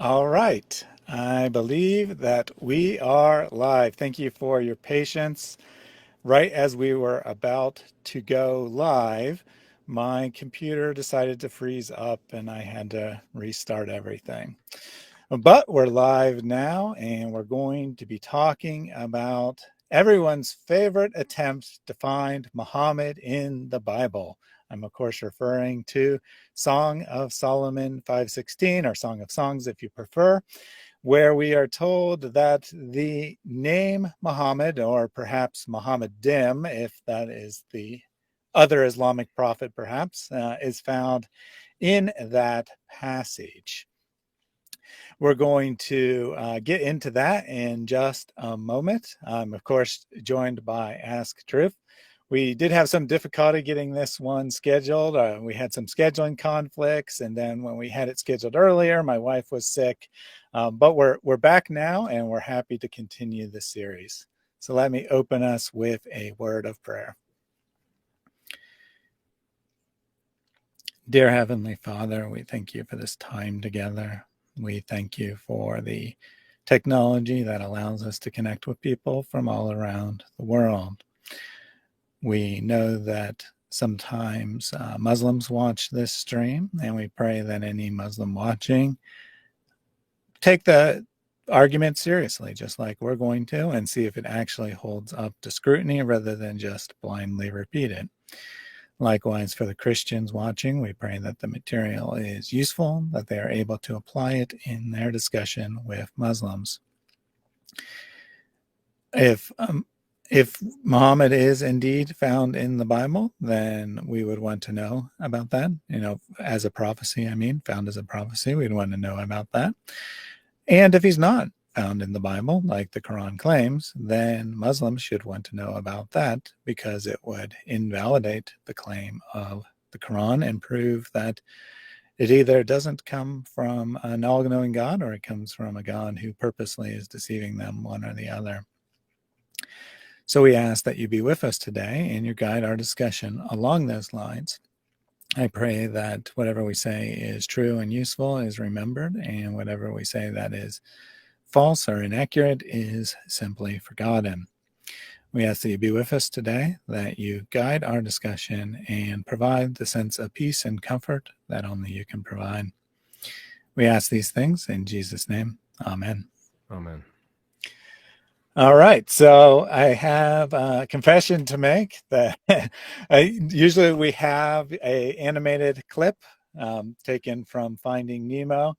All right. I believe that we are live. Thank you for your patience. Right as we were about to go live, my computer decided to freeze up and I had to restart everything. But we're live now and we're going to be talking about everyone's favorite attempt to find Muhammad in the Bible. I'm of course referring to Song of Solomon 5:16, or Song of Songs if you prefer, where we are told that the name Muhammad, or perhaps Muhammadim, if that is the other Islamic prophet perhaps, is found in that passage. We're going to get into that in just a moment. I'm, of course, joined by Ask Truth. We did have some difficulty getting this one scheduled. We had some scheduling conflicts, and then when we had it scheduled earlier, my wife was sick. But we're back now, and we're happy to continue the series. So let me open us with a word of prayer. Dear Heavenly Father, we thank you for this time together. We thank you for the technology that allows us to connect with people from all around the world. We know that sometimes Muslims watch this stream, and we pray that any Muslim watching take the argument seriously, just like we're going to, and see if it actually holds up to scrutiny rather than just blindly repeat it. Likewise, for the Christians watching, we pray that the material is useful, that they are able to apply it in their discussion with Muslims. If Muhammad is indeed found in the Bible, then we would want to know about that. As a prophecy, found as a prophecy, we'd want to know about that. And if he's not found in the Bible, like the Quran claims, then Muslims should want to know about that, because it would invalidate the claim of the Quran and prove that it either doesn't come from an all-knowing God, or it comes from a God who purposely is deceiving them, one or the other. So we ask that you be with us today and you guide our discussion along those lines. I pray that whatever we say is true and useful is remembered, and whatever we say that is false or inaccurate is simply forgotten. We ask that you be with us today, that you guide our discussion and provide the sense of peace and comfort that only you can provide. We ask these things in Jesus' name. Amen. Amen. All right, so I have a confession to make that usually we have a animated clip taken from Finding Nemo.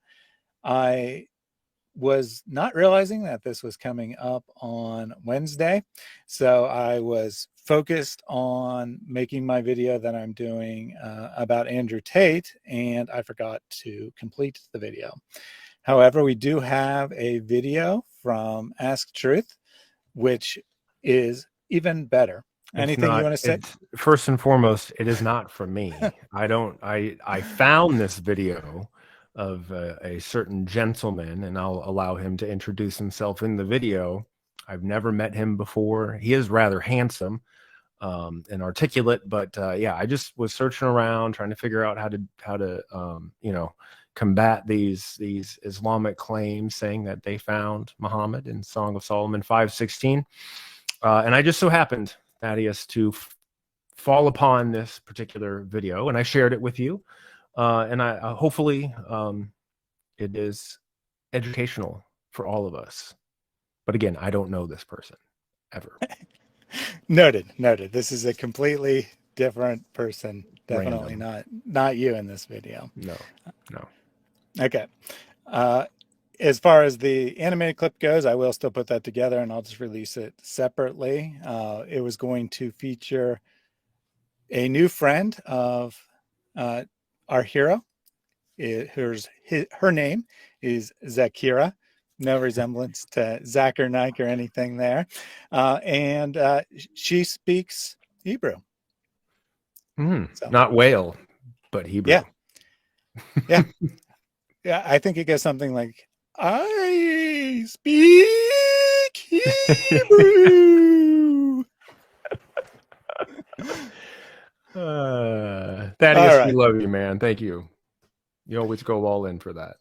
I was not realizing that this was coming up on Wednesday, so I was focused on making my video that I'm doing about Andrew Tate, and I forgot to complete the video. However, we do have a video from Ask Truth, which is even better. Anything you want to say? First and foremost, it is not from me. I found this video of a certain gentleman, and I'll allow him to introduce himself in the video. I've never met him before. He is rather handsome and articulate, but yeah, I just was searching around trying to figure out how to combat these Islamic claims saying that they found Muhammad in Song of Solomon 5:16. And I just so happened, Thaddeus, to fall upon this particular video, and I shared it with you. And I hopefully it is educational for all of us. But again, I don't know this person ever. Noted. This is a completely different person. Definitely Random. not you in this video. No. Okay. As far as the animated clip goes, I will still put that together, and I'll just release it separately. It was going to feature a new friend of our hero. Her name is Zakira. No resemblance to Zach or Nike or anything there. And she speaks Hebrew. So, not whale, but Hebrew. Yeah. I think it goes something like, I speak Hebrew. Thaddeus, we love you, man. Thank you. You always go all in for that.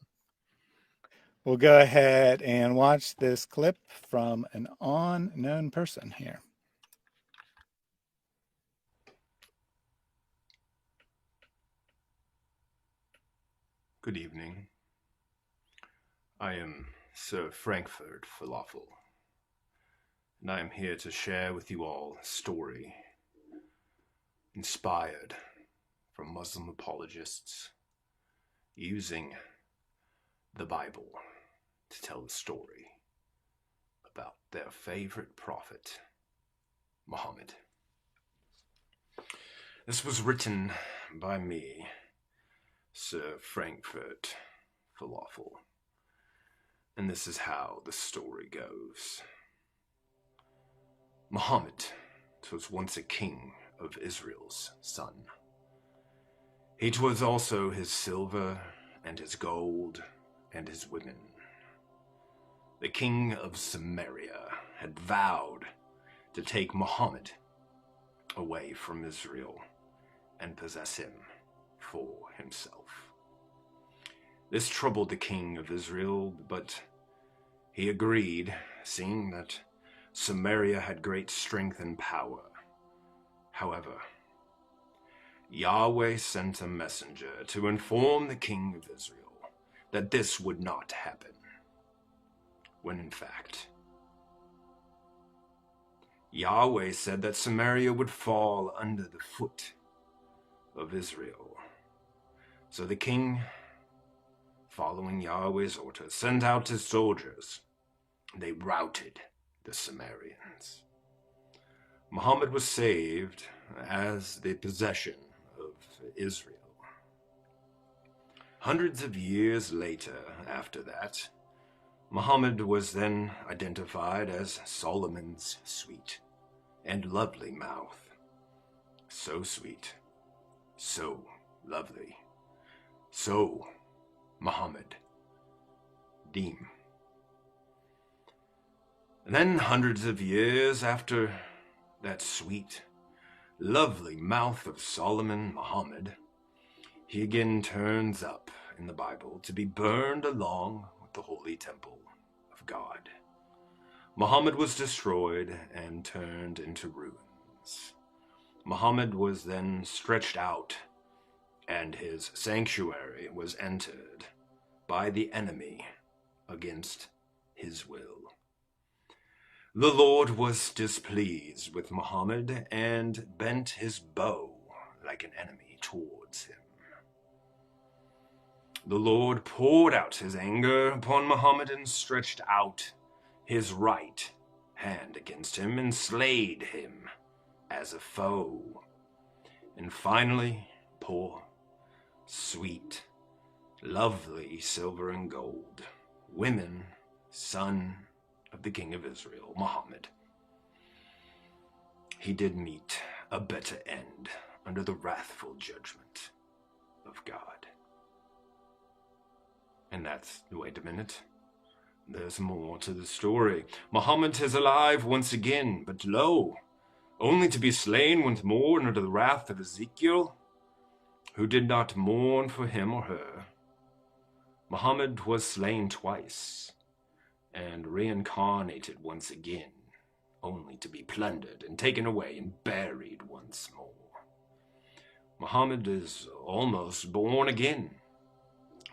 We'll go ahead and watch this clip from an unknown person here. Good evening. I am Sir Frankfurt Falafel, and I am here to share with you all a story inspired from Muslim apologists using the Bible to tell the story about their favorite prophet, Muhammad. This was written by me, Sir Frankfurt Falafel, and this is how the story goes. Muhammad was once a king of Israel's son. He was also his silver and his gold and his women. The king of Samaria had vowed to take Muhammad away from Israel and possess him for himself. This troubled the king of Israel, but he agreed, seeing that Samaria had great strength and power. However, Yahweh sent a messenger to inform the king of Israel that this would not happen, when in fact, Yahweh said that Samaria would fall under the foot of Israel. So the king, following Yahweh's order, sent out his soldiers. They routed the Samaritans. Muhammad was saved as the possession of Israel. Hundreds of years later, after that, Muhammad was then identified as Solomon's sweet and lovely mouth. So sweet, so lovely, so Muhammad Deem. And then hundreds of years after that sweet, lovely mouth of Solomon Muhammad, he again turns up in the Bible to be burned along with the holy temple of God. Muhammad was destroyed and turned into ruins. Muhammad was then stretched out, and his sanctuary was entered by the enemy against his will. The Lord was displeased with Muhammad and bent his bow like an enemy towards him. The Lord poured out his anger upon Muhammad and stretched out his right hand against him and slayed him as a foe. And finally, poor, sweet, lovely silver and gold, women, son of the king of Israel, Muhammad, he did meet a better end under the wrathful judgment of God. And that's, wait a minute, there's more to the story. Muhammad is alive once again, but lo, only to be slain once more under the wrath of Ezekiel, who did not mourn for him or her. Muhammad was slain twice, and reincarnated once again, only to be plundered and taken away and buried once more. Muhammad is almost born again,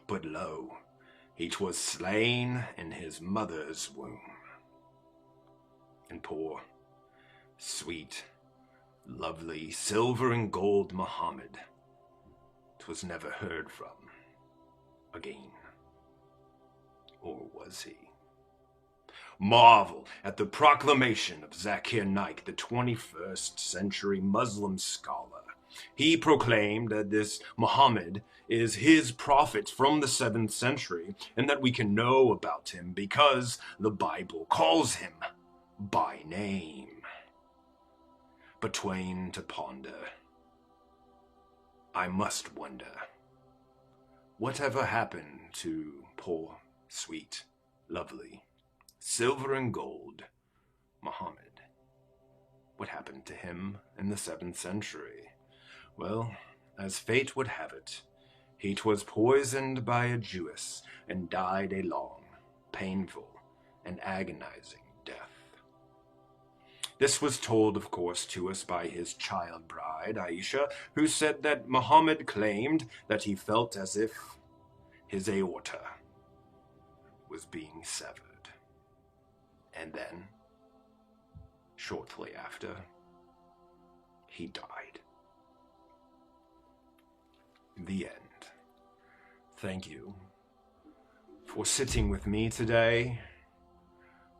but lo, he 'twas slain in his mother's womb. And poor, sweet, lovely, silver and gold Muhammad 'twas never heard from again. Or was he? Marvel at the proclamation of Zakir Naik, the 21st century Muslim scholar. He proclaimed that this Muhammad is his prophet from the 7th century, and that we can know about him because the Bible calls him by name. But twain to ponder, I must wonder, whatever happened to poor, sweet, lovely, silver and gold Muhammad? What happened to him in the 7th century? Well, as fate would have it, he 'twas poisoned by a Jewess and died a long painful and agonizing death. This was told, of course, to us by his child bride, Aisha, who said that Muhammad claimed that he felt as if his aorta was being severed. And then, shortly after, he died. The end. Thank you for sitting with me today.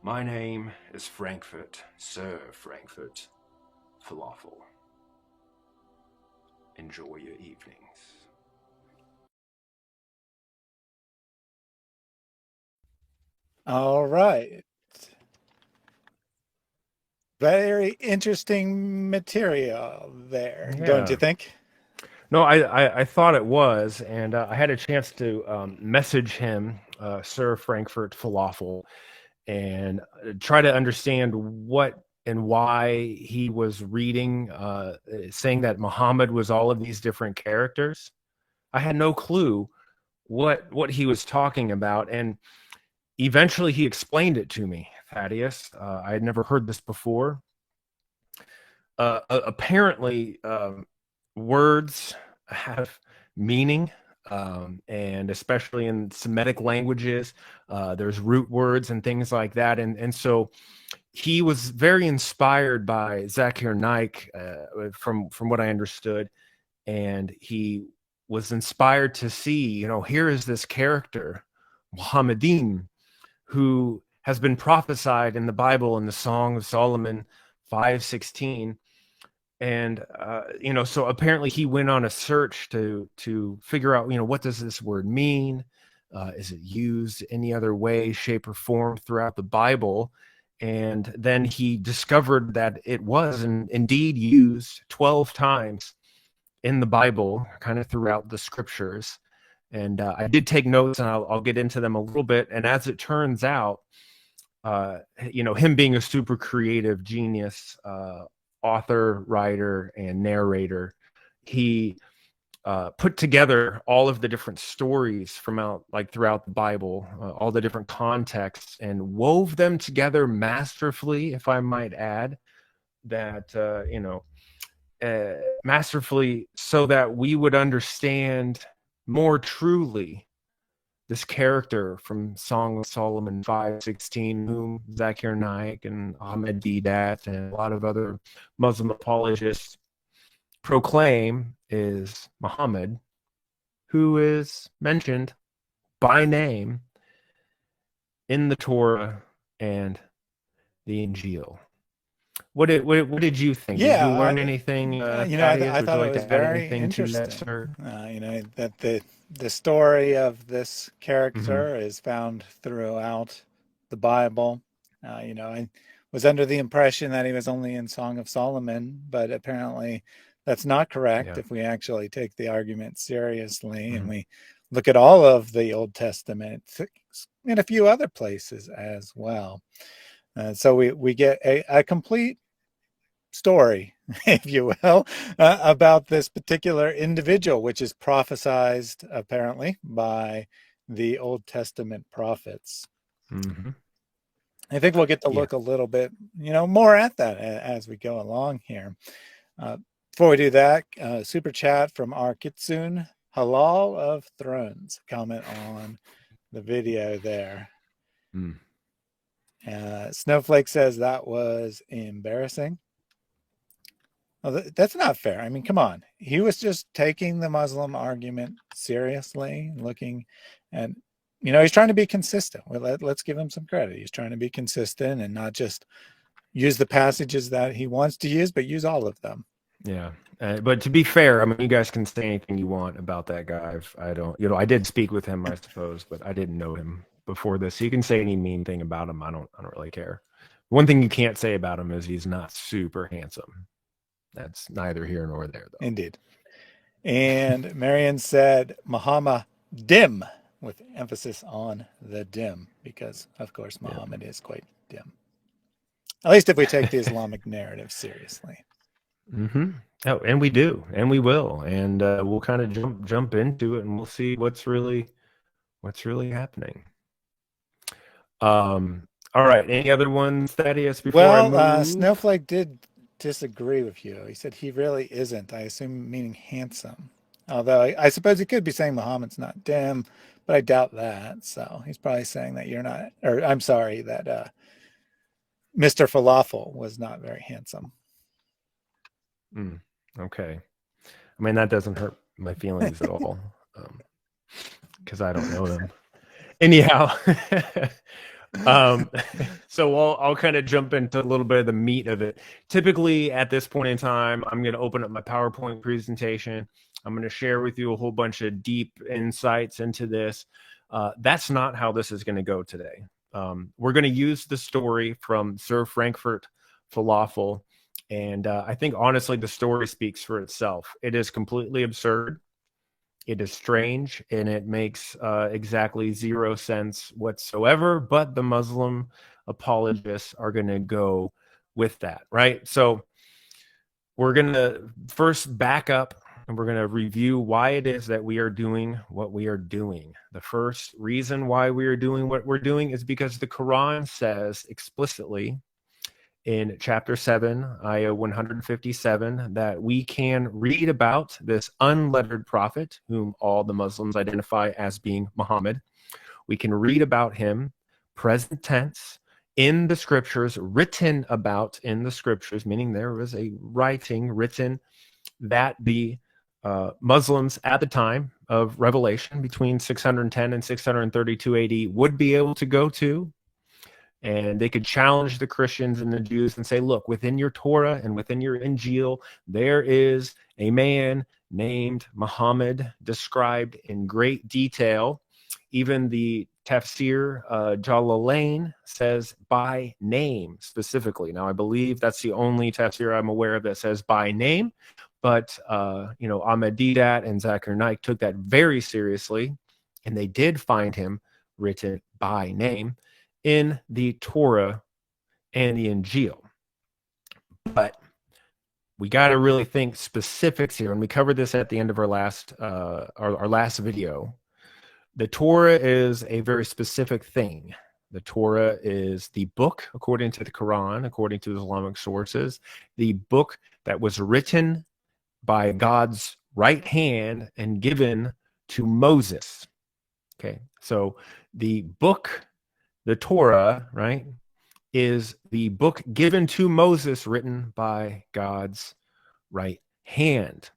My name is Frankfurt, Sir Frankfurt Falafel. Enjoy your evenings. All right. Very interesting material there, don't you Yeah. think? No, I thought it was, and I had a chance to message him, Sir Frankfurt Falafel, and try to understand what and why he was reading, saying that Muhammad was all of these different characters. I had no clue what he was talking about, and eventually he explained it to me, Thaddeus. I had never heard this before. Apparently, words have meaning, and especially in Semitic languages, there's root words and things like that. And so he was very inspired by Zakir Naik, from what I understood, and he was inspired to see, here is this character, Muhammadin, who has been prophesied in the Bible in the Song of Solomon 5:16. And so apparently he went on a search to figure out, what does this word mean? Is it used any other way, shape, or form throughout the Bible? And then he discovered that it was indeed used 12 times in the Bible, kind of throughout the scriptures. And I did take notes, and I'll get into them a little bit. And as it turns out, him being a super creative genius, author, writer, and narrator, he put together all of the different stories from throughout the Bible, all the different contexts, and wove them together masterfully, if I might add, that masterfully, so that we would understand more truly this character from Song of Solomon 5:16, whom Zakir Naik and Ahmed Deedat and a lot of other Muslim apologists proclaim is Muhammad, who is mentioned by name in the Torah and the Injil. What did you think? Did you learn anything, Thaddeus? I Would you thought it like was to add very anything to that, interesting. sir? That the story of this Mm-hmm. character is found throughout the Bible. I was under the impression that he was only in Song of Solomon, but apparently that's not correct Yeah. if we actually take the argument seriously and Mm-hmm. we look at all of the Old Testament in a few other places as well. So we get a complete story, if you will, about this particular individual, which is prophesized apparently by the Old Testament prophets. Mm-hmm. I think we'll get to Yeah. look a little bit, more at that as we go along here. Before we do that, super chat from our Kitsune, Halal of Thrones, comment on the video there. Mm. Snowflake says that was embarrassing. Well, that's not fair. I mean, come on. He was just taking the Muslim argument seriously, looking, and he's trying to be consistent. Well, let's give him some credit. He's trying to be consistent and not just use the passages that he wants to use, but use all of them. Yeah. But to be fair, I mean, you guys can say anything you want about that guy. I don't, I did speak with him, I suppose, but I didn't know him before this. So you can say any mean thing about him. I don't really care. One thing you can't say about him is he's not super handsome. That's neither here nor there, though. Indeed. And Marion said Muhammad dim, with emphasis on the dim, because of course Muhammad is quite dim. At least if we take the Islamic narrative seriously. Mm-hmm. Oh, and we do, and we will, and we'll kind of jump into it, and we'll see what's really happening. All right. Any other ones, Thaddeus, before I Well, move? Snowflake did disagree with you. He said he really isn't. I assume meaning handsome. Although I suppose he could be saying Muhammad's not dim, but I doubt that. So he's probably saying that you're not, or I'm sorry, that Mr. Falafel was not very handsome. Okay. I mean, that doesn't hurt my feelings at all, because I don't know them. Anyhow, so I'll kind of jump into a little bit of the meat of it. Typically, at this point in time, I'm going to open up my PowerPoint presentation. I'm going to share with you a whole bunch of deep insights into this. That's not how this is going to go today. We're going to use the story from Sir Frankfurt Falafel. And I think, honestly, the story speaks for itself. It is completely absurd. It is strange, and it makes exactly zero sense whatsoever. But the Muslim apologists are going to go with that, right? So we're going to first back up, and we're going to review why it is that we are doing what we are doing. The first reason why we are doing what we're doing is because the Quran says explicitly in chapter 7, ayah 157, that we can read about this unlettered prophet, whom all the Muslims identify as being Muhammad. We can read about him, present tense, in the scriptures, written about in the scriptures, meaning there was a writing written that the Muslims at the time of Revelation, between 610 and 632 AD, would be able to go to. And they could challenge the Christians and the Jews and say, look, within your Torah and within your Injil, there is a man named Muhammad, described in great detail. Even the Tafsir Jalalain says by name specifically. Now, I believe that's the only Tafsir I'm aware of that says by name. But, Ahmed Deedat and Zakir Naik took that very seriously, and they did find him written by name in the Torah and the Injil. But we got to really think specifics here, and we covered this at the end of our last video. The Torah is a very specific thing. The Torah is the book, according to the Quran, according to Islamic sources, the book that was written by God's right hand and given to Moses. Okay, so the book, the Torah, right, is the book given to Moses, written by God's right hand.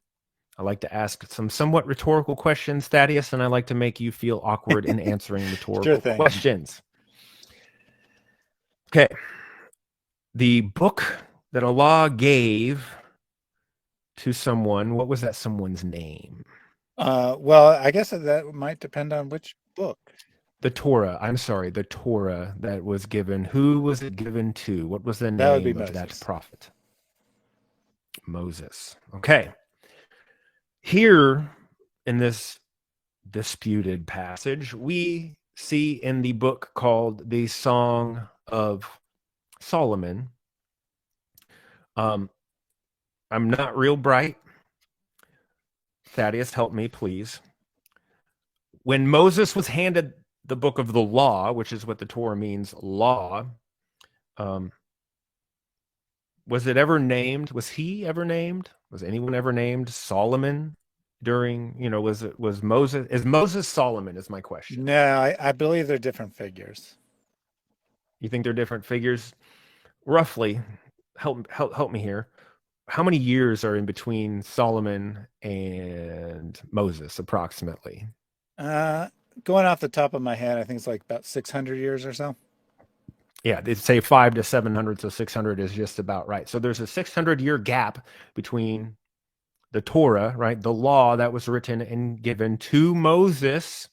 I like to ask some somewhat rhetorical questions, Thaddeus, and I like to make you feel awkward in answering rhetorical questions. Okay. The book that Allah gave to someone, what was that someone's name? Well, I guess that might depend on which book. The Torah. I'm sorry, the Torah that was given. Who was it given to? What was the name of that prophet? Moses. Okay. Here in this disputed passage, we see in the book called the Song of Solomon. I'm not real bright. Thaddeus, help me, please. When Moses was handed the book of the law, which is what the Torah means, law, was it ever named? Was he ever named? Was anyone ever named Solomon during, was Moses, is Moses Solomon is my question. No, I believe they're different figures. You think they're different figures? Roughly, help me here. How many years are in between Solomon and Moses, approximately? Going off the top of my head, I think it's like about 600 years or so. Yeah, they say 500 to 700, so 600 is just about right. So there's a 600-year gap between the Torah, right, the law that was written and given to Moses,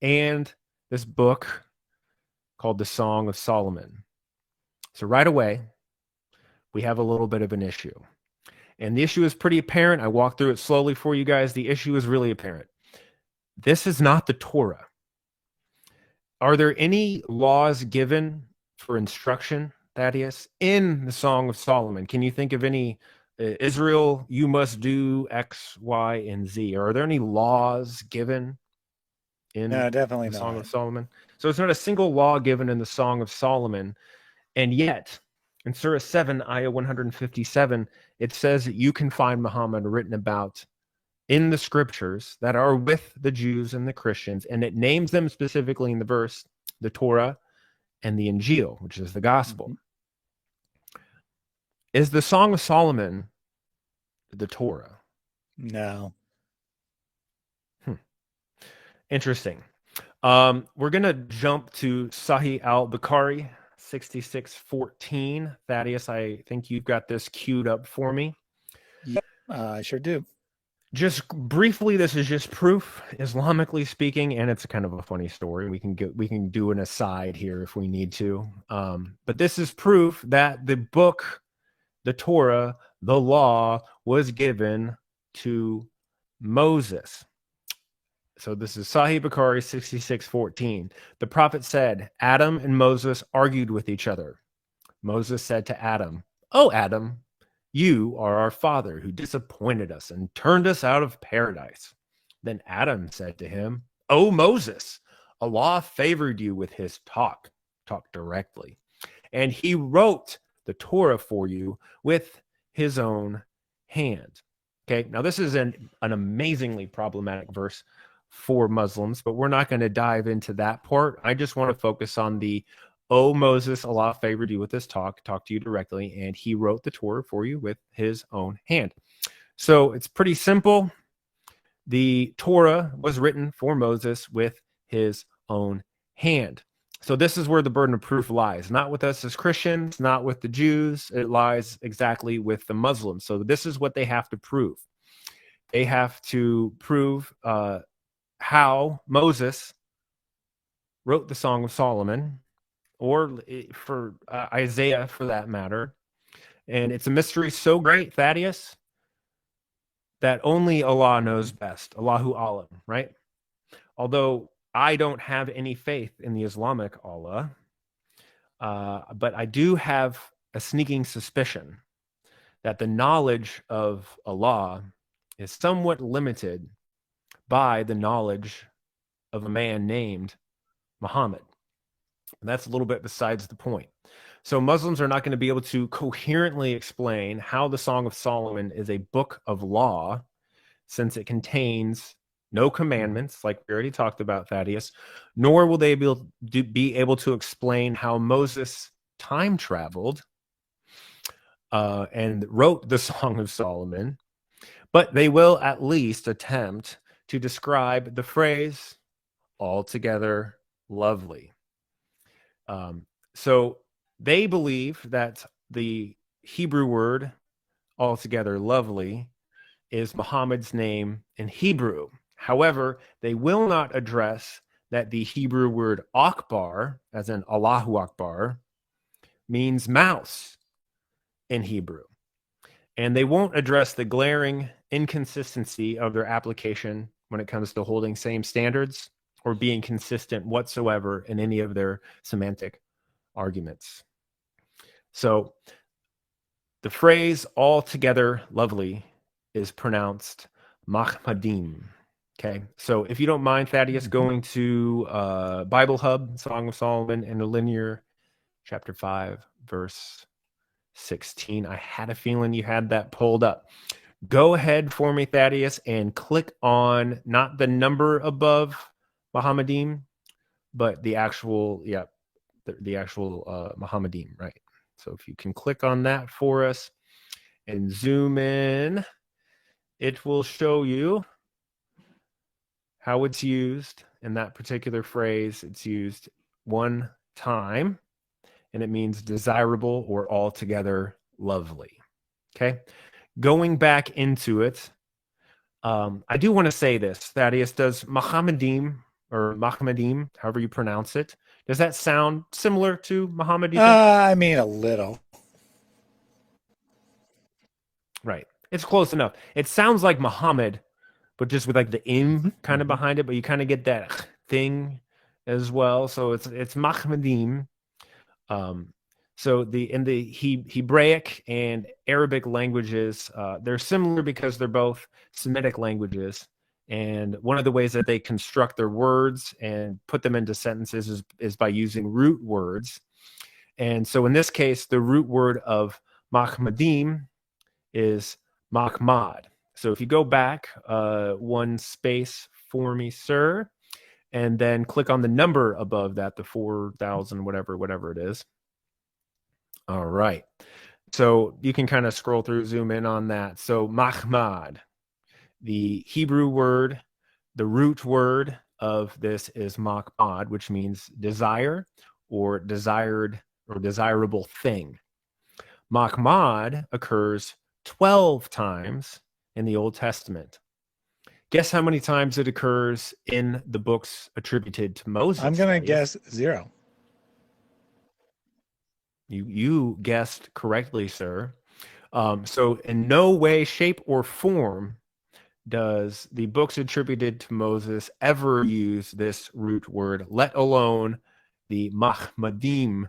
and this book called the Song of Solomon. So right away, we have a little bit of an issue. And the issue is pretty apparent. I walked through it slowly for you guys. The issue is really apparent. This is not the Torah. Are there any laws given for instruction, Thaddeus, in the Song of Solomon? Can you think of any, Israel, you must do X, Y, and Z? Are there any laws given in No, definitely the Song of not. Solomon? So it's not a single law given in the Song of Solomon. And yet, in Surah 7, Ayah 157, it says that you can find Muhammad written about in the scriptures that are with the Jews and the Christians. And it names them specifically in the verse, the Torah and the Injil, which is the gospel. Mm-hmm. Is the Song of Solomon the Torah? No. Interesting. We're going to jump to Sahih al-Bukhari, 6614. Thaddeus, I think you've got this queued up for me. Yep, I sure do. Just briefly, this is just proof, Islamically speaking, and it's kind of a funny story. We can do an aside here if we need to. But this is proof that the book, the Torah, the law, was given to Moses. So this is Sahih Bukhari 6614. The prophet said, Adam and Moses argued with each other. Moses said to Adam, "Oh, Adam, you are our father who disappointed us and turned us out of paradise." Then Adam said to him, "Oh, Moses, Allah favored you with his talk directly, and he wrote the Torah for you with his own hand." Okay, now this is an amazingly problematic verse for Muslims, but we're not going to dive into that part. I just want to focus on the, "Oh, Moses, Allah favored you with this talk to you directly, and he wrote the Torah for you with his own hand." So it's pretty simple. The Torah was written for Moses with his own hand. So this is where the burden of proof lies, not with us as Christians, not with the Jews. It lies exactly with the Muslims. So this is what they have to prove. They have to prove how Moses wrote the Song of Solomon, or for Isaiah for that matter. And it's a mystery so great, Thaddeus, that only Allah knows best. Allahu Alam, right? Although I don't have any faith in the Islamic Allah, but I do have a sneaking suspicion that the knowledge of Allah is somewhat limited by the knowledge of a man named Muhammad. And that's a little bit besides the point. So Muslims are not going to be able to coherently explain how the Song of Solomon is a book of law, since it contains no commandments, like we already talked about, Thaddeus, nor will they be able to explain how Moses time traveled and wrote the Song of Solomon, but they will at least attempt to describe the phrase "altogether lovely." So they believe that the Hebrew word "altogether lovely" is Muhammad's name in Hebrew. However, they will not address that the Hebrew word Akbar, as in Allahu Akbar, means mouse in Hebrew. And they won't address the glaring inconsistency of their application when it comes to holding same standards or being consistent whatsoever in any of their semantic arguments. So the phrase "altogether lovely" is pronounced Mahmadim. Okay, so if you don't mind, Thaddeus, going to Bible Hub, Song of Solomon, Interlinear, chapter 5, verse 16. I had a feeling you had that pulled up. Go ahead for me, Thaddeus, and click on not the number above Mahamadim, but the actual, the actual Mahamadim, right? So if you can click on that for us and zoom in, it will show you how it's used in that particular phrase. It's used one time, and it means desirable or altogether lovely. Okay, going back into it, I do want to say this, Thaddeus. Does Mahamadim, or Mahamadim, however you pronounce it, does that sound similar to Muhammad, do you think? I mean, a little. Right. It's close enough. It sounds like Muhammad, but just with like the im kind of behind it, but you kind of get that thing as well. So it's Mahamadim. So in the Hebraic and Arabic languages, they're similar because they're both Semitic languages, And one of the ways that they construct their words and put them into sentences is by using root words. And so in this case, the root word of Mahmadim is Mahmad. So if you go back one space for me, sir, and then click on the number above that, the 4,000, whatever it is. All right. So you can kind of scroll through, zoom in on that. So Mahmad, the Hebrew word, the root word of this is Mahmad, which means desire or desired or desirable thing. Mahmad occurs 12 times in the Old Testament. Guess how many times it occurs in the books attributed to Moses? I'm going to guess 0. You guessed correctly, sir. So in no way, shape, or form does the books attributed to Moses ever use this root word, let alone the Mahmadim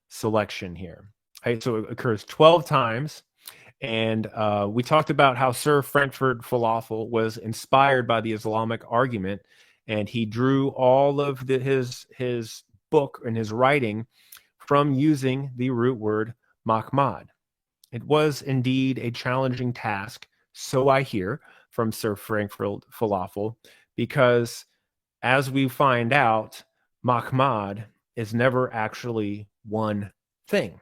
selection here. Right? So it occurs 12 times. And we talked about how Sir Frankfurt Falafel was inspired by the Islamic argument, and he drew all of his book and his writing from using the root word Mahmad. It was indeed a challenging task, so I hear from Sir Frankfurt Falafel, because as we find out, Mahmad is never actually one thing.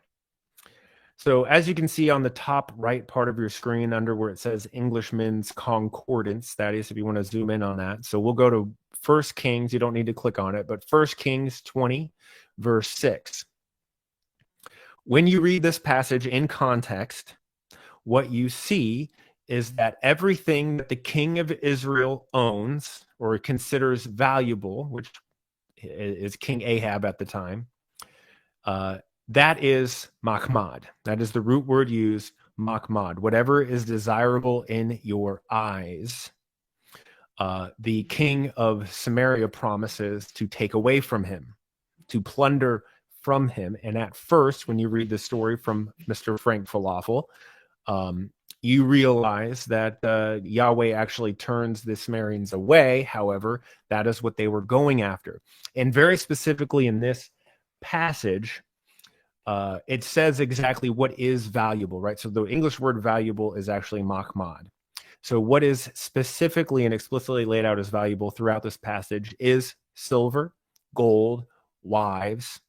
So as you can see on the top right part of your screen under where it says Englishman's Concordance, that is, if you want to zoom in on that. So we'll go to 1 Kings. You don't need to click on it, but 1 Kings 20, verse 6. When you read this passage in context, what you see is that everything that the king of Israel owns or considers valuable, which is King Ahab at the time, that is Mahmad. That is the root word used, Mahmad. Whatever is desirable in your eyes, the king of Samaria promises to take away from him, to plunder from him. And at first, when you read the story from Mr. Frank Falafel, you realize that Yahweh actually turns the Sumerians away. However, that is what they were going after. And very specifically in this passage, it says exactly what is valuable, right? So the English word valuable is actually Mahmad. So what is specifically and explicitly laid out as valuable throughout this passage is silver, gold, wives,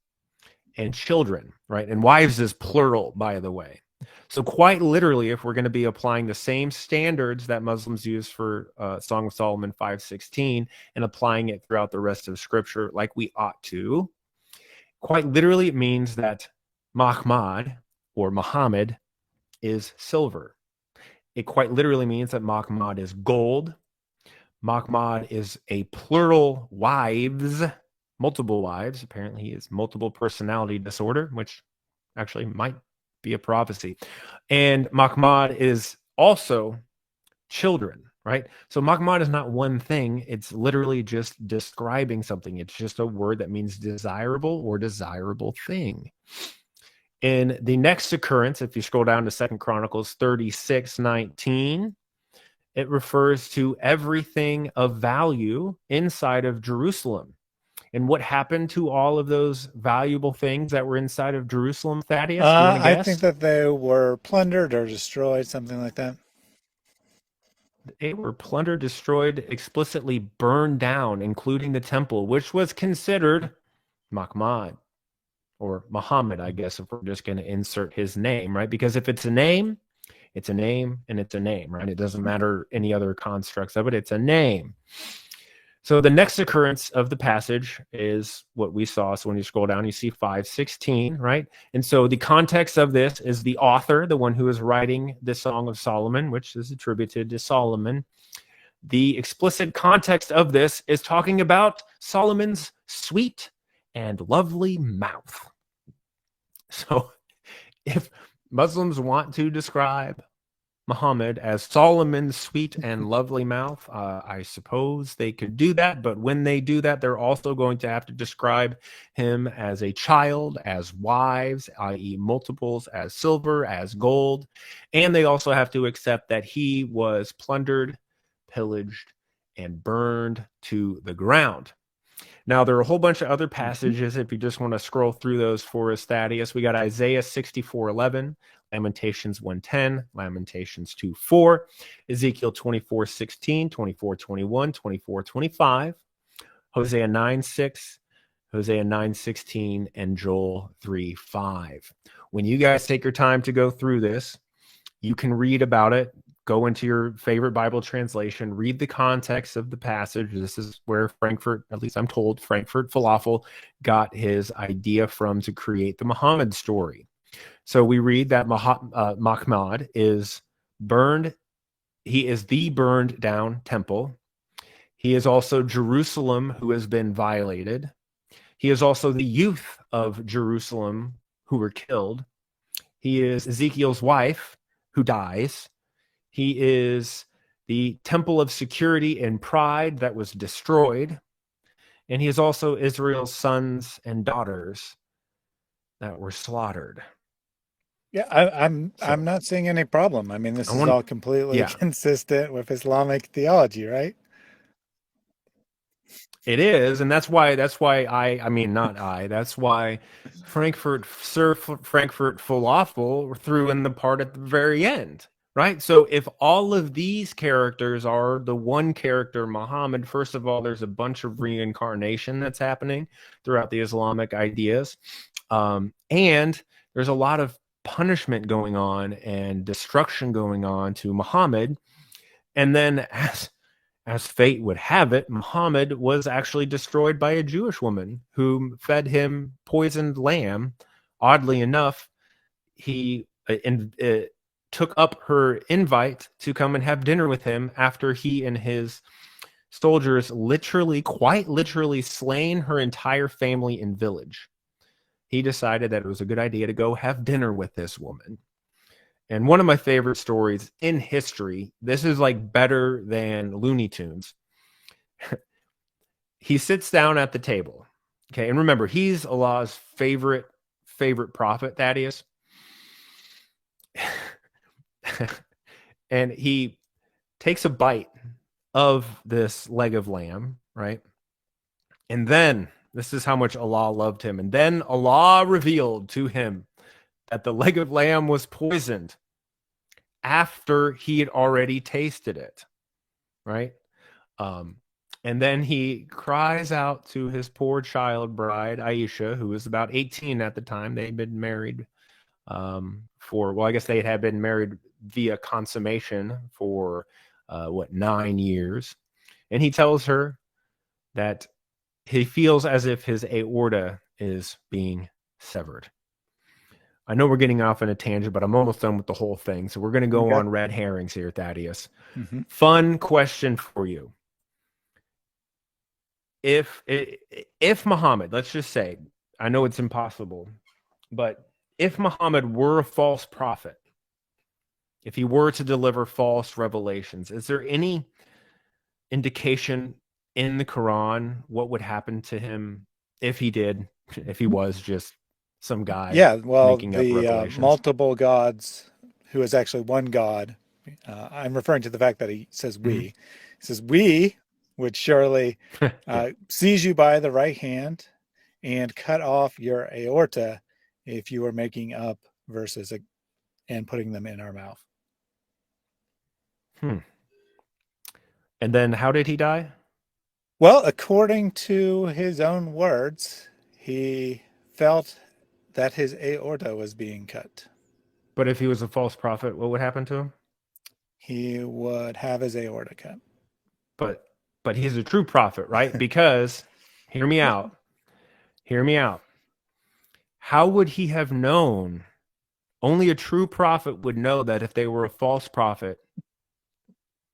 and children, right? And wives is plural, by the way. So quite literally, if we're going to be applying the same standards that Muslims use for Song of Solomon 5:16 and applying it throughout the rest of Scripture like we ought to, quite literally it means that Mahmad or Muhammad is silver. It quite literally means that Mahmad is gold. Mahmad is a plural wives, multiple wives. Apparently he has multiple personality disorder, which actually might be a prophecy. And Mahmad is also children, right? So Mahmad is not one thing. It's literally just describing something. It's just a word that means desirable or desirable thing. In the next occurrence, if you scroll down to 2 Chronicles 36:19, it refers to everything of value inside of Jerusalem. And what happened to all of those valuable things that were inside of Jerusalem, Thaddeus? Do you want to guess? I think that they were plundered or destroyed, something like that. They were plundered, destroyed, explicitly burned down, including the temple, which was considered Mahmad or Muhammad, I guess, if we're just going to insert his name, right? Because if it's a name, it's a name and it's a name, right? It doesn't matter any other constructs of it. It's a name. So the next occurrence of the passage is what we saw. So when you scroll down, you see 5:16, right? And so the context of this is the author, the one who is writing the Song of Solomon, which is attributed to Solomon. The explicit context of this is talking about Solomon's sweet and lovely mouth. So if Muslims want to describe Muhammad as Solomon's sweet and lovely mouth, I suppose they could do that. But when they do that, they're also going to have to describe him as a child, as wives, i.e. multiples, as silver, as gold. And they also have to accept that he was plundered, pillaged, and burned to the ground. Now, there are a whole bunch of other passages if you just want to scroll through those for us, Thaddeus. We got Isaiah 64:11, Lamentations 1:10, Lamentations 2:4, Ezekiel 24:16, 24:21, 24:25, Hosea 9:6, Hosea 9:16, and Joel 3:5. When you guys take your time to go through this, you can read about it. Go into your favorite Bible translation, read the context of the passage. This is where Frankfurt, at least I'm told, Frankfurt Falafel got his idea from to create the Muhammad story. So we read that Muhammad is burned. He is the burned down temple. He is also Jerusalem who has been violated. He is also the youth of Jerusalem who were killed. He is Ezekiel's wife who dies. He is the temple of security and pride that was destroyed. And he is also Israel's sons and daughters that were slaughtered. Yeah, I'm not seeing any problem. I mean, this is all completely consistent with Islamic theology, right? It is, and that's why that's why Frankfurt Falafel threw in the part at the very end. Right. So if all of these characters are the one character, Muhammad, first of all, there's a bunch of reincarnation that's happening throughout the Islamic ideas. And there's a lot of punishment going on and destruction going on to Muhammad. And then as fate would have it, Muhammad was actually destroyed by a Jewish woman who fed him poisoned lamb. Oddly enough, he took up her invite to come and have dinner with him after he and his soldiers quite literally slain her entire family and village. He decided that it was a good idea to go have dinner with this woman. And one of my favorite stories in history, this is like better than Looney Tunes. He sits down at the table. Okay, and remember, he's Allah's favorite prophet, Thaddeus. And he takes a bite of this leg of lamb, right? And then, this is how much Allah loved him. And then Allah revealed to him that the leg of lamb was poisoned after he had already tasted it, right? And then he cries out to his poor child bride, Aisha, who was about 18 at the time. They'd been married I guess they had been married via consummation for 9 years. And he tells her that he feels as if his aorta is being severed. I know we're getting off on a tangent, but I'm almost done with the whole thing. So we're going to go on red herrings here, Thaddeus. Mm-hmm. Fun question for you. If Muhammad, let's just say, I know it's impossible, but if Muhammad were a false prophet, if he were to deliver false revelations, is there any indication in the Quran what would happen to him if he was just some guy? Yeah, well, the multiple gods, who is actually one God. I'm referring to the fact that he says we. Mm-hmm. He says, we would surely seize you by the right hand and cut off your aorta if you were making up verses and putting them in our mouth. And then how did he die? Well, according to his own words, he felt that his aorta was being cut. But if he was a false prophet, what would happen to him? He would have his aorta cut. But he's a true prophet, right? Because, hear me out. How would he have known? Only a true prophet would know that if they were a false prophet,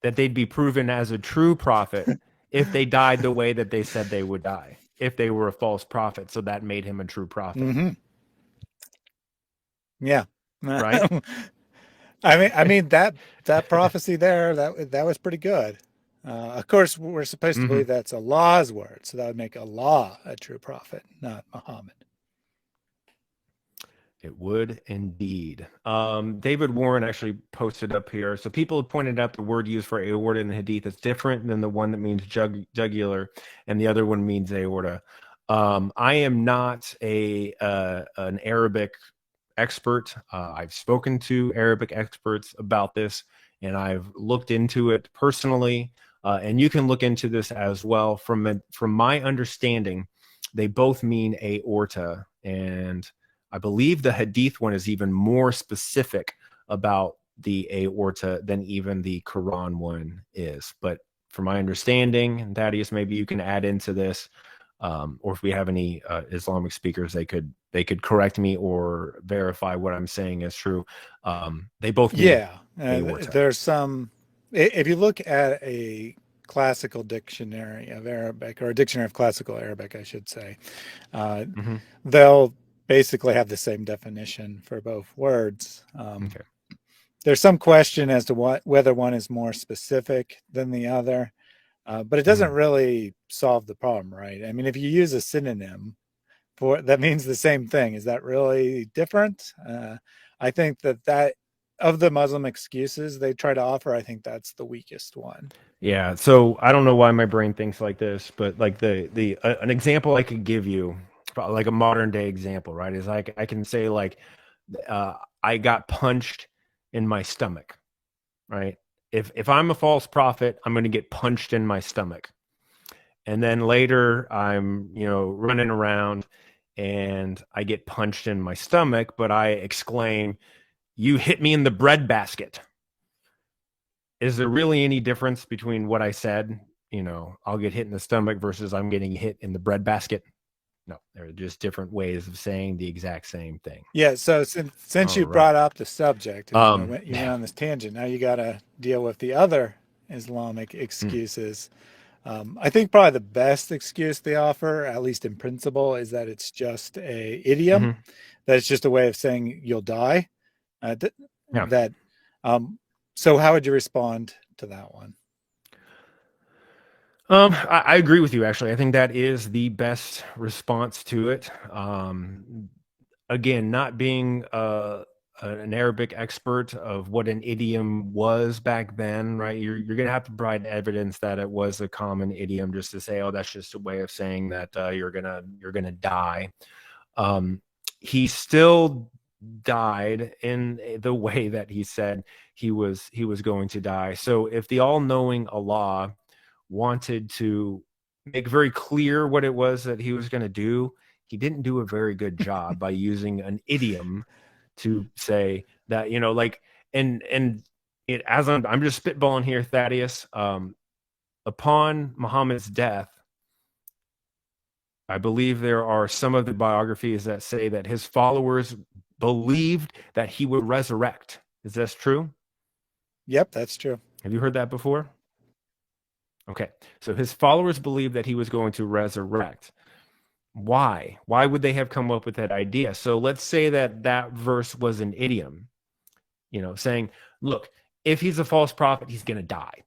that they'd be proven as a true prophet if they died the way that they said they would die, if they were a false prophet. So that made him a true prophet. Mm-hmm. Yeah. Right. I mean that prophecy there, that was pretty good. Of course, we're supposed to believe that's Allah's word, so that would make Allah a true prophet, not Muhammad. It would indeed. David Warren actually posted up here. So people have pointed out the word used for aorta in the Hadith is different than the one that means jugular, and the other one means aorta. I am not an Arabic expert. I've spoken to Arabic experts about this, and I've looked into it personally. And you can look into this as well. From my understanding, they both mean aorta, and I believe the Hadith one is even more specific about the aorta than even the Quran one is. But from my understanding, and Thaddeus, maybe you can add into this, or if we have any Islamic speakers, they could correct me or verify what I'm saying is true. They both mean aorta. There's some. If you look at a classical dictionary of Arabic, or a dictionary of classical Arabic, I should say, they'll basically have the same definition for both words. Okay. There's some question as to whether one is more specific than the other, but it doesn't really solve the problem, right? I mean, if you use a synonym for that means the same thing, is that really different? I think that of the Muslim excuses they try to offer, I think that's the weakest one. Yeah. So I don't know why my brain thinks like this, but like an example I could give you, like a modern day example, right, is like I can say like I got punched in my stomach, right? If I'm a false prophet, I'm going to get punched in my stomach. And then later I'm, running around and I get punched in my stomach, but I exclaim, "You hit me in the breadbasket." Is there really any difference between what I said, I'll get hit in the stomach versus I'm getting hit in the breadbasket? No, they're just different ways of saying the exact same thing. Yeah. So since you brought up the subject, and you went on this tangent, now you got to deal with the other Islamic excuses. I think probably the best excuse they offer, at least in principle, is that it's just a idiom, that it's just a way of saying you'll die. So how would you respond to that one? I agree with you, actually. I think that is the best response to it. Again, not being an Arabic expert of what an idiom was back then, right? You're going to have to provide evidence that it was a common idiom, just to say, oh, that's just a way of saying that you're gonna die. He still died in the way that he said he was going to die. So if the all-knowing Allah wanted to make very clear what it was that he was going to do, he didn't do a very good job by using an idiom to say that, and it, as I'm just spitballing here, Thaddeus, upon Muhammad's death, I believe there are some of the biographies that say that his followers believed that he would resurrect. Is this true? Yep, that's true. Have you heard that before? Okay. So his followers believed that he was going to resurrect. Why? Why would they have come up with that idea? So let's say that verse was an idiom, saying, look, if he's a false prophet, he's going to die.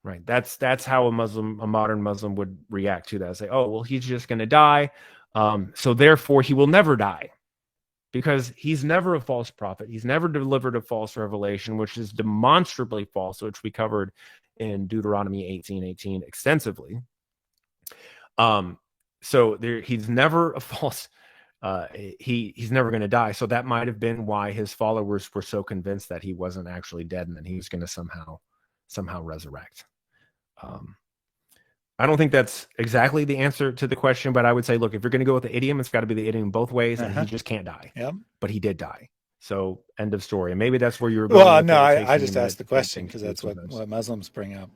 Right. That's how a modern Muslim would react to that. Say, oh, well, he's just going to die. So therefore he will never die, because he's never a false prophet. He's never delivered a false revelation, which is demonstrably false, which we covered in Deuteronomy 18:18 extensively. So he's never a false. He's never going to die. So that might have been why his followers were so convinced that he wasn't actually dead and that he was going to somehow resurrect. I don't think that's exactly the answer to the question, but I would say, look, if you're going to go with the idiom, it's got to be the idiom both ways, and he just can't die. Yep. But he did die. So end of story. And maybe that's where you were going. Well, no, I just asked the question because that's what Muslims bring up.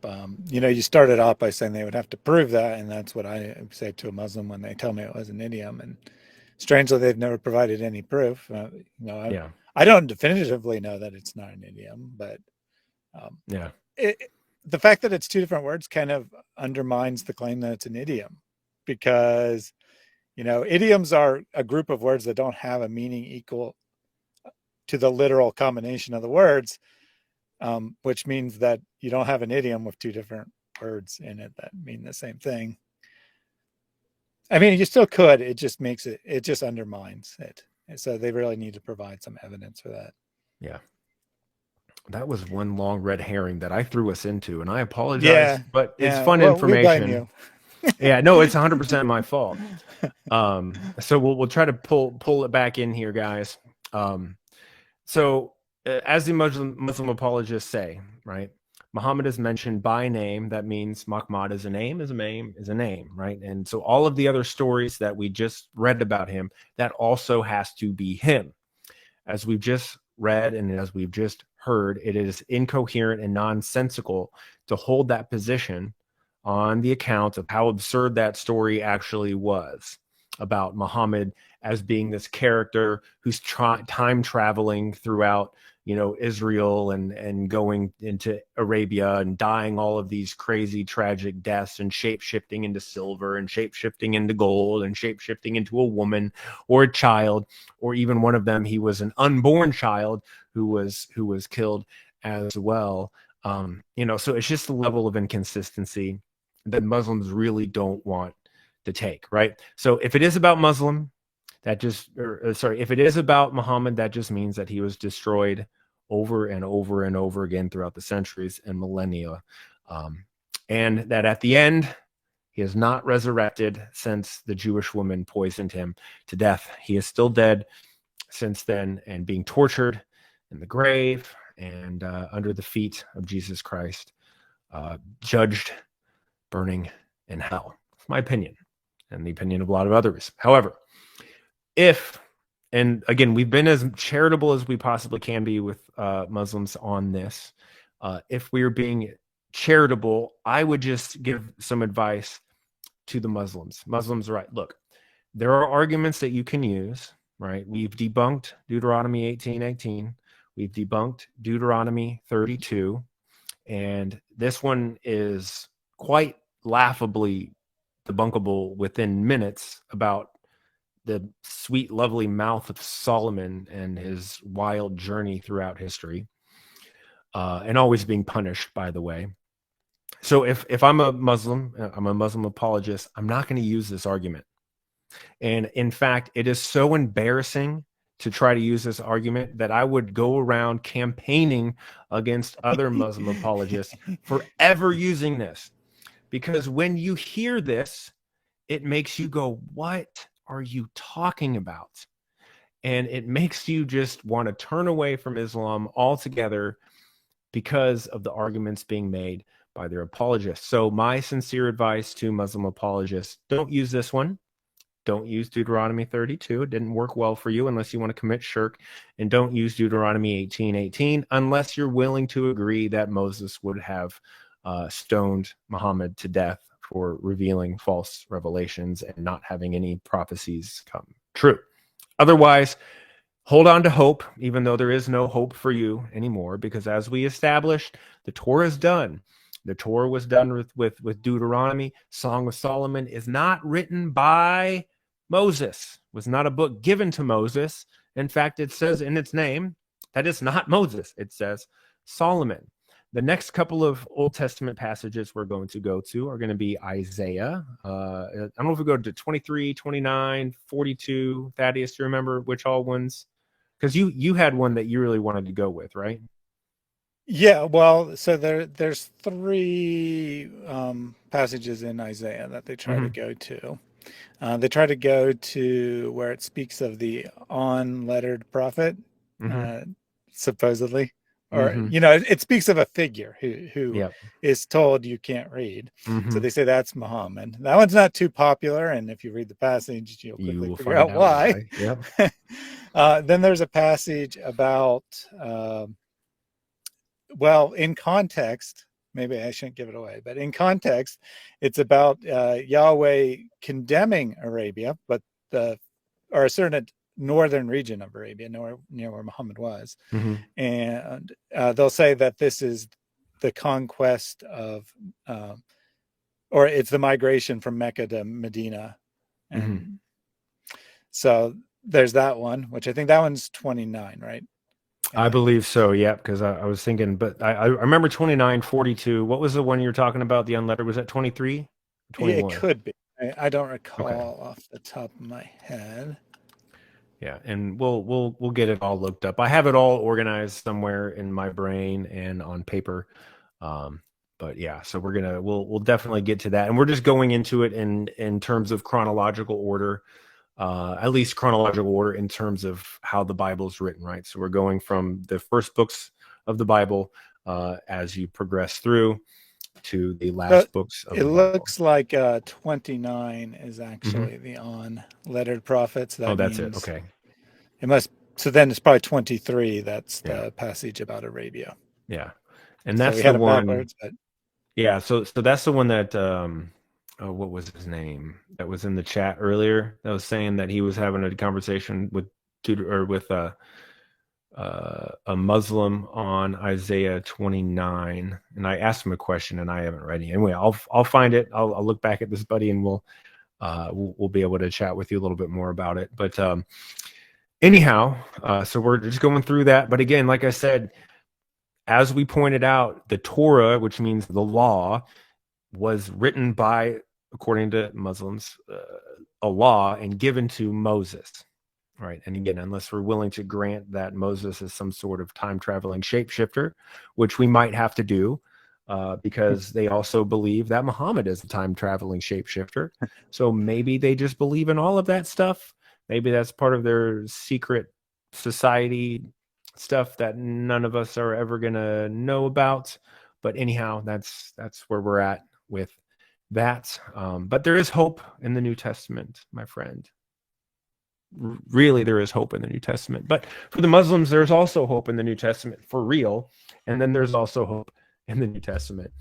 You started off by saying they would have to prove that, and that's what I say to a Muslim when they tell me it was an idiom. And strangely, they've never provided any proof. I don't definitively know that it's not an idiom, but the fact that it's two different words kind of undermines the claim that it's an idiom, because idioms are a group of words that don't have a meaning equal to the literal combination of the words, which means that you don't have an idiom with two different words in it that mean the same thing. I mean, you still could. It just makes it just undermines it. So they really need to provide some evidence for that. Yeah. That was one long red herring that I threw us into, and I apologize, Yeah. but it's Yeah. fun Well, we blame information. you. Yeah, no, it's 100% my fault. So we'll try to pull it back in here, guys. So as the Muslim apologists say, right? Muhammad is mentioned by name. That means Mahmad is a name, is a name, right? And so all of the other stories that we just read about him, that also has to be him. As we've just read and as we've just heard, it is incoherent and nonsensical to hold that position on the account of how absurd that story actually was about Muhammad as being this character who's time traveling throughout, Israel and going into Arabia and dying all of these crazy tragic deaths and shape-shifting into silver and shape-shifting into gold and shape-shifting into a woman or a child, or even one of them, he was an unborn child who was killed as well. So it's just a level of inconsistency that Muslims really don't want to take, right? So if it is about if it is about Muhammad, that just means that he was destroyed over and over and over again throughout the centuries and millennia. And that at the end, he is not resurrected since the Jewish woman poisoned him to death. He is still dead since then and being tortured in the grave and under the feet of Jesus Christ, judged, burning in hell. That's my opinion and the opinion of a lot of others. However, and again, we've been as charitable as we possibly can be with Muslims on this. If we are being charitable, I would just give some advice to the Muslims. Muslims, right? Look, there are arguments that you can use, right? We've debunked Deuteronomy 18:18. We've debunked Deuteronomy 32. And this one is quite laughably debunkable within minutes about the sweet, lovely mouth of Solomon and his wild journey throughout history, and always being punished, by the way. So if I'm a Muslim apologist, I'm not going to use this argument. And in fact, it is so embarrassing to try to use this argument that I would go around campaigning against other Muslim apologists for ever using this. Because when you hear this, it makes you go, what are you talking about? And it makes you just want to turn away from Islam altogether because of the arguments being made by their apologists. So my sincere advice to Muslim apologists, don't use this one. Don't use Deuteronomy 32. It didn't work well for you unless you want to commit shirk. And don't use Deuteronomy 18:18 unless you're willing to agree that Moses would have stoned Muhammad to death for revealing false revelations and not having any prophecies come true. Otherwise, hold on to hope, even though there is no hope for you anymore, because as we established, the Torah is done. The Torah was done with Deuteronomy. Song of Solomon is not written by Moses. It was not a book given to Moses. In fact, it says in its name that it's not Moses. It says Solomon. The next couple of Old Testament passages we're going to go to are going to be Isaiah. I don't know if we go to 23, 29, 42. Thaddeus, do you remember which all ones? Because you had one that you really wanted to go with, right? Yeah, well, so there's three passages in Isaiah that they try to go to. They try to go to where it speaks of the unlettered prophet, supposedly, or it speaks of a figure who is told you can't read. So they say that's Muhammad. That one's not too popular, and if you read the passage, you'll quickly figure out why. Then there's a passage about. Well, in context, maybe I shouldn't give it away, but in context, it's about Yahweh condemning Arabia, but or a certain northern region of Arabia, near where Muhammad was. And they'll say that this is the conquest of, or it's the migration from Mecca to Medina. And so there's that one, which I think that one's 29, right? I believe so, yeah, because I was thinking, but I remember 29, 42. What was the one you were talking about, the unlettered? Was that 23? 21? It could be. I don't recall off the top of my head. Yeah, and we'll get it all looked up. I have it all organized somewhere in my brain and on paper. But yeah, so we'll definitely get to that, and we're just going into it in terms of chronological order, at least chronological order in terms of how the Bible is written, right? So we're going from the first books of the Bible as you progress through to the last books of It the Bible. looks like 29 is Hmm. actually the unlettered prophets. Oh, That that's it. means Okay. it must. So then it's probably 23. That's Yeah. the passage about Arabia. Yeah. And So that's we the had it one. backwards, but Yeah, so that's the one that oh, what was his name that was in the chat earlier that was saying that he was having a conversation with with a Muslim on Isaiah 29, and I asked him a question and I haven't read it. Anyway, I'll find it. I'll look back at this, buddy, and we'll be able to chat with you a little bit more about it. But anyhow, so we're just going through that. But again, like I said, as we pointed out, the Torah, which means the law, was written by, according to Muslims, a law and given to Moses, right? And again, unless we're willing to grant that Moses is some sort of time traveling shapeshifter, which we might have to do, because they also believe that Muhammad is a time traveling shapeshifter. So maybe they just believe in all of that stuff. Maybe that's part of their secret society stuff that none of us are ever going to know about. But anyhow, that's where we're at with that. But there is hope in the New Testament, my friend. Really, there is hope in the New Testament. But for the Muslims, there's also hope in the New Testament for real. And then there's also hope in the New Testament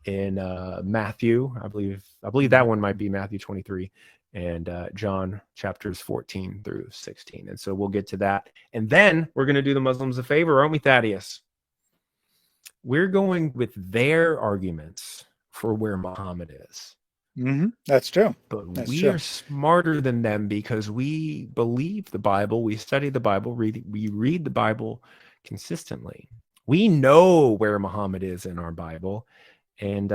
in Matthew. I believe that one might be Matthew 23 and John chapters 14 through 16. And so we'll get to that. And then we're going to do the Muslims a favor, aren't we, Thaddeus? We're going with their arguments for where Muhammad is. That's true. But That's we true. are smarter than them because we believe the Bible, we study the Bible, we read the Bible consistently. We know where Muhammad is in our Bible, and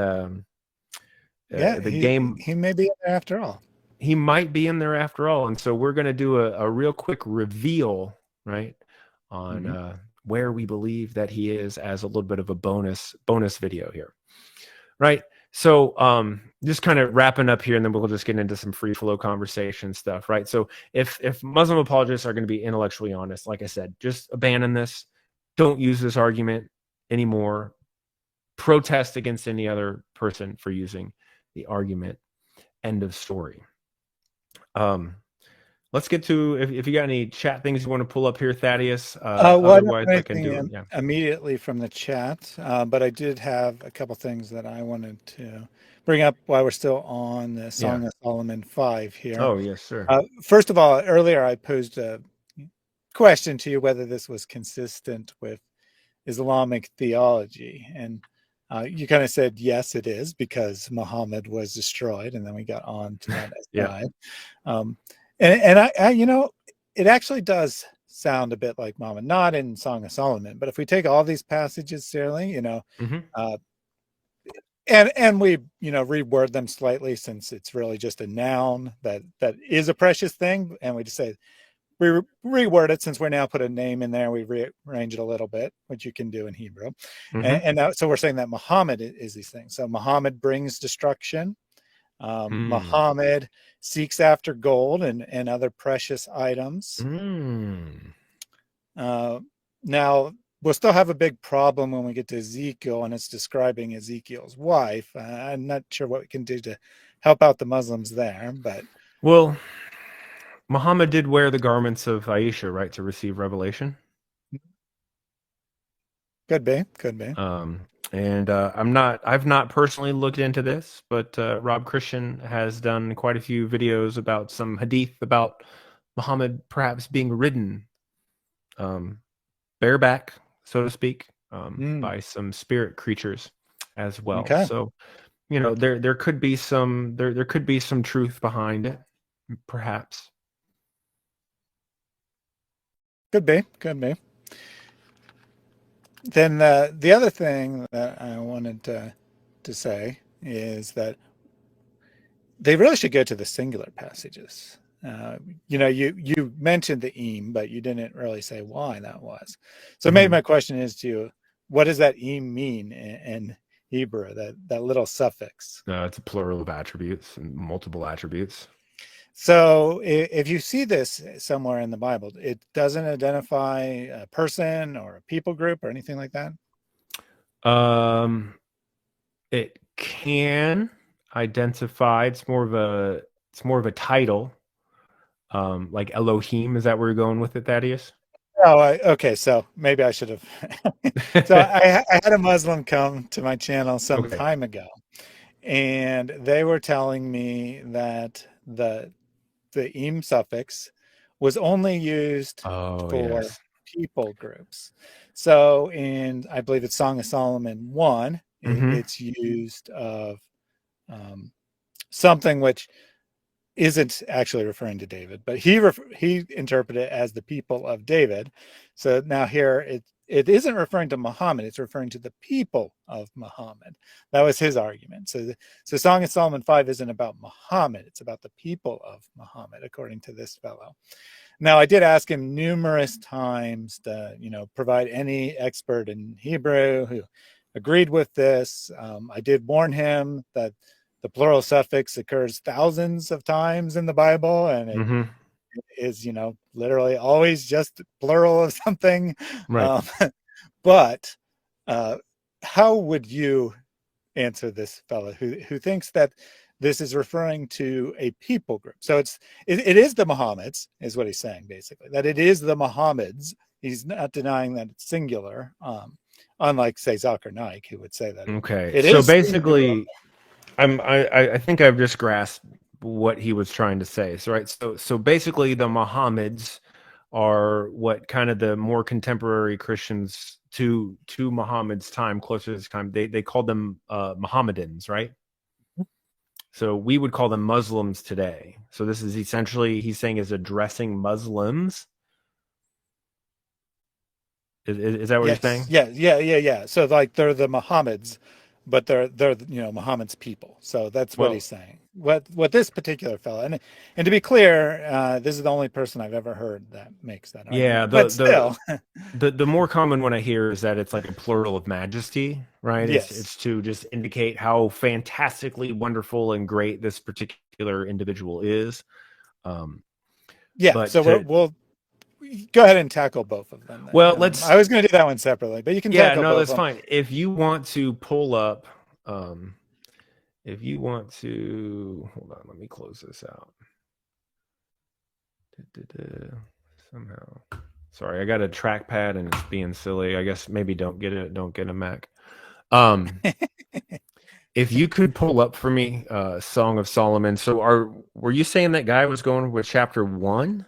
Yeah, the game, he may be in there after all. he might be in there after all. And so we're going to do a real quick reveal, right, on Mm-hmm. where we believe that he is as a little bit of a bonus video here, right? So just kind of wrapping up here, and then we'll just get into some free flow conversation stuff, right? So if Muslim apologists are going to be intellectually honest, like I said, just abandon this. Don't use this argument anymore. Protest against any other person for using the argument. End of story. Let's get to if you got any chat things you want to pull up here, Thaddeus. Well, I don't Otherwise, have I can do it. anything Yeah. immediately from the chat, but I did have a couple things that I wanted to bring up while we're still on the Song of Solomon 5 here. Oh, yes, sir. First of all, earlier I posed a question to you whether this was consistent with Islamic theology, and you kind of said yes, it is, because Muhammad was destroyed, and then we got on to that aside. And I, it actually does sound a bit like Muhammad, not in Song of Solomon, but if we take all these passages seriously, and we reword them slightly, since it's really just a noun that is a precious thing, and we just say we reword it, since we now put a name in there, we rearrange it a little bit, which you can do in Hebrew. And now, so we're saying that Muhammad is these things. So Muhammad brings destruction. Muhammad seeks after gold and other precious items. Now, we'll still have a big problem when we get to Ezekiel and it's describing Ezekiel's wife. I'm not sure what we can do to help out the Muslims there, but well, Muhammad did wear the garments of Aisha, right, to receive revelation. Could be. And I've not personally looked into this, but Rob Christian has done quite a few videos about some hadith about Muhammad perhaps being ridden bareback, so to speak, by some spirit creatures as well. Okay. So, there could be some there could be some truth behind it, perhaps. Could be. Then the other thing that I wanted to say is that they really should go to the singular passages. You mentioned the eem, but you didn't really say why that was. So maybe Mhm. my question is to you, what does that eem mean in Hebrew, that little suffix? It's a plural of attributes and multiple attributes. So if you see this somewhere in the Bible, it doesn't identify a person or a people group or anything like that? Um, it can identify. It's more of a title. Like Elohim. Is that where you're going with it, Thaddeus? Oh, okay. So maybe I should have. So I had a Muslim come to my channel some Okay. time ago, and they were telling me that the im suffix was only used Oh for yes. people groups. So in, I believe it's Song of Solomon 1, Mm-hmm. it's used of um, something which isn't actually referring to David, but he interpreted it as the people of David. So now here it isn't referring to Muhammad; it's referring to the people of Muhammad. That was his argument. So Song of Solomon 5 isn't about Muhammad; it's about the people of Muhammad, according to this fellow. Now I did ask him numerous times to provide any expert in Hebrew who agreed with this. I did warn him that the plural suffix occurs thousands of times in the Bible, and it Mm-hmm. is, literally always just plural of something. Right. Um, but uh, how would you answer this fellow who thinks that this is referring to a people group? So it is the Mohammeds, is what he's saying basically. That it is the Mohammeds. He's not denying that it's singular. Unlike say Zakir Naik, who would say that Okay. it So is singular. basically, I think I've just grasped what he was trying to say. So right. So basically, the Mohammeds are what kind of the more contemporary Christians to Muhammad's time, closer to his time. They called them Mohammedans, right? So we would call them Muslims today. So this is essentially he's saying is addressing Muslims. Is that what you're Yes, saying? yeah. So like they're the Mohammeds, but they're Muhammad's people. So that's what he's Well, saying. What this particular fellow, and to be clear, this is the only person I've ever heard that makes that yeah. argument. But still, The more common one I hear is that it's like a plural of majesty, right? It's yes, to just indicate how fantastically wonderful and great this particular individual is. Um, yeah. but So we'll go ahead and tackle both of them then. well, let's I was going to do that one separately, but you can yeah, tackle no, both that's of them. fine. If you want to pull up, um, if you want to hold on, let me close this out. Somehow, sorry, I got a trackpad and it's being silly. I guess maybe don't get a Mac. Um, if you could pull up for me, Song of Solomon. So, were you saying that guy was going with chapter 1,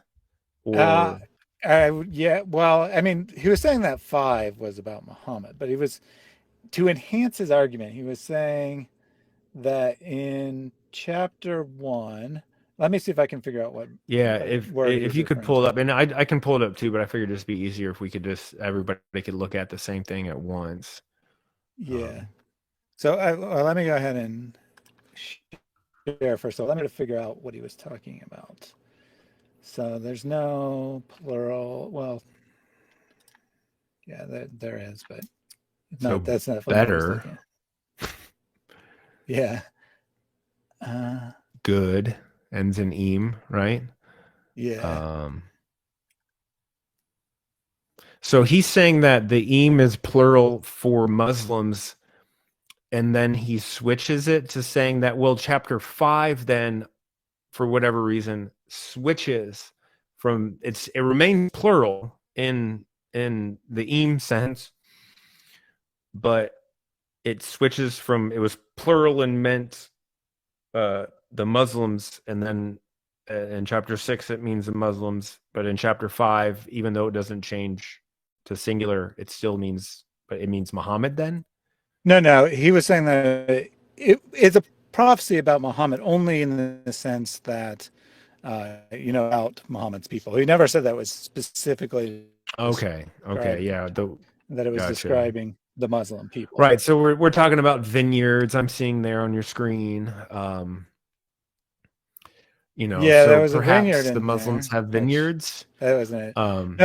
Uh, or yeah. Well, I mean, he was saying that 5 was about Muhammad, but he was to enhance his argument. He was saying that in chapter 1, let me see if I can figure out yeah? what If word he if was you could referring pull it to. up, and I can pull it up too, but I figured it'd just be easier if we could just everybody could look at the same thing at once. Yeah. Um, So well, let me go ahead and share first of all. Let me figure out what he was talking about. So there's no plural. Well, yeah, there is, but no, so that's not what I was better, looking at. Yeah. Uh, good ends in eam, right? yeah. Um, so he's saying that the eam is plural for Muslims, and then he switches it to saying that, well, chapter 5 then, for whatever reason, switches from it remains plural in the eam sense, but it switches from it was plural and meant the Muslims, and then in chapter 6 it means the Muslims, but in chapter 5, even though it doesn't change to singular, it still means, but it means Muhammad then. No. He was saying that it's a prophecy about Muhammad only in the sense that about Muhammad's people. He never said that was specifically Okay, describing yeah, the that it was gotcha. describing the Muslim people. Right, so we're talking about vineyards. I'm seeing there on your screen. you know, Yeah, there so was a vineyard perhaps the in Muslims there, have which vineyards. that wasn't it. Um,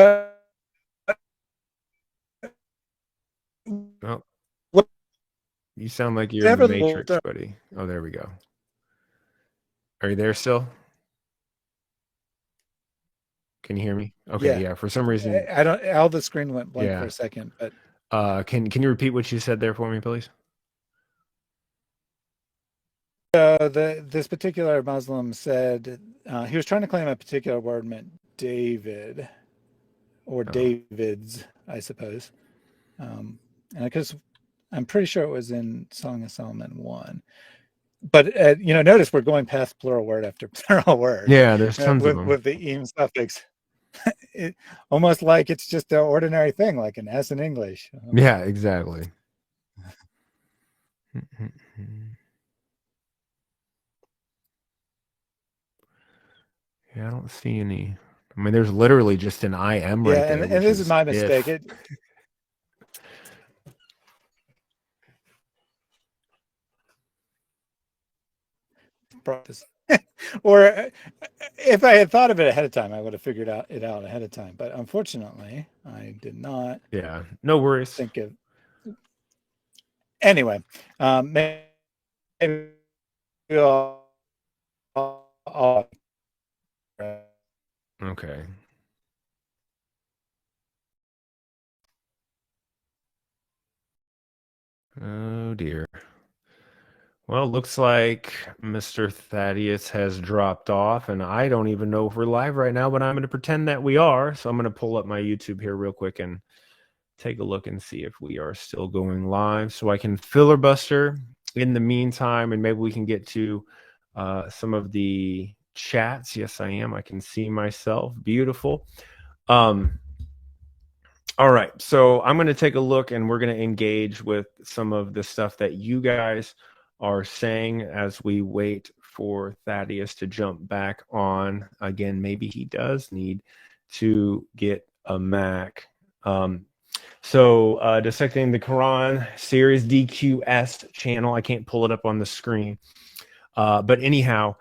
No, well, whatever you sound like you're in the Matrix, the buddy. Oh, there we go. Are you there still? Can you hear me? Okay, yeah. yeah. For some reason, I don't. All the screen went blank for yeah. a second, but Can you repeat what you said there for me, please? this particular Muslim said he was trying to claim a particular word meant David or Oh, Davids, I suppose. And because I'm pretty sure it was in Song of Solomon 1. But notice we're going past plural word after plural word yeah. There's tons of them. with the "im" suffix. Almost like it's just an ordinary thing, like an S in English. Yeah, exactly. Yeah, I don't see any. I mean, there's literally just an I am right Yeah, there, and which this is is my mistake. if. It brought this, or if I had thought of it ahead of time, I would have figured it out ahead of time. But unfortunately, I did not Yeah, no worries. think of. Anyway, maybe I'll Okay. Oh dear. Well, looks like Mr. Thaddeus has dropped off, and I don't even know if we're live right now, but I'm going to pretend that we are. So I'm going to pull up my YouTube here real quick and take a look and see if we are still going live so I can filibuster in the meantime, and maybe we can get to some of the chats. Yes, I am. I can see myself. Beautiful. All right. So I'm going to take a look and we're going to engage with some of the stuff that you guys are saying as we wait for Thaddeus to jump back on. Again, maybe he does need to get a Mac. So Dissecting the Quran series DQS channel. I can't pull it up on the screen. But anyhow,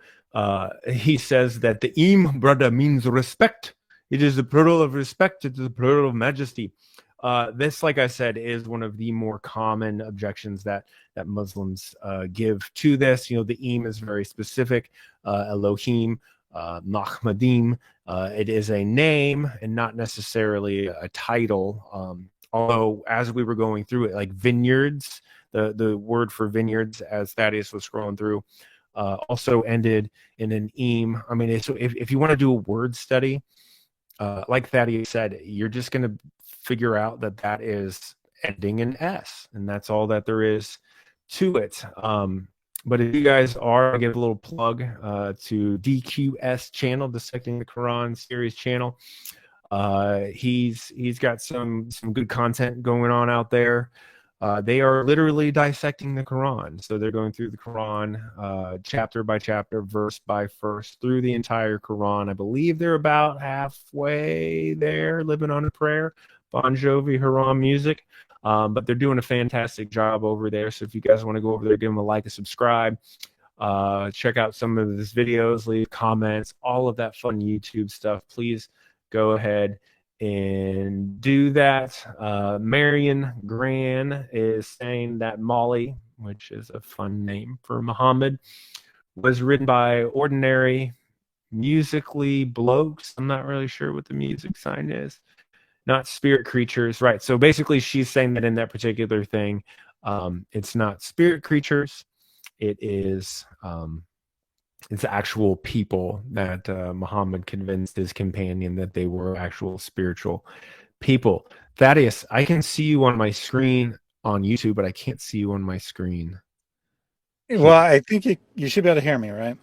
he says that the im, brother, means respect. It is the plural of respect. It is the plural of majesty. This, like I said, is one of the more common objections that Muslims give to this. You know, the im is very specific. Elohim, Mahmadim. It is a name and not necessarily a title. Although, as we were going through it, like vineyards, the word for vineyards, as Thaddeus was scrolling through, also ended in an im. I mean, so if you want to do a word study, like Thaddeus said, you're just going to figure out that is ending in S, and that's all that there is to it. But if you guys are, I give a little plug to DQS channel, Dissecting the Quran series channel. He's got some good content going on out there. They are literally dissecting the Quran. So they're going through the Quran chapter by chapter, verse by verse, through the entire Quran. I believe they're about halfway there, living on a prayer. Bon Jovi, Haram music. But they're doing a fantastic job over there. So if you guys want to go over there, give them a like, a subscribe. Check out some of his videos, leave comments, all of that fun YouTube stuff. Please go ahead and do that. Marion Gran is saying that Molly, which is a fun name for Muhammad, was written by ordinary musically blokes. I'm not really sure what the music sign is. Not spirit creatures, right? So basically, she's saying that in that particular thing, it's not spirit creatures. It is it's actual people that Muhammad convinced his companion that they were actual spiritual people. Thaddeus, I can see you on my screen on YouTube, but I can't see you on my screen well, here. I think you should be able to hear me, right?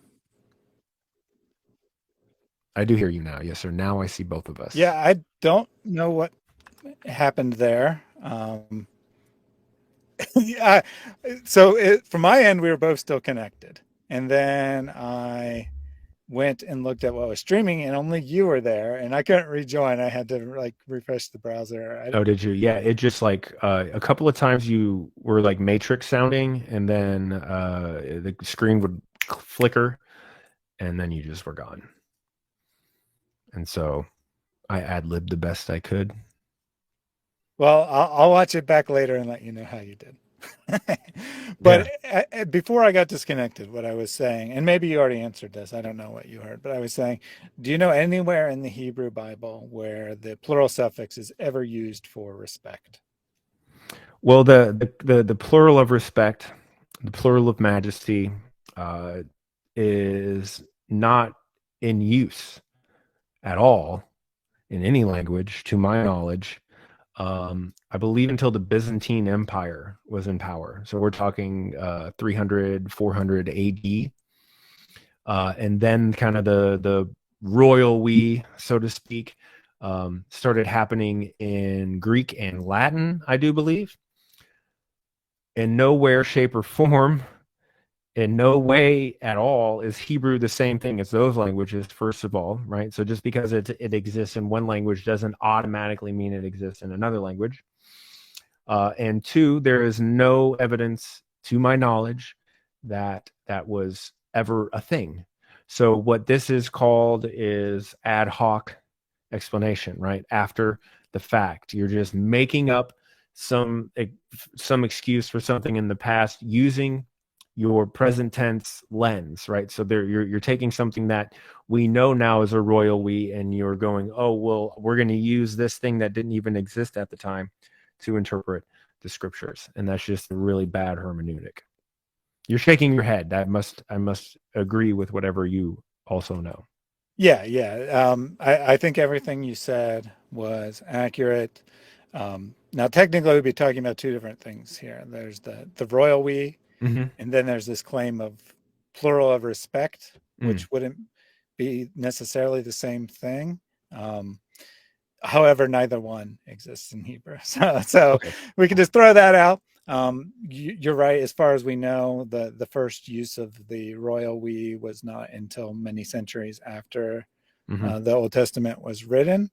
I do hear you now. Yes, sir. Now I see both of us. Yeah, I don't know what happened there. Yeah, so from my end, we were both still connected, and then I went and looked at what was streaming, and only you were there, and I couldn't rejoin. I had to like refresh the browser. Oh, did you? Yeah, it just like a couple of times you were like matrix sounding, and then the screen would flicker, and then you just were gone. And so I ad-libbed the best I could. Well, I'll watch it back later and let you know how you did. Yeah. But before I got disconnected, what I was saying, and maybe you already answered this, I don't know what you heard, but I was saying, do you know anywhere in the Hebrew Bible where the plural suffix is ever used for respect? Well, the plural of respect, the plural of majesty, uh, is not in use at all in any language, to my knowledge. I believe until the Byzantine Empire was in power. So we're talking 300, 400 AD. And then kind of the royal we, so to speak, started happening in Greek and Latin, I do believe. In nowhere, shape, or form, in no way at all is Hebrew the same thing as those languages, first of all, right? So just because it exists in one language doesn't automatically mean it exists in another language. And two, there is no evidence, to my knowledge, that that was ever a thing. So what this is called is ad hoc explanation, right? After the fact, you're just making up some excuse for something in the past using your present tense lens, right? So there you're taking something that we know now is a royal we, and you're going, oh well, we're going to use this thing that didn't even exist at the time to interpret the scriptures, and that's just a really bad hermeneutic. You're shaking your head. I must agree with whatever you also know. Yeah. I think everything you said was accurate. Now, technically, we'd be talking about two different things here. There's the royal we, Mm-hmm. and then there's this claim of plural of respect, Mm. which wouldn't be necessarily the same thing. However, neither one exists in Hebrew. So Okay. we can just throw that out. You're right. As far as we know, the first use of the royal we was not until many centuries after Mm-hmm. the Old Testament was written.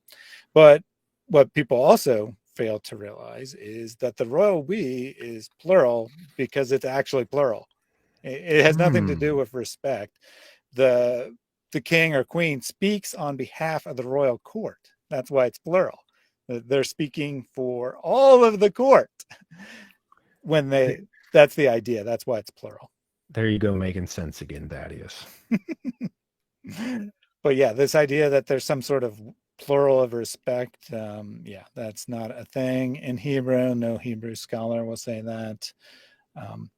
But what people also fail to realize is that the royal we is plural because it's actually plural. It has nothing to do Mm. with respect. The the king or queen speaks on behalf of the royal court. That's why it's plural. They're speaking for all of the court when that's the idea. That's why it's plural. There you go, making sense again, Thaddeus. But yeah, this idea that there's some sort of plural of respect, yeah, that's not a thing in Hebrew. No Hebrew scholar will say that. Um,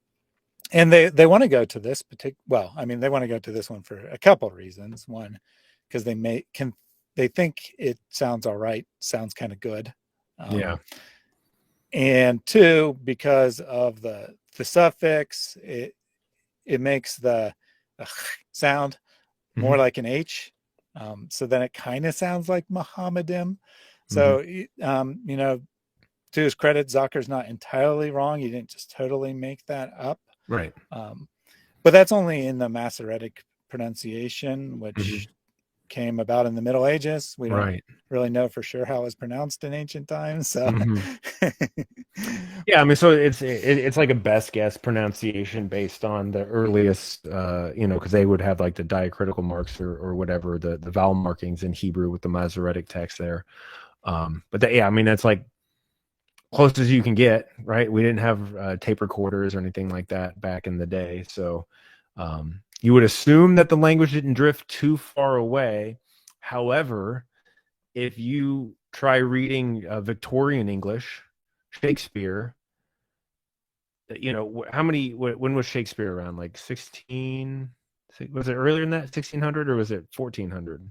and they want to go to this particular, well, I mean, they want to go to this one for a couple of reasons. One, because they think it sounds all right, sounds kind of good. Yeah. And two, because of the suffix, it makes the sound more Mm-hmm. like an H. So then it kind of sounds like Mohammedim. Mm-hmm. So, to his credit, Zakir's not entirely wrong. He didn't just totally make that up. Right. But that's only in the Masoretic pronunciation, Mm-hmm. which came about in the Middle Ages. We don't Right. really know for sure how it was pronounced in ancient times. So, Mm-hmm. Yeah, I mean, so it's like a best guess pronunciation based on the earliest, because they would have like the diacritical marks or whatever the vowel markings in Hebrew with the Masoretic text there. Yeah, I mean, that's like close as you can get, right? We didn't have tape recorders or anything like that back in the day, so you would assume that the language didn't drift too far away. However, if you try reading Victorian English, Shakespeare, when was Shakespeare around? Like 16? Was it earlier than that, 1600, or was it 1400?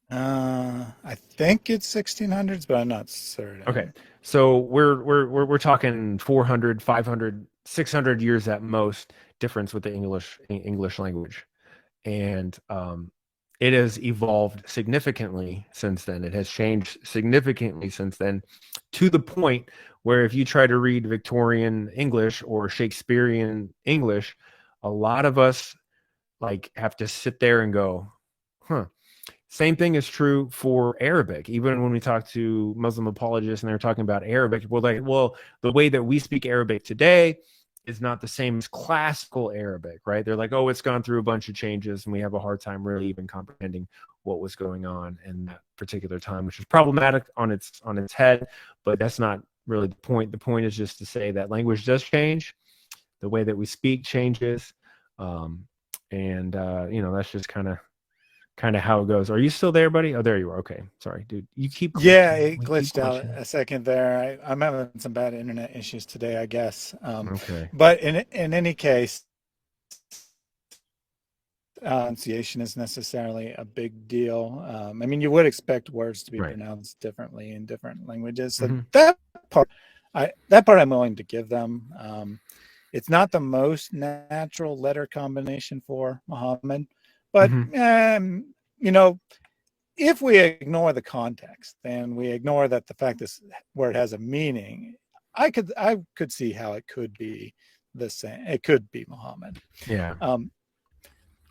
I think it's 1600s, but I'm not Okay, certain. so we're talking 400, 500, 600 years at most difference with the English language, and it has evolved significantly since then. It has changed significantly since then, to the point where if you try to read Victorian English or Shakespearean English, a lot of us like have to sit there and go, huh. Same thing is true for Arabic. Even when we talk to Muslim apologists and they're talking about Arabic, we're like, well, the way that we speak Arabic today is not the same as classical Arabic, right? They're like, oh, it's gone through a bunch of changes and we have a hard time really even comprehending what was going on in that particular time, which is problematic on its head, but that's not really the point. The point is just to say that language does change, the way that we speak changes, and that's just kind of how it goes. Are you still there, buddy? Oh, there you are. Okay, sorry, dude. You keep glitching. Yeah, it We keep glitched out glitching. a second there. I'm having some bad internet issues today, I guess. Okay. But in any case, pronunciation is necessarily a big deal. I mean, you would expect words to be Right. pronounced differently in different languages. So Mm-hmm. that part, I'm willing to give them. It's not the most natural letter combination for Muhammad, but Mm-hmm. if we ignore the context and we ignore that the fact this word has a meaning, I could see how it could be the same. It could be Muhammad. Yeah.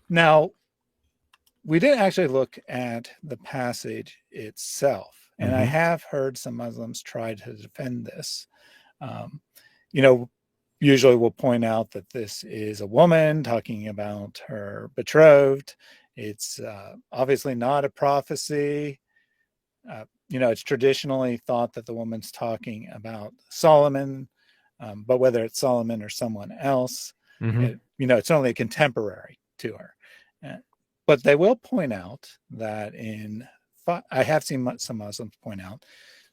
Now, we didn't actually look at the passage itself, and I have heard some Muslims try to defend this. Um, usually we'll point out that this is a woman talking about her betrothed. It's obviously not a prophecy. It's traditionally thought that the woman's talking about Solomon, but whether it's Solomon or someone else, it's only a contemporary to her. But they will point out that I have seen some Muslims point out,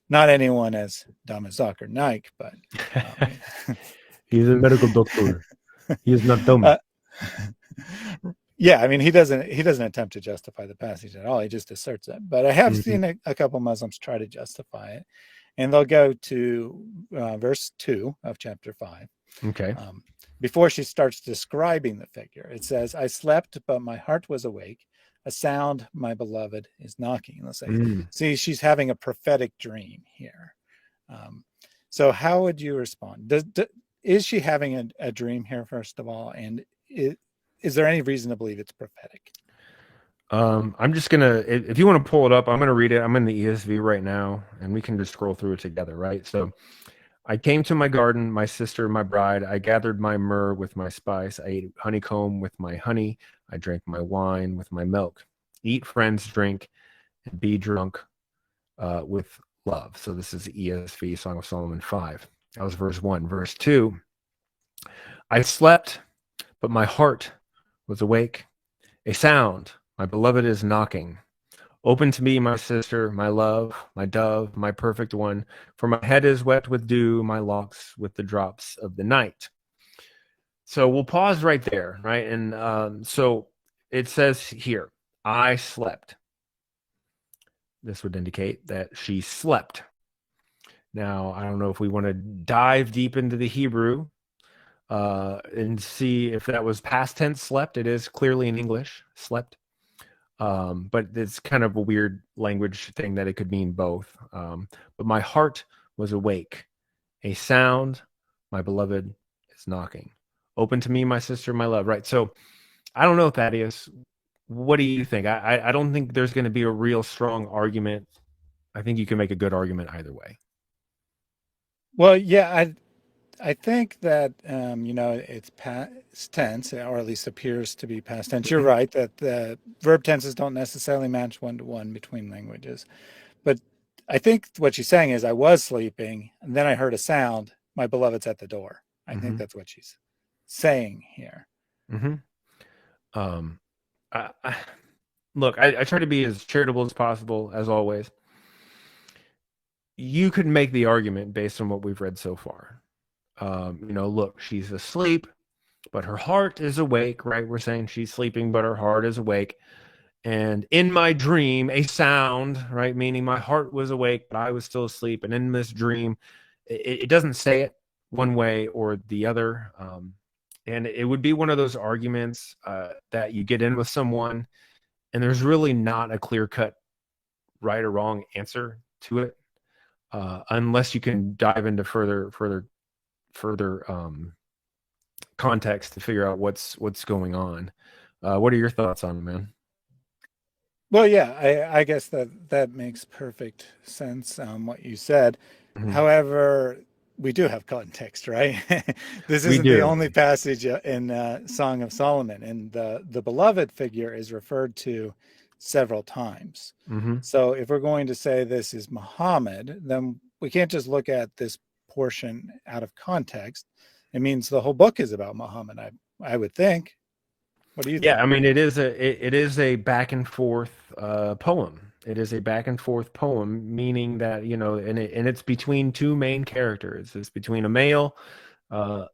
not anyone as dumb as Zakir Naik, but he's a medical doctor. He is not dumb. Yeah, I mean, he doesn't attempt to justify the passage at all. He just asserts it. But I have seen a couple Muslims try to justify it, and they'll go to verse 2 of chapter 5. Okay. Before she starts describing the figure, it says, "I slept, but my heart was awake. A sound, my beloved, is knocking." Let's say, see, she's having a prophetic dream here. So how would you respond? Is she having a dream here, first of all? And is there any reason to believe it's prophetic? I'm just gonna, if you want to pull it up, I'm gonna read it. I'm in the ESV right now, and we can just scroll through it together, right? So, I came to my garden, my sister, my bride. I gathered my myrrh with my spice. I ate honeycomb with my honey. I drank my wine with my milk. Eat, friends, drink, and be drunk with love. So this is the ESV, Song of Solomon 5. That was verse 1. Verse 2, I slept, but my heart was awake. A sound, my beloved is knocking. Open to me, my sister, my love, my dove, my perfect one, for my head is wet with dew, my locks with the drops of the night. So we'll pause right there, right? And so it says here, I slept. This would indicate that she slept. Now, I don't know if we want to dive deep into the Hebrew and see if that was past tense slept. It is clearly in English, slept. But it's kind of a weird language thing that it could mean both. But my heart was awake. A sound, my beloved is knocking. Open to me, my sister, my love. Right. So I don't know, Thaddeus. What do you think? I don't think there's going to be a real strong argument. I think you can make a good argument either way. Well, yeah, I think that it's past tense, or at least appears to be past tense. You're right that the verb tenses don't necessarily match one-to-one between languages, but I think what she's saying is, I was sleeping and then I heard a sound. My beloved's at the door. I think that's what she's saying here. Look, I try to be as charitable as possible, as always. You could make the argument based on what we've read so far. Look, she's asleep, but her heart is awake, right? We're saying she's sleeping, but her heart is awake. And in my dream, a sound, right? Meaning my heart was awake, but I was still asleep. And in this dream, it doesn't say it one way or the other. And it would be one of those arguments that you get in with someone, and there's really not a clear-cut right or wrong answer to it, unless you can dive into further context to figure out what's going on. What are your thoughts on it, man? Well, yeah, I guess that makes perfect sense, what you said. However, we do have context, right? This We isn't the do. only passage in Song of Solomon, and the beloved figure is referred to several times. Hmm. So if we're going to say this is Muhammad, then we can't just look at this portion out of context. It means the whole book is about Muhammad. I would think. What do you Yeah, think? I mean, it is a back and forth poem. It is a back and forth poem, meaning that, and it's between two main characters. It's between a male uh,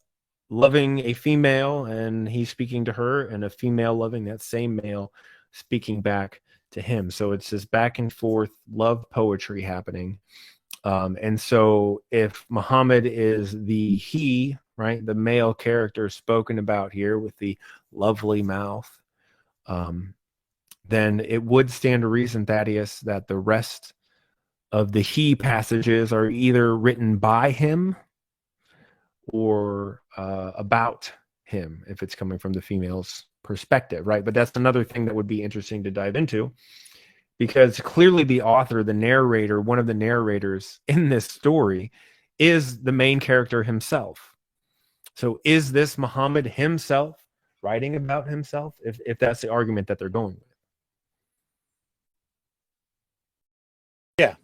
loving a female, and he's speaking to her, and a female loving that same male, speaking back to him. So it's this back and forth love poetry happening. And so if Muhammad is the he, right, the male character spoken about here with the lovely mouth, um, then it would stand to reason, Thaddeus, that the rest of the he passages are either written by him or about him, if it's coming from the female's perspective, right? But that's another thing that would be interesting to dive into, because clearly the author, the narrator, one of the narrators in this story is the main character himself. So is this Muhammad himself writing about himself, if that's the argument that they're going with? Yeah,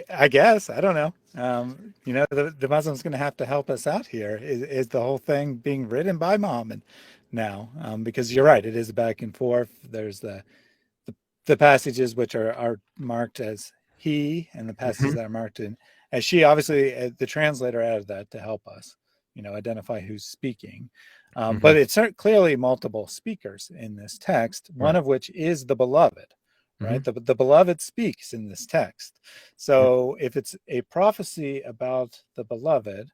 I guess. I don't know. The Muslim's going to have to help us out here. Is the whole thing being written by Muhammad now? Because you're right, it is back and forth. There's the passages which are marked as he, and the passages Mm-hmm. that are marked as she. Obviously, the translator added that to help us, identify who's speaking. Mm-hmm. But it's clearly multiple speakers in this text, one Right. of which is the beloved, Mm-hmm. right? The beloved speaks in this text. So if it's a prophecy about the beloved,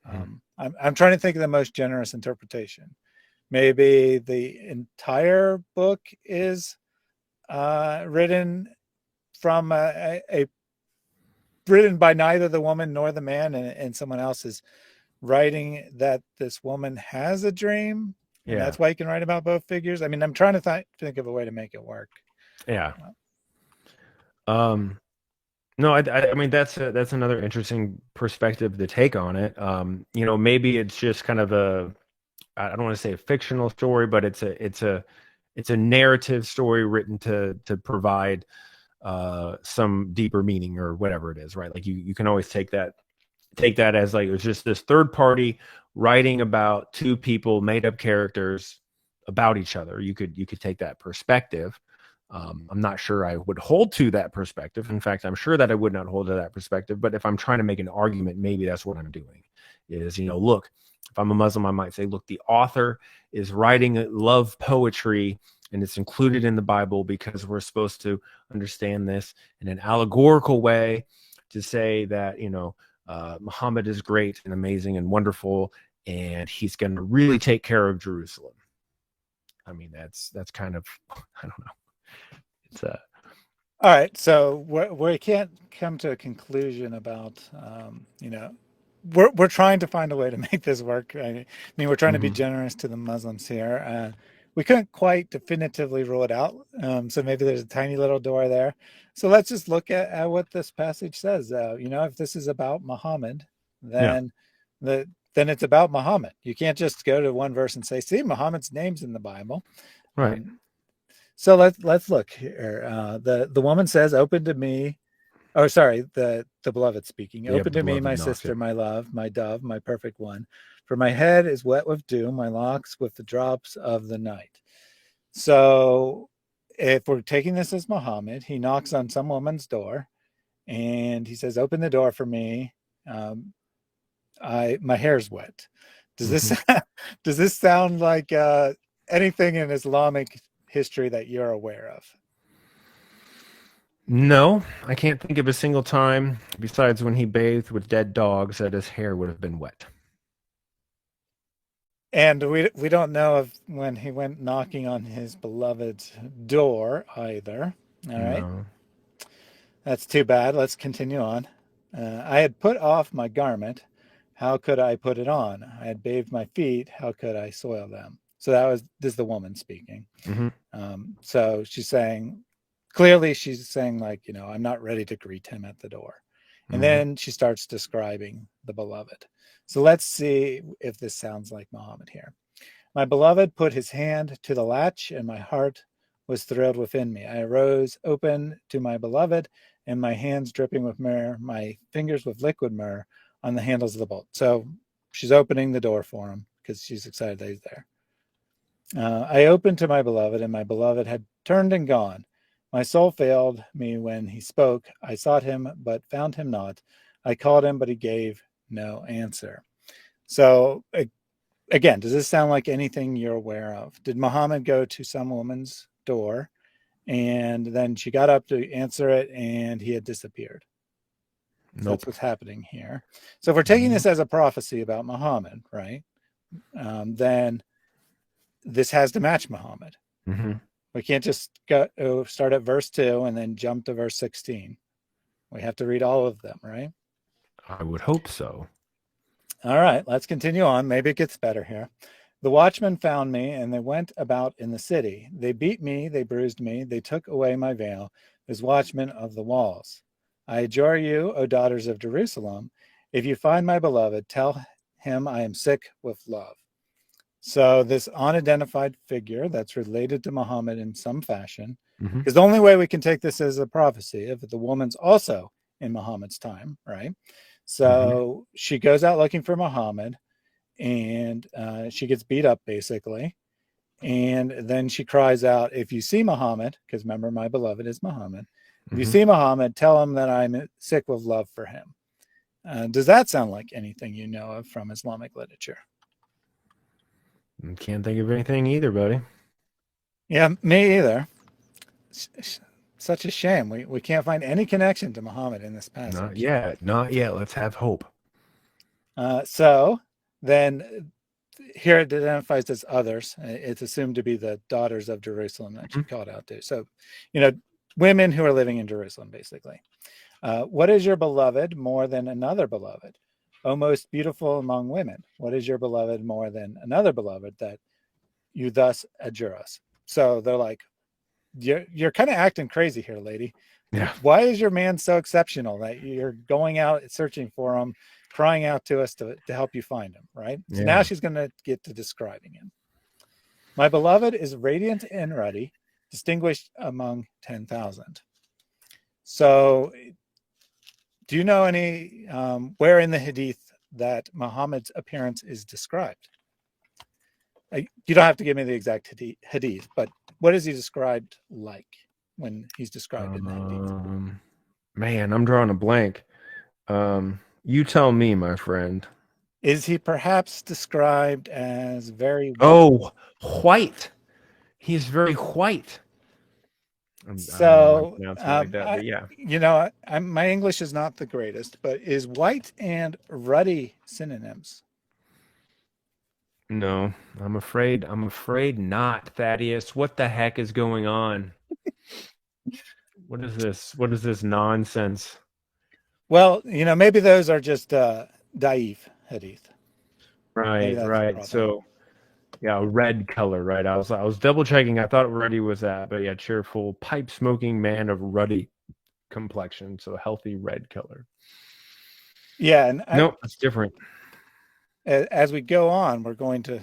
Mm-hmm. I'm trying to think of the most generous interpretation. Maybe the entire book is written from written by neither the woman nor the man, and someone else is writing that this woman has a dream, and Yeah. that's why you can write about both figures. I mean, I'm trying to think of a way to make it work. Yeah. Um, no, I mean that's another interesting perspective to take on it. Maybe it's just kind of I don't want to say a fictional story, but it's a narrative story written to provide some deeper meaning or whatever it is, right? Like you can always take that as like it's just this third party writing about two people, made up characters about each other. You could take that perspective. I'm not sure I would hold to that perspective. In fact, I'm sure that I would not hold to that perspective. But if I'm trying to make an argument, maybe that's what I'm doing. Is, look, if I'm a Muslim, I might say, look, the author is writing love poetry, and it's included in the Bible because we're supposed to understand this in an allegorical way, to say that Muhammad is great and amazing and wonderful, and he's going to really take care of Jerusalem. I mean, that's kind of, I don't know. It's All right, so we can't come to a conclusion about we're trying to find a way to make this work. I mean, we're trying to be mhm. generous to the Muslims here. We couldn't quite definitively rule it out, so maybe there's a tiny little door there. So let's just look at what this passage says. If this is about Muhammad, Yeah, then then it's about Muhammad. You can't just go to one verse and say, "See, Muhammad's name's in the Bible." right. So let's look here. The woman says, "Open to me." Oh, sorry, the beloved speaking. Yeah, "Open to me, beloved my knocks sister, it. my love, my dove, my perfect one. For my head is wet with dew, my locks with the drops of the night." So if we're taking this as Muhammad, he knocks on some woman's door and he says, "Open the door for me. Um, my hair's wet." Does this Hmm. does this sound like anything in Islamic history that you're aware of? No, I can't think of a single time besides when he bathed with dead dogs that his hair would have been wet. And we don't know of when he went knocking on his beloved's door either. All right, No. that's too bad. Let's continue on. "I had put off my garment. How could I put it on? I had bathed my feet. How could I soil them?" So this is the woman speaking. Hmm. So she's saying, clearly she's saying, like, I'm not ready to greet him at the door. And then she starts describing the beloved. So let's see if this sounds like Muhammad here. My beloved put his hand to the latch, and my heart was thrilled within me. I arose open to my beloved, and my hands dripping with myrrh, my fingers with liquid myrrh on the handles of the bolt. So she's opening the door for him because she's excited that he's there. I opened to my beloved, and my beloved had turned and gone. My soul failed me when he spoke. I sought him, but found him not. I called him, but he gave no answer. So again, does this sound like anything you're aware of? Did Muhammad go to some woman's door and then she got up to answer it and he had disappeared? Nope. So that's what's happening here. So if we're taking this as a prophecy about Muhammad, right, then this has to match Muhammad. We can't just start at verse 2 and then jump to verse 16. We have to read all of them, right? I would hope so. All right, let's continue on. Maybe it gets better here. The watchmen found me, and they went about in the city. They beat me, they bruised me, they took away my veil, as watchmen of the walls. I adjure you, O daughters of Jerusalem, if you find my beloved, tell him I am sick with love. So this unidentified figure that's related to Muhammad in some fashion, because the only way we can take this as a prophecy if the woman's also in Muhammad's time, right? So she goes out looking for Muhammad, and she gets beat up basically. And then she cries out, if you see Muhammad, because remember, my beloved is Muhammad. If you see Muhammad, tell him that I'm sick with love for him. Does that sound like anything you know of from Islamic literature? Can't think of anything either, buddy. Yeah, me either. Such a shame. We can't find any connection to Muhammad in this passage. Not yet. Let's have hope. So then here it identifies as others. It's assumed to be the daughters of Jerusalem that she called out to. So, women who are living in Jerusalem, basically. What is your beloved more than another beloved? O most beautiful among women, what is your beloved more than another beloved that you thus adjure us? So they're like, you're kind of acting crazy here, lady. Yeah. Why is your man so exceptional that you're going out searching for him, crying out to us to help you find him, right? So now she's going to get to describing him. My beloved is radiant and ruddy, distinguished among 10,000. So do you know any where in the hadith that Muhammad's appearance is described? You don't have to give me the exact hadith, but what is he described like when he's described in the hadith? Man, I'm drawing a blank. You tell me, my friend. Is he perhaps described as very white? Oh, white. He's very white. So, like that, but yeah. My English is not the greatest, but is white and ruddy synonyms? No, I'm afraid not, Thaddeus. What the heck is going on? What is this? What is this nonsense? Well, maybe those are just daif hadith. Right. So, yeah, red color, right? I was double checking. I thought ruddy was that, but yeah, cheerful, pipe smoking man of ruddy complexion, so healthy red color. Yeah, and nope, it's different. As we go on, we're going to,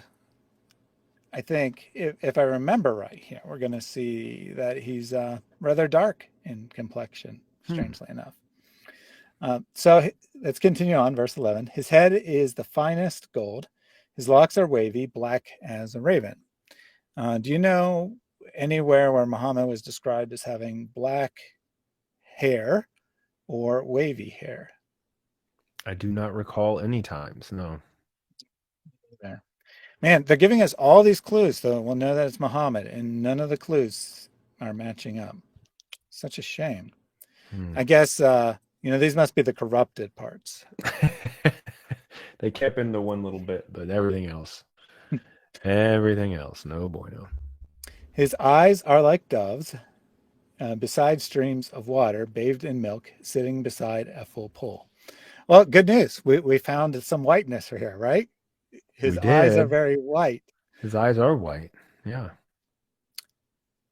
I think, if I remember right here, we're going to see that he's rather dark in complexion, strangely enough. So let's continue on, verse 11. His head is the finest gold. His locks are wavy, black as a raven. Do you know anywhere where Muhammad was described as having black hair or wavy hair? I do not recall any times, no. There. Man, they're giving us all these clues, so we'll know that it's Muhammad, and none of the clues are matching up. Such a shame. I guess, these must be the corrupted parts. They kept in the one little bit, but everything else, no bueno. His eyes are like doves, beside streams of water, bathed in milk, sitting beside a full pool. Well, good news. We found some whiteness here, right? His eyes are very white. His eyes are white, yeah.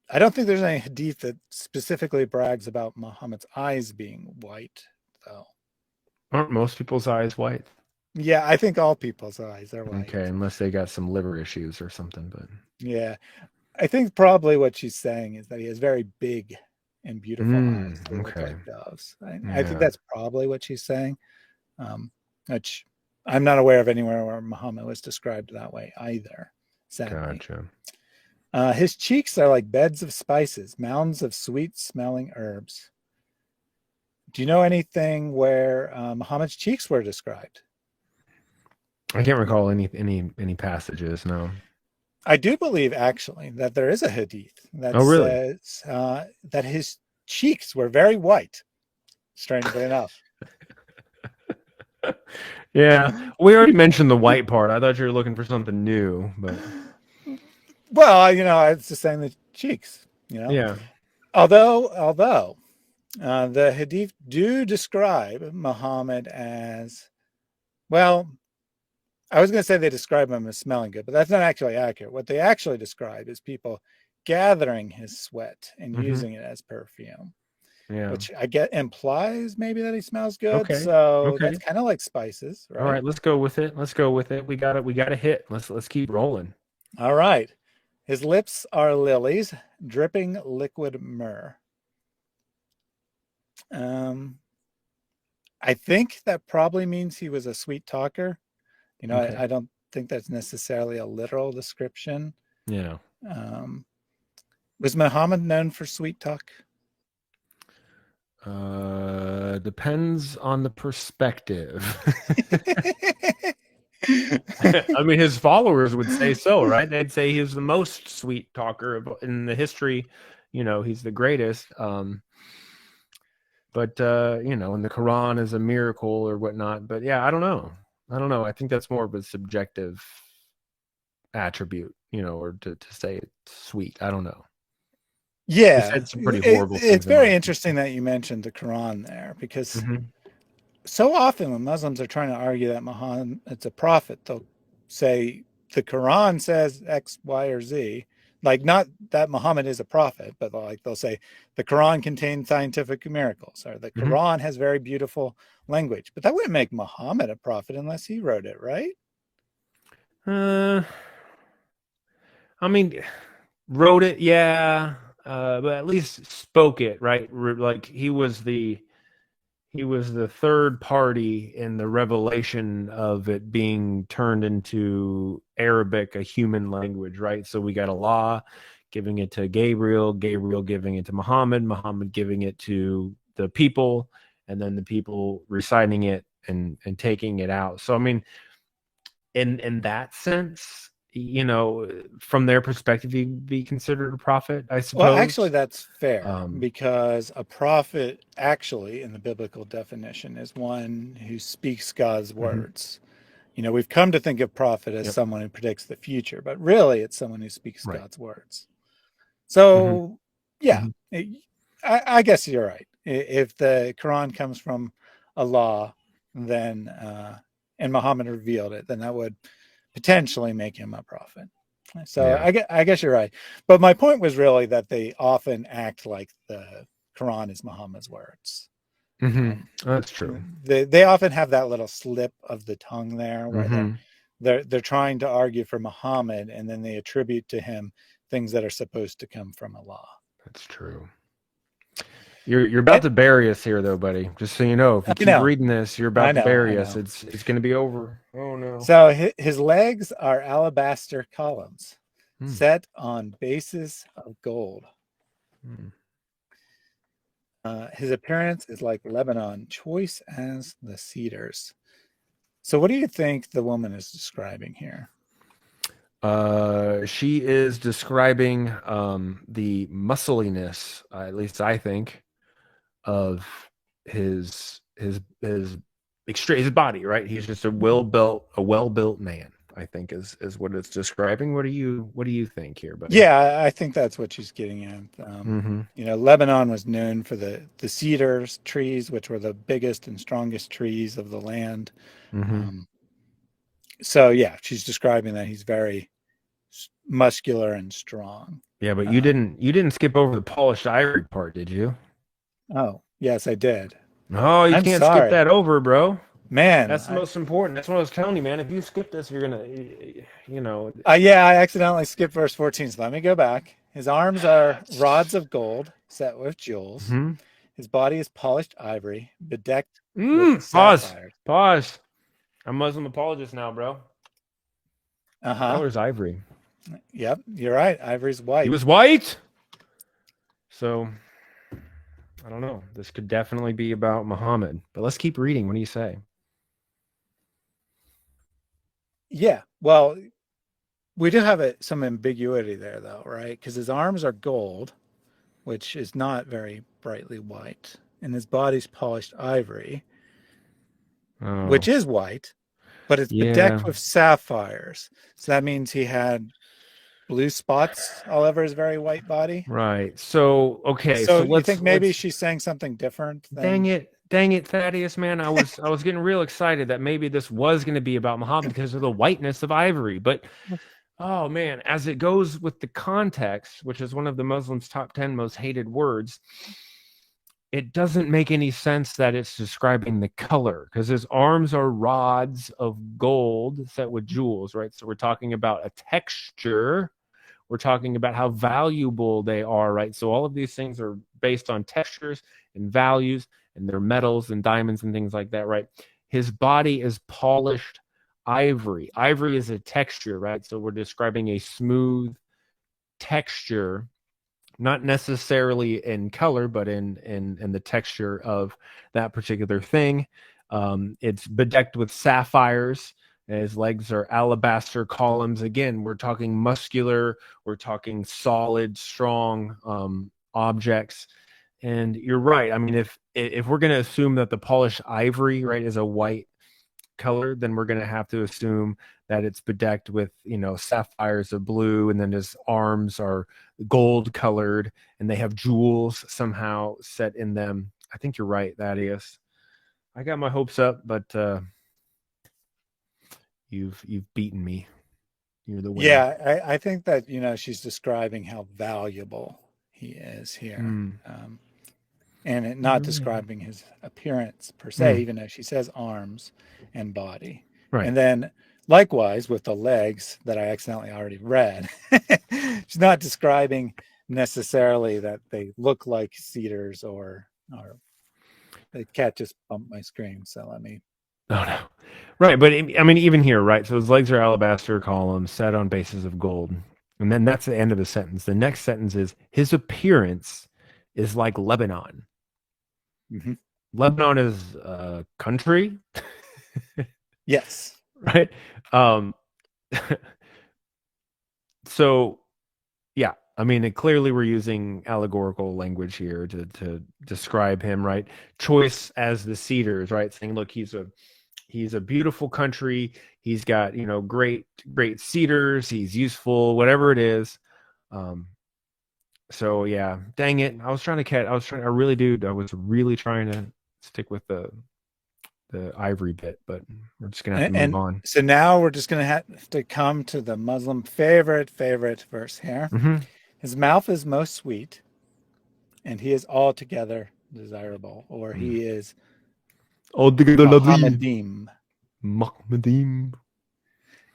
I don't think there's any hadith that specifically brags about Muhammad's eyes being white, though. Aren't most people's eyes white? Yeah, I think all people's eyes are white. Okay, unless they got some liver issues or something, but Yeah. I think probably what she's saying is that he has very big and beautiful eyes. They look okay. like doves. I think Yeah. that's probably what she's saying, which I'm not aware of anywhere where Muhammad was described that way either, sadly. Gotcha. His cheeks are like beds of spices, mounds of sweet smelling herbs. Do you know anything where Muhammad's cheeks were described? I can't recall any passages, no. I do believe actually that there is a hadith that Oh, really? says that his cheeks were very white, strangely enough. Yeah, we already mentioned the white part. I thought you were looking for something new, but Well, it's just saying the cheeks. yeah. Although the hadith do describe Muhammad as, well, I was going to say they describe him as smelling good, but that's not actually accurate. What they actually describe is people gathering his sweat and Hmm. using it as perfume, Yeah. which I get implies maybe that he smells good. Okay. So that's Okay. kind of like spices, All right? right, let's go with it. Let's go with it. We got a hit. Let's keep rolling. All right. His lips are lilies, dripping liquid myrrh. Um, I think that probably means he was a sweet talker. Okay. I don't think that's necessarily a literal description. Yeah. Um, was Muhammad known for sweet talk? Depends on the perspective. I mean, his followers would say so, right? They'd say he's the most sweet talker in the history. He's the greatest. But and the Quran is a miracle or whatnot. But yeah, I don't know. I don't know. I think that's more of a subjective attribute, or to say it's sweet. I don't know. He Yeah, said some pretty horrible it's things in my very opinion. interesting that you mentioned the Quran there, because Hmm. so often when Muslims are trying to argue that Muhammad is a prophet, they'll say the Quran says X, Y, or Z. Like, not that Muhammad is a prophet, but like they'll say the Quran contains scientific miracles, or the Hmm. Quran has very beautiful language. But that wouldn't make Muhammad a prophet unless he wrote it, right? Uh, I mean, wrote it, yeah, but at least spoke it, right? Like he was the third party in the revelation of it being turned into Arabic, a human language, right? So we got Allah giving it to Gabriel, Gabriel giving it to Muhammad, Muhammad giving it to the people, and then the people reciting it and taking it out. So I mean, in that sense, from their perspective, he'd be considered a prophet, I Well, actually, suppose. that's fair, Um, because a prophet, actually, in the biblical definition, is one who speaks God's mhm, words. We've come to think of prophet as yep, someone who predicts the future, but really it's someone who speaks right. God's words. Hmm. So, yeah, Hmm. I guess you're right. If the Quran comes from Allah, then and Muhammad revealed it, then that would potentially make him a prophet. So Yeah. I guess you're right. But my point was really that they often act like the Quran is Muhammad's words. Hmm. Um, That's true. they often have that little slip of the tongue there, where they're Hmm. they're they're trying to argue for Muhammad, and then they attribute to him things that are supposed to come from Allah. That's true. You're about And to bury us here, though, buddy. Just so you know, if you I keep know, reading this, you're I about to know, I bury us. know. It's going to be over. Oh no. So his legs are alabaster columns Hmm. set on bases of gold. Hmm. His appearance is like Lebanon, choice as the cedars. So, what do you think the woman is describing here? She is describing the muscliness, at least I think, of his extreme his body, right? He's just a well built man, I think is what it's describing. What do you think here, buddy? Yeah, I think that's what she's getting at. Mm-hmm. Lebanon was known for the cedars trees, which were the biggest and strongest trees of the land. Mm-hmm. Um, so, yeah, she's describing that he's very muscular and strong. Yeah, but you Um, didn't you didn't skip over the polished ivory part, did you? oh, yes, I did. Oh, you I'm can't skip sorry. that over, bro. Man, That's the most important. That's what I was telling you, man. If you skip this, you're gonna, you know. yeah, I accidentally skipped verse 14, so let me go back. His arms are rods of gold set with jewels. Mhm. His body is polished ivory, bedecked with Pause. sapphires. Pause. I'm a Muslim apologist now, bro. What Uh-huh. color is ivory? Yep, you're right. Ivory's He white. was white. So I don't know. This could definitely be about Muhammad. But let's keep reading. What do you say? Yeah. Well, we do have some ambiguity there, though, right? Because his arms are gold, which is not very brightly white, and his body's polished ivory, which Oh, is white, but it's yeah. bedecked with sapphires. So that means he had blue spots all over his very white body. Right. So okay. So So you let's think maybe let's. she's saying something different than? Dang it, Thaddeus, man. I was getting real excited that maybe this was going to be about Muhammad because of the whiteness of ivory. But oh man, as it goes with the context, which is one of the Muslims' top 10 most hated words, it doesn't make any sense that it's describing the color because his arms are rods of gold set with jewels, right? So we're talking about a texture. We're talking about how valuable they are, right? So all of these things are based on textures and values, and they're metals and diamonds and things like that, right? His body is polished ivory. Ivory is a texture, right? So we're describing a smooth texture, not necessarily in color, but in the texture of that particular thing. It's bedecked with sapphires. His legs are alabaster columns. Again, we're talking muscular, we're talking solid, strong objects. And you're right. I mean, if we're going to assume that the polished ivory, right, is a white color, then we're going to have to assume that it's bedecked with, sapphires of blue, and then his arms are gold colored, and they have jewels somehow set in them. I think you're right, Thaddeus. I got my hopes up, but you've beaten me. You're the winner. Yeah, I think that she's describing how valuable he is here, Mm. and not describing his appearance per se, Mm. even though she says arms and body. Right. And then likewise with the legs that I accidentally already read, she's not describing necessarily that they look like cedars or the cat just bumped my screen. So let me. Oh no. Right, but I mean, even here, right? So his legs are alabaster columns set on bases of gold, and then that's the end of the sentence. The next sentence is his appearance is like Lebanon. Mm-hmm. Lebanon is a country, Yes. right? Um, so yeah, I mean, clearly we're using allegorical language here to describe him, right? Choice as the cedars, right? Saying, look, he's a beautiful country. He's got great cedars. He's useful, whatever it is. So yeah, dang it. I was trying to catch. I really do. I was really trying to stick with the ivory bit, but we're just gonna have to move And on. so now we're just going to have to come to the Muslim favorite verse here. Mm-hmm. His mouth is most sweet, and he is altogether desirable, or he is Altogether lovely. Mohammedim. Mahmadim.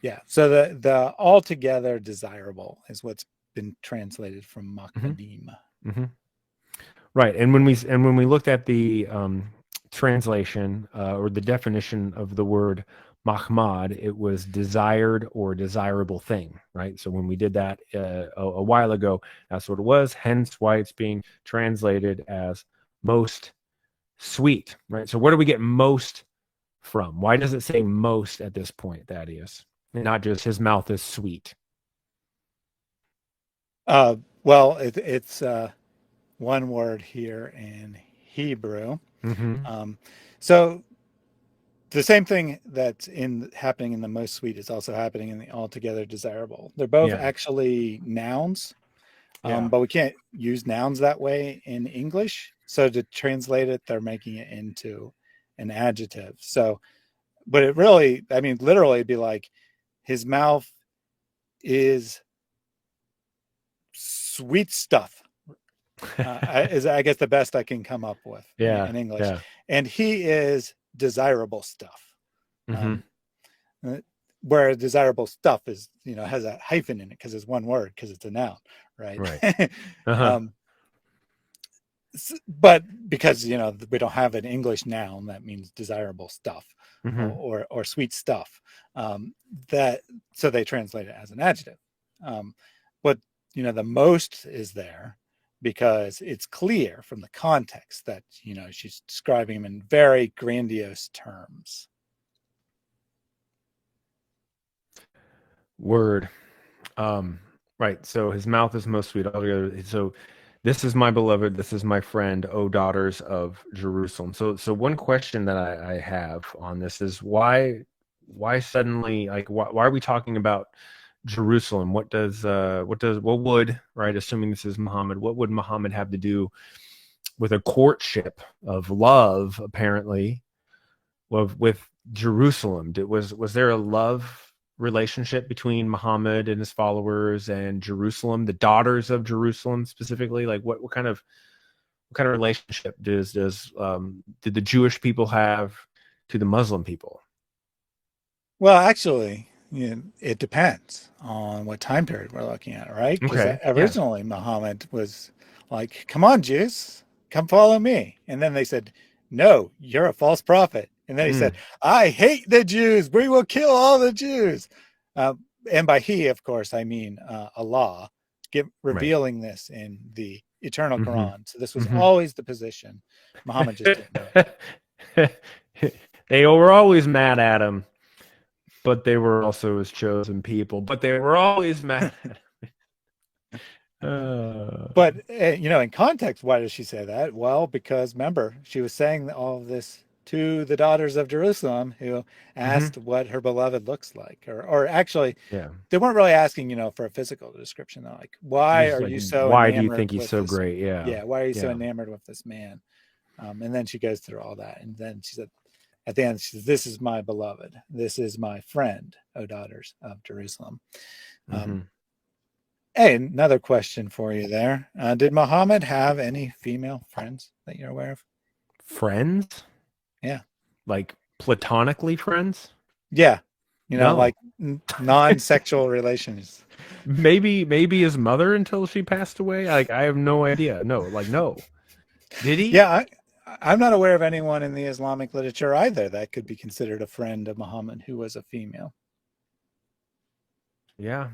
Yeah. So the altogether desirable is what's been translated from Mm-hmm. Mohammedim. Mm-hmm. Right, and when we looked at the translation or the definition of the word mahmad, it was desired or desirable thing, right? So when we did that a while ago, that's what it was. Hence, why it's being translated as most sweet, right? So where do we get most from? Why does it say most at this point, Thaddeus, and not just his mouth is sweet? Well, it's one word here in Hebrew. Mm-hmm. So the same thing that's happening in the most sweet is also happening in the altogether desirable. They're both Yeah, actually nouns, yeah. but we can't use nouns that way in English. So to translate it, they're making it into an adjective. So, but it really, I mean, literally, it'd be like his mouth is sweet stuff. Is I guess the best I can come up with Yeah, in English. yeah. And he is desirable stuff. Hmm. Um, where desirable stuff is, has a hyphen in it because it's one word because it's a noun, right? Right. Uh-huh. um, but because we don't have an English noun that means desirable stuff Hmm. or sweet stuff, um, that so they translate it as an adjective. But the most is there because it's clear from the context that she's describing him in very grandiose terms. Word. Um, right. So his mouth is most sweet altogether. So this is my beloved, this is my friend, O daughters of Jerusalem. So one question that I have on this is why suddenly, like, why are we talking about Jerusalem? What would, right, assuming this is Muhammad, what would Muhammad have to do with a courtship of love, apparently, with Jerusalem? Was there a love relationship between Muhammad and his followers and Jerusalem, the daughters of Jerusalem specifically? Like what kind of relationship did the Jewish people have to the Muslim people? Well, actually, it depends on what time period we're looking at, right? Because Okay, yeah. originally Muhammad was like, "Come on, Jews, come follow me," and then they said, "No, you're a false prophet." And then he said, Mm, "I hate the Jews. We will kill all the Jews." Uh, and by he, of course, I mean Allah, right. revealing this in the eternal Hmm. Quran. So this was Hmm. always the position. Muhammad just didn't know it yet. They were always mad at him, but they were also his chosen people. But they were always mad at him. But in context, why does she say that? Well, because remember, she was saying all of this to the daughters of Jerusalem who Hmm. asked what her beloved looks like, or actually, Yeah. they weren't really asking, for a physical description. They're like, "Why Just are like, you so why do you think enamored he's with so this? great? Yeah. Yeah, why are you so Yeah. enamored with this man?" And then she goes through all that, and then she said, at the end, she says, "This is my beloved. This is my friend, O daughters of Jerusalem." Um, Hmm. Hey, another question for you there. Did Muhammad have any female friends that you're aware of? Friends? Yeah. Like platonically friends? Yeah. No. Like non-sexual relations. Maybe his mother until she passed away. Like I have no idea. No, like no. Did he? Yeah, I'm not aware of anyone in the Islamic literature either that could be considered a friend of Muhammad who was a female. Yeah.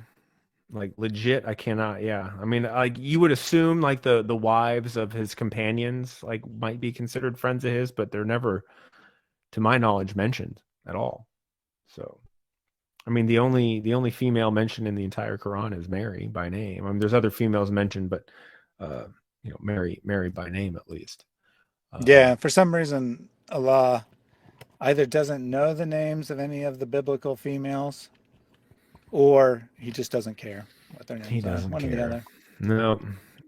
Like legit, I cannot. Yeah. I mean, like you would assume like the wives of his companions like might be considered friends of his, but they're never, to my knowledge, mentioned at all. So I mean, the only female mentioned in the entire Quran is Mary by name. I mean, there's other females mentioned, but uh, Mary by name at least. Yeah, Um, for some reason, Allah either doesn't know the names of any of the biblical females or he just doesn't care what their he names are. doesn't One or the care. other. No,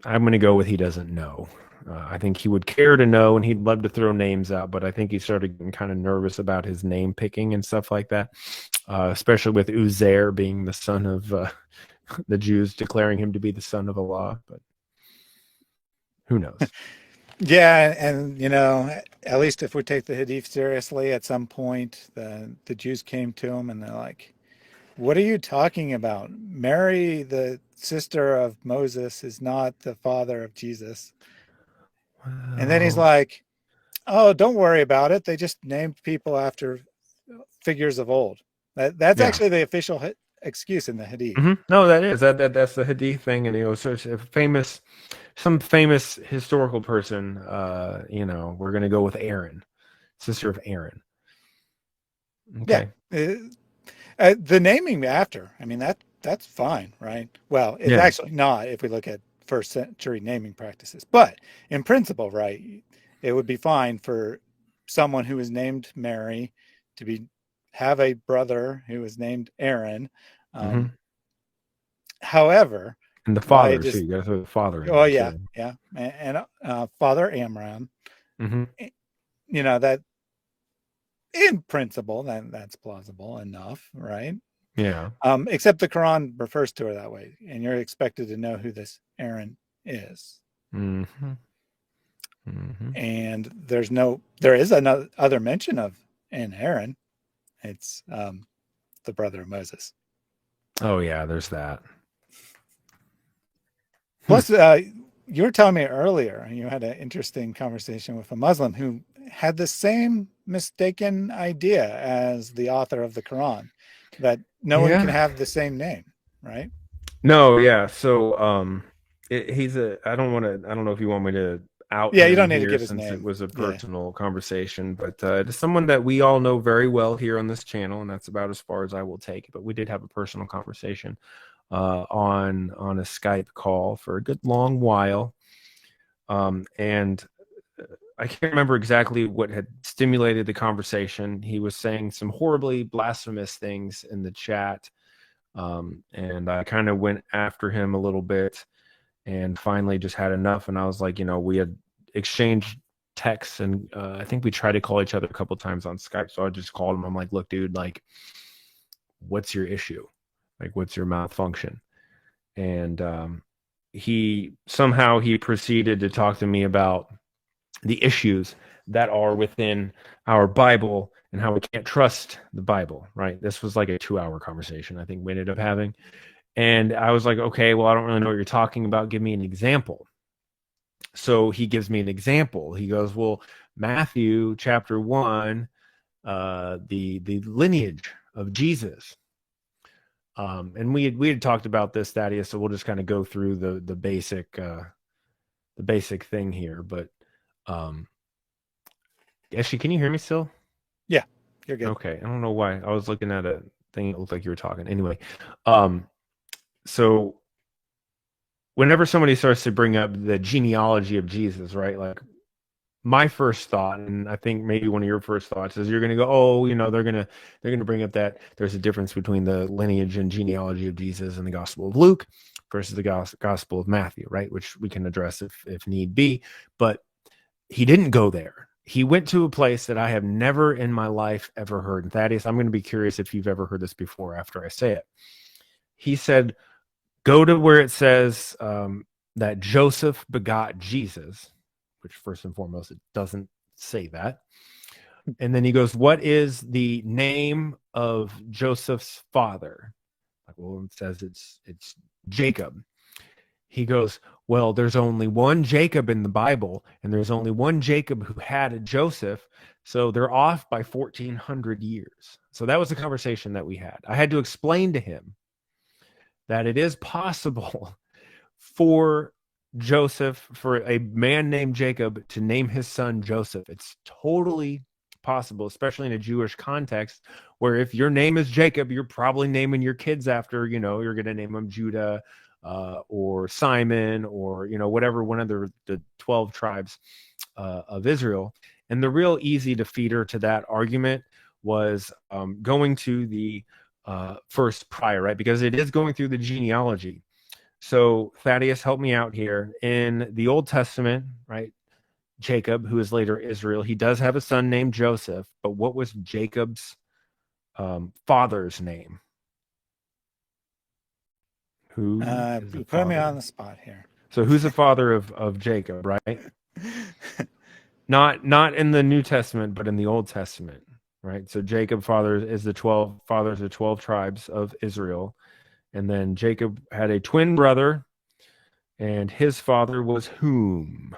I'm going to go with he doesn't know. I think he would care to know, and he'd love to throw names out, but I think he started getting kind of nervous about his name picking and stuff like that, especially with Uzair being the son of the Jews declaring him to be the son of Allah. But who knows? Yeah, and at least if we take the Hadith seriously, at some point the Jews came to him and they're like, "What are you talking about? Mary, the sister of Moses, is not the father of Jesus." And then he's Well, like, "Oh, don't worry about it. They just named people after figures of old." That's yeah. actually the official excuse in the Hadith. No, that's the Hadith thing, and so it's a some famous historical person. We're gonna go with Aaron, sister of Aaron. Yeah, Okay. the naming after, I mean that's fine, right? Well, it's Yeah. actually not if we look at first century naming practices, but in principle, right, it would be fine for someone who is named Mary to be have a brother who is named Aaron. Um, Hmm. however, And the why father too. just You got to throw the father in oh there yeah, too. yeah, and Father Amram, Hmm. that in principle that's plausible enough, right? Yeah. Except the Quran refers to her that way, and you're expected to know who this Aaron is. Mm-hmm. Mm-hmm. And there is another other mention of an Aaron. It's the brother of Moses. Oh yeah, there's that. Hmm. Plus, you were telling me earlier you had an interesting conversation with a Muslim who had the same mistaken idea as the author of the Quran, that no one can Yeah. have the same name, right? No, yeah. So he's a I don't know if you want me to out Yeah, you him don't need to here give his since it name. was a Yeah. personal conversation, but it is someone that we all know very well here on this channel, and that's about as far as I will take it. But we did have a personal conversation on a Skype call for a good long while. And I can't remember exactly what had stimulated the conversation. He was saying some horribly blasphemous things in the chat. And I kind of went after him a little bit and finally just had enough. And I was like, we had exchanged texts and I think we tried to call each other a couple times on Skype. So I just called him. I'm like, look, dude, like, what's your issue? Like, what's your malfunction? And he proceeded to talk to me about the issues that are within our Bible and how we can't trust the Bible, right? This was like a 2-hour conversation I think we ended up having. And I was like, okay, well, I don't really know what you're talking about. Give me an example. So he gives me an example. He goes, well, Matthew chapter 1, the lineage of Jesus. And we had talked about this, Thaddeus, so we'll just kind of go through the basic thing here. But actually, can you hear me still? Yeah, you're good. Okay. I don't know why. I was looking at a thing. It looked like you were talking. Anyway, so whenever somebody starts to bring up the genealogy of Jesus, right? Like my first thought, and I think maybe one of your first thoughts is you're going to go, oh, they're going to bring up that there's a difference between the lineage and genealogy of Jesus in the Gospel of Luke versus the Gospel of Matthew, right? Which we can address if need be. But he didn't go there. He went to a place that I have never in my life ever heard. And Thaddeus, I'm going to be curious if you've ever heard this before after I say it. He said, go to where it says that Joseph begot Jesus, which first and foremost, it doesn't say that. And then he goes, what is the name of Joseph's father? Like, well, it says it's Jacob. He goes, well, there's only one Jacob in the Bible, and there's only one Jacob who had a Joseph. So they're off by 1,400 years. So that was the conversation that we had. I had to explain to him that it is possible for for a man named Jacob to name his son Joseph. It's totally possible, especially in a Jewish context, where if your name is Jacob, you're probably naming your kids after, you're going to name them Judah or Simon or, whatever one of the 12 tribes of Israel. And the real easy defeater to that argument was going to the first prior, right? Because it is going through the genealogy. So Thaddeus, help me out here. In the Old Testament, right? Jacob, who is later Israel, he does have a son named Joseph, but what was Jacob's father's name? Who is the You put me on father? the spot here. So who's the father of Jacob, right? Not in the New Testament, but in the Old Testament, right? So Jacob fathers the 12 tribes of Israel. And then Jacob had a twin brother, and his father was whom?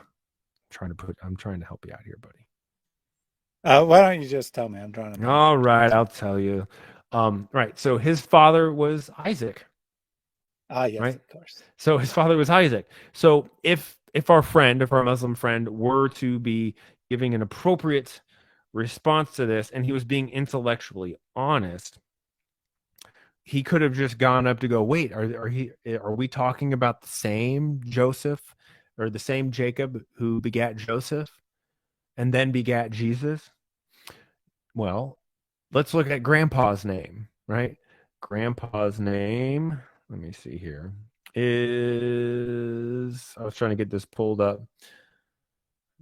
I'm trying to help you out here, buddy. Why don't you just tell me? I'm drawing a blank. All right, I'll tell you. Right. So his father was Isaac, Ah, yes, right? of course. So his father was Isaac. So if our Muslim friend were to be giving an appropriate response to this, and he was being intellectually honest, he could have just gone up to go, wait, are we talking about the same Joseph or the same Jacob who begat Joseph and then begat Jesus? Well, let's look at grandpa's name, right? Grandpa's name, let me see here, is, I was trying to get this pulled up.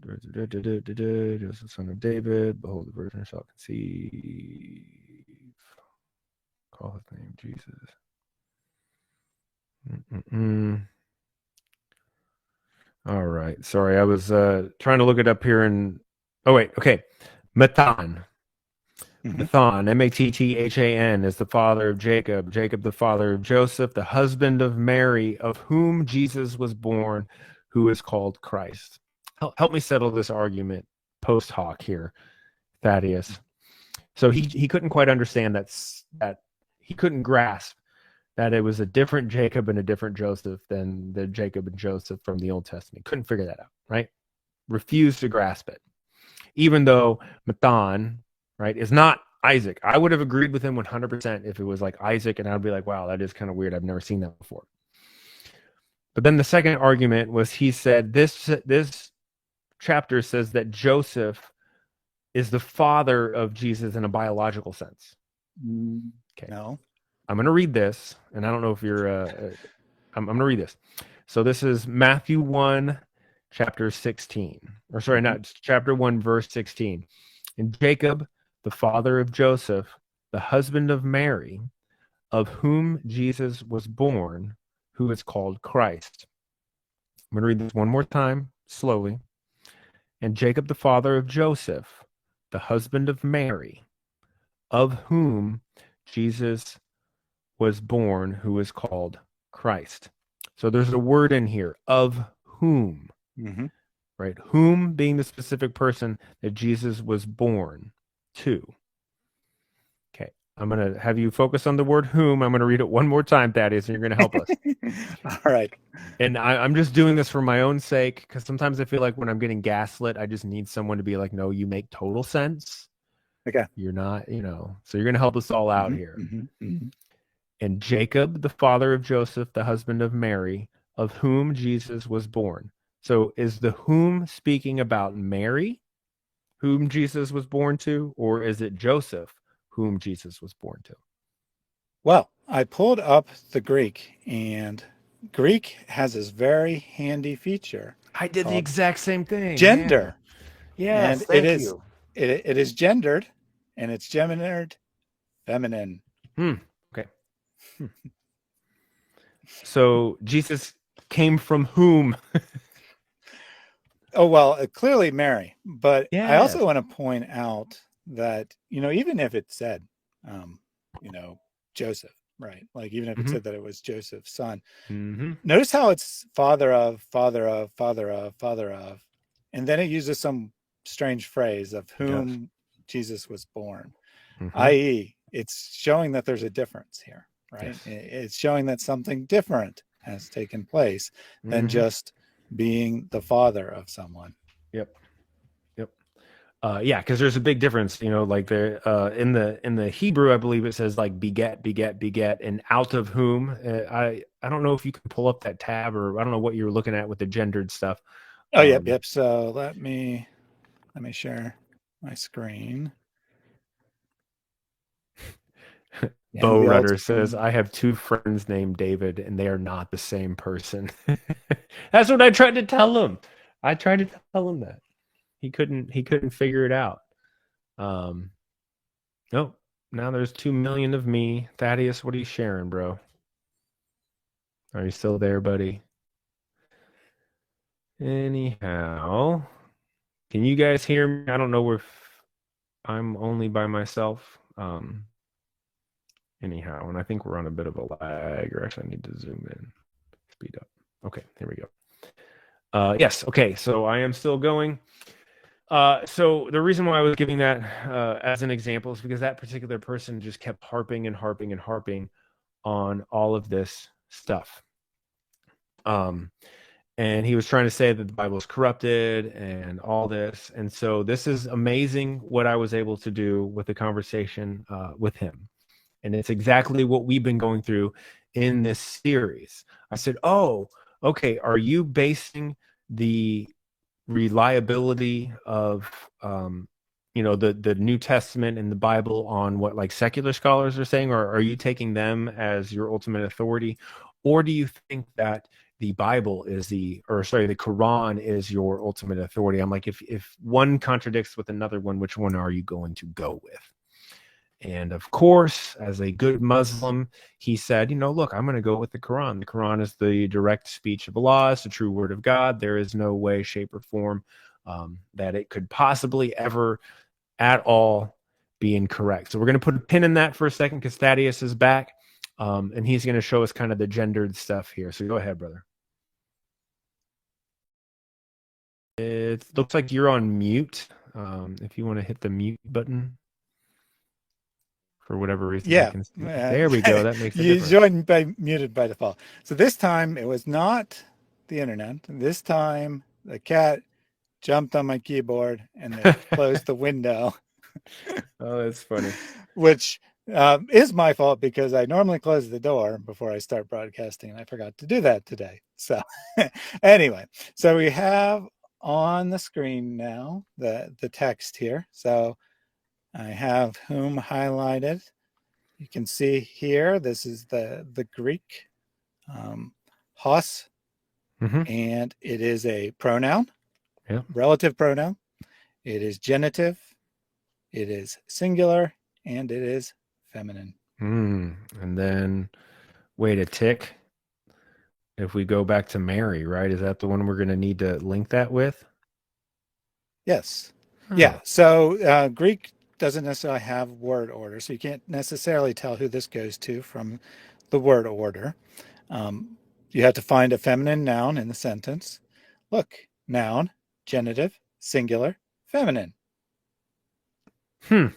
Joseph, son of David, behold, the virgin shall conceive. Call his name Jesus. All right. Sorry, I was trying to look it up here. And oh wait, okay. Matan. Hmm. Mathan, Matthan, is the father of Jacob. Jacob, the father of Joseph, the husband of Mary, of whom Jesus was born, who is called Christ. Help me settle this argument post hoc here, Thaddeus. So he couldn't quite understand that he couldn't grasp that it was a different Jacob and a different Joseph than the Jacob and Joseph from the Old Testament. Couldn't figure that out, right? Refused to grasp it. Even though Mathan, right, is not Isaac. I would have agreed with him 100% if it was like Isaac, and I'd be like, wow, that is kind of weird. I've never seen that before. But then the second argument was he said this chapter says that Joseph is the father of Jesus in a biological sense. Okay. No. I'm going to read this, and I don't know if you're I'm going to read this. So this is Matthew 1 chapter 16. Or sorry, not chapter 1 verse 16. And Jacob, the father of Joseph, the husband of Mary, of whom Jesus was born, who is called Christ. I'm going to read this one more time, slowly. And Jacob, the father of Joseph, the husband of Mary, of whom Jesus was born, who is called Christ. So there's a word in here, of whom, right? Whom being the specific person that Jesus was born to. Okay, I'm going to have you focus on the word whom. I'm going to read it one more time, Thaddeus, and you're going to help us. All right. And I'm just doing this for my own sake, because sometimes I feel like when I'm getting gaslit, I just need someone to be like, no, you make total sense. Okay. You're not, so you're going to help us all out here. And Jacob, the father of Joseph, the husband of Mary, of whom Jesus was born. So is the whom speaking about Mary, whom Jesus was born to, or is it Joseph, whom Jesus was born to? Well, I pulled up the Greek, and Greek has this very handy feature. I did the exact same thing. Gender. Yeah. And Yes, it is gendered, and it's gendered feminine. Okay. So Jesus came from whom? Oh, well, clearly Mary. But I Yes. also want to point out that, even if it said, Joseph, right? Like, even if it said that it was Joseph's son, notice how it's father of, father of, father of, father of. And then it uses some strange phrase of whom Jesus was born, i.e., it's showing that there's a difference here, right? Yes. It's showing that something different has taken place than just being the father of someone. Yep. Yeah, because there's a big difference, like the in the Hebrew, I believe it says like beget, beget, beget, and out of whom. I don't know if you can pull up that tab, or I don't know what you're looking at with the gendered stuff. Oh, yep. So let me share my screen. Bo Rudder says, I have two friends named David, and they are not the same person. That's what I tried to tell him. I tried to tell him that. He couldn't figure it out. Nope. Now there's 2 million of me. Thaddeus, what are you sharing, bro? Are you still there, buddy? Anyhow, can you guys hear me? I don't know if I'm only by myself. Anyhow, and I think we're on a bit of a lag, or actually I need to zoom in, speed up. Okay, here we go. Yes, okay, so I am still going. So the reason why I was giving that as an example is because that particular person just kept harping and harping and harping on all of this stuff. And he was trying to say that the Bible is corrupted and all this. And so this is amazing what I was able to do with the conversation with him. And it's exactly what we've been going through in this series. I said, oh, okay, are you basing the reliability of the New Testament and the Bible on what like secular scholars are saying, or are you taking them as your ultimate authority? Or do you think that the Bible is the Quran is your ultimate authority? I'm like, if one contradicts with another one, which one are you going to go with? And of course, as a good Muslim, he said, look, I'm going to go with the Quran. The Quran is the direct speech of Allah. It's the true word of God. There is no way, shape, or form that it could possibly ever at all be incorrect. So we're going to put a pin in that for a second because Thaddeus is back, and he's going to show us kind of the gendered stuff here. So go ahead, brother. It looks like you're on mute. If you want to hit the mute button. For whatever reason, Yeah, I can see. There we go. That makes a you difference. joined muted by default. So this time it was not the internet. This time the cat jumped on my keyboard and it closed the window. Oh, that's funny. Which is my fault because I normally close the door before I start broadcasting, and I forgot to do that today. So anyway, so we have on the screen now the text here. So I have whom highlighted. You can see here, this is the Greek hos, and it is a pronoun, relative pronoun. It is genitive, it is singular, and it is feminine. And then, wait a tick. If we go back to Mary, right? Is that the one we're going to need to link that with? Yes. Yeah. So Greek doesn't necessarily have word order, so you can't necessarily tell who this goes to from the word order. You have to find a feminine noun in the sentence. Look, noun, genitive, singular, feminine. We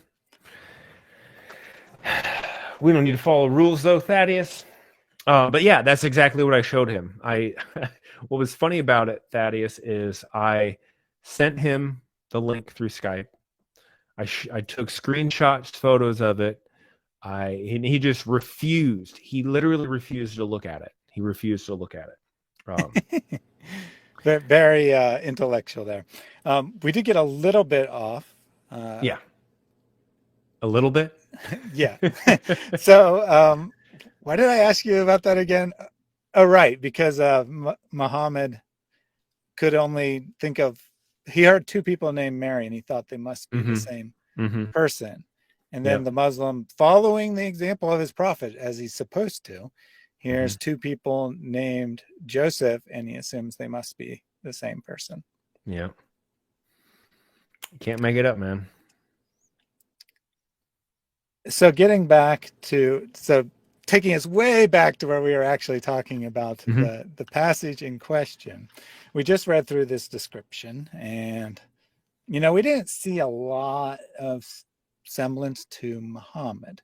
don't need to follow rules though, Thaddeus. But yeah, that's exactly what I showed him. What was funny about it, Thaddeus, is I sent him the link through Skype. I took screenshots, photos of it. He just refused. He literally refused to look at it. He refused to look at it. Very intellectual there. We did get a little bit off. Yeah. A little bit? Yeah. So why did I ask you about that again? Oh, right. Because Muhammad could only think of, he heard two people named Mary and he thought they must be the same person. And then the Muslim, following the example of his prophet, as he's supposed to, here's two people named Joseph and he assumes they must be the same person. Yeah. You can't make it up, man. So getting back to, taking us way back to where we were actually talking about the passage in question, we just read through this description and, we didn't see a lot of semblance to Muhammad.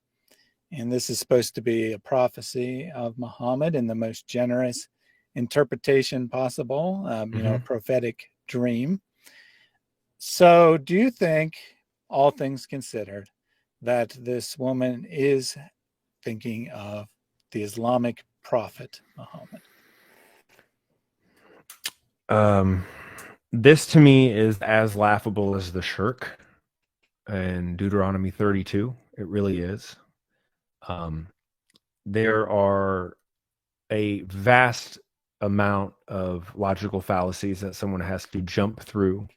And this is supposed to be a prophecy of Muhammad in the most generous interpretation possible, a prophetic dream. So do you think, all things considered, that this woman is thinking of the Islamic prophet Muhammad? This to me is as laughable as the shirk in Deuteronomy 32. It really is. There are a vast amount of logical fallacies that someone has to jump through,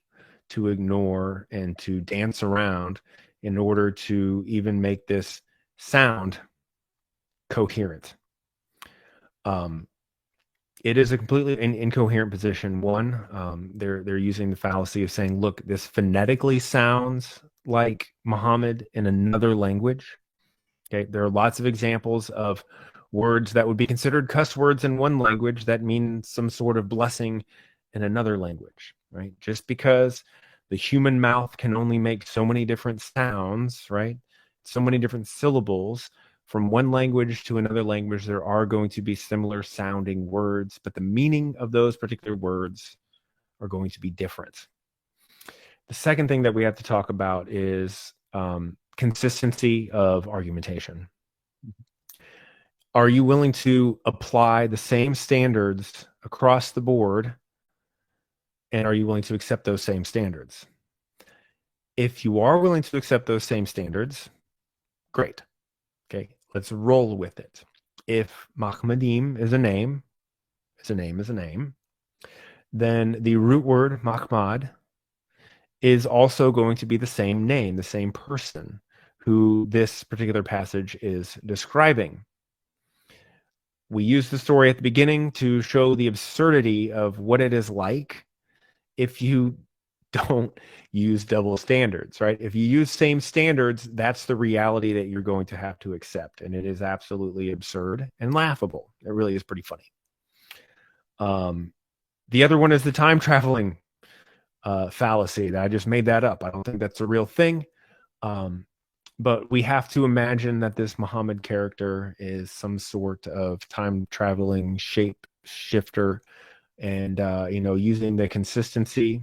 to ignore, and to dance around in order to even make this sound coherent. It is a completely incoherent position. One, they're using the fallacy of saying, look, this phonetically sounds like Muhammad in another language. Okay, there are lots of examples of words that would be considered cuss words in one language that mean some sort of blessing in another language, right? Just because the human mouth can only make so many different sounds, right? So many different syllables from one language to another language, there are going to be similar sounding words, but the meaning of those particular words are going to be different. The second thing that we have to talk about is consistency of argumentation. Are you willing to apply the same standards across the board? And are you willing to accept those same standards? If you are willing to accept those same standards, great. Okay, let's roll with it. If Mahmadim is a name, then the root word Mahmad is also going to be the same name, the same person who this particular passage is describing. We use the story at the beginning to show the absurdity of what it is like if you don't use double standards, right? If you use same standards, that's the reality that you're going to have to accept. And it is absolutely absurd and laughable. It really is pretty funny. The other one is the time traveling fallacy. I just made that up. I don't think that's a real thing. But we have to imagine that this Muhammad character is some sort of time traveling shape shifter, and using the consistency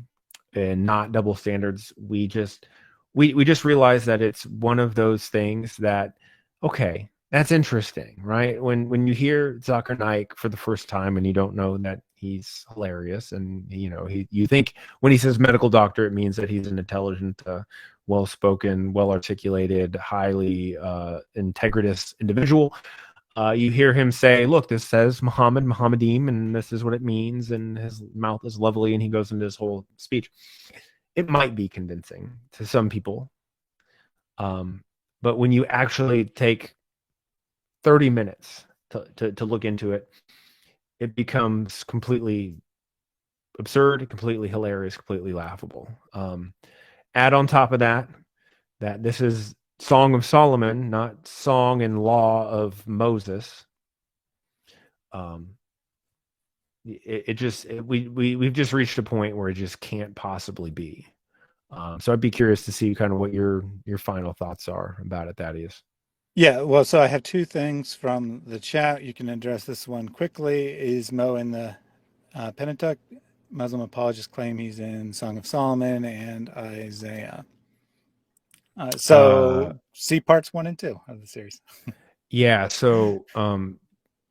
and not double standards. We just realize that it's one of those things that, okay, that's interesting, right? When you hear Zakir Naik for the first time and you don't know that he's hilarious, and you think when he says medical doctor, it means that he's an intelligent, well-spoken, well-articulated, highly integritous individual. You hear him say, look, this says Muhammad, Muhammadim, and this is what it means, and his mouth is lovely, and he goes into his whole speech. It might be convincing to some people. But when you actually take 30 minutes to look into it, it becomes completely absurd, completely hilarious, completely laughable. Add on top of that this is Song of Solomon, not Song and Law of Moses. We've just reached a point where it just can't possibly be. So I'd be curious to see kind of what your final thoughts are about it, Thaddeus. Yeah, well, so I have two things from the chat. You can address this one quickly. Is Mo in the Pentateuch? Muslim apologists claim he's in Song of Solomon and Isaiah. So see parts 1 and 2 of the series. Yeah. So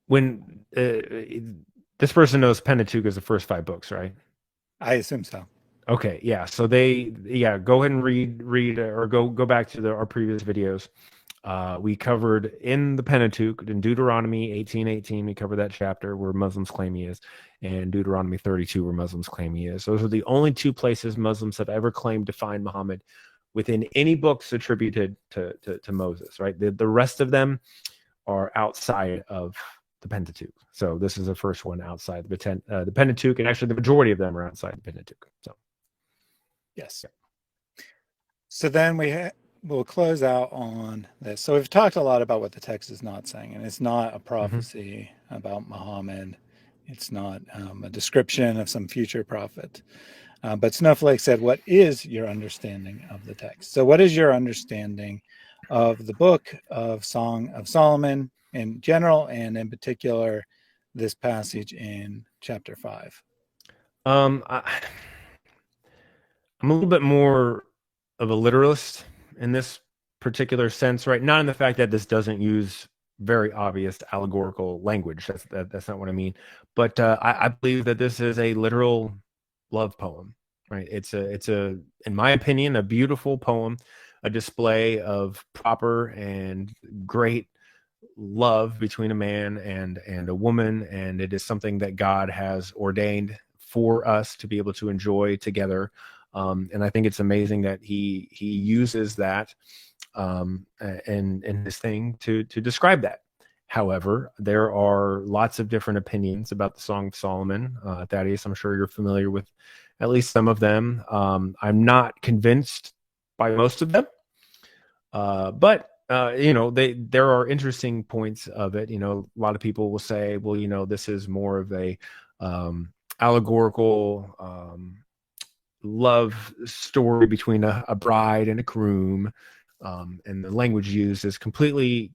when this person knows Pentateuch is the first 5 books, right? I assume so. Okay. Yeah. So go ahead and read or go back to our previous videos. We covered in the Pentateuch, in Deuteronomy 18:18, we covered that chapter where Muslims claim he is, and Deuteronomy 32 where Muslims claim he is. Those are the only 2 places Muslims have ever claimed to find Muhammad within any books attributed to Moses, right? The rest of them are outside of the Pentateuch. So this is the first one outside the Pentateuch, and actually the majority of them are outside the Pentateuch. So yes. So then we'll close out on this. So we've talked a lot about what the text is not saying, and it's not a prophecy about Muhammad. It's not a description of some future prophet. But Snowflake said, what is your understanding of the text? So what is your understanding of the book of Song of Solomon in general, and in particular, this passage in chapter 5? I'm a little bit more of a literalist in this particular sense, right? Not in the fact that this doesn't use very obvious allegorical language. That's not what I mean. But I believe that this is a literal love poem, right? It's a, in my opinion, a beautiful poem, a display of proper and great love between a man and a woman, and it is something that God has ordained for us to be able to enjoy together. And I think it's amazing that he uses that in this thing to describe that. However, there are lots of different opinions about the Song of Solomon. Thaddeus, I'm sure you're familiar with at least some of them. I'm not convinced by most of them, but there are interesting points of it. A lot of people will say, well, this is more of a allegorical love story between a bride and a groom, and the language used is completely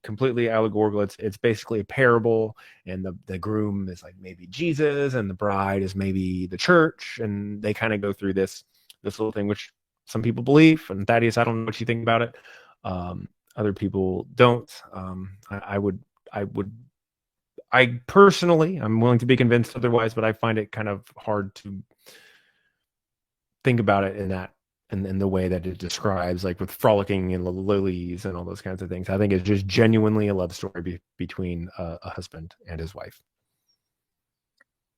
allegorical. It's basically a parable, and the groom is like maybe Jesus, and the bride is maybe the church, and they kind of go through this little thing, which some people believe. And Thaddeus, I don't know what you think about it. Other people don't. I personally, I'm willing to be convinced otherwise, but I find it kind of hard to think about it in the way that it describes, like with frolicking and lilies and all those kinds of things. I think it's just genuinely a love story between a husband and his wife.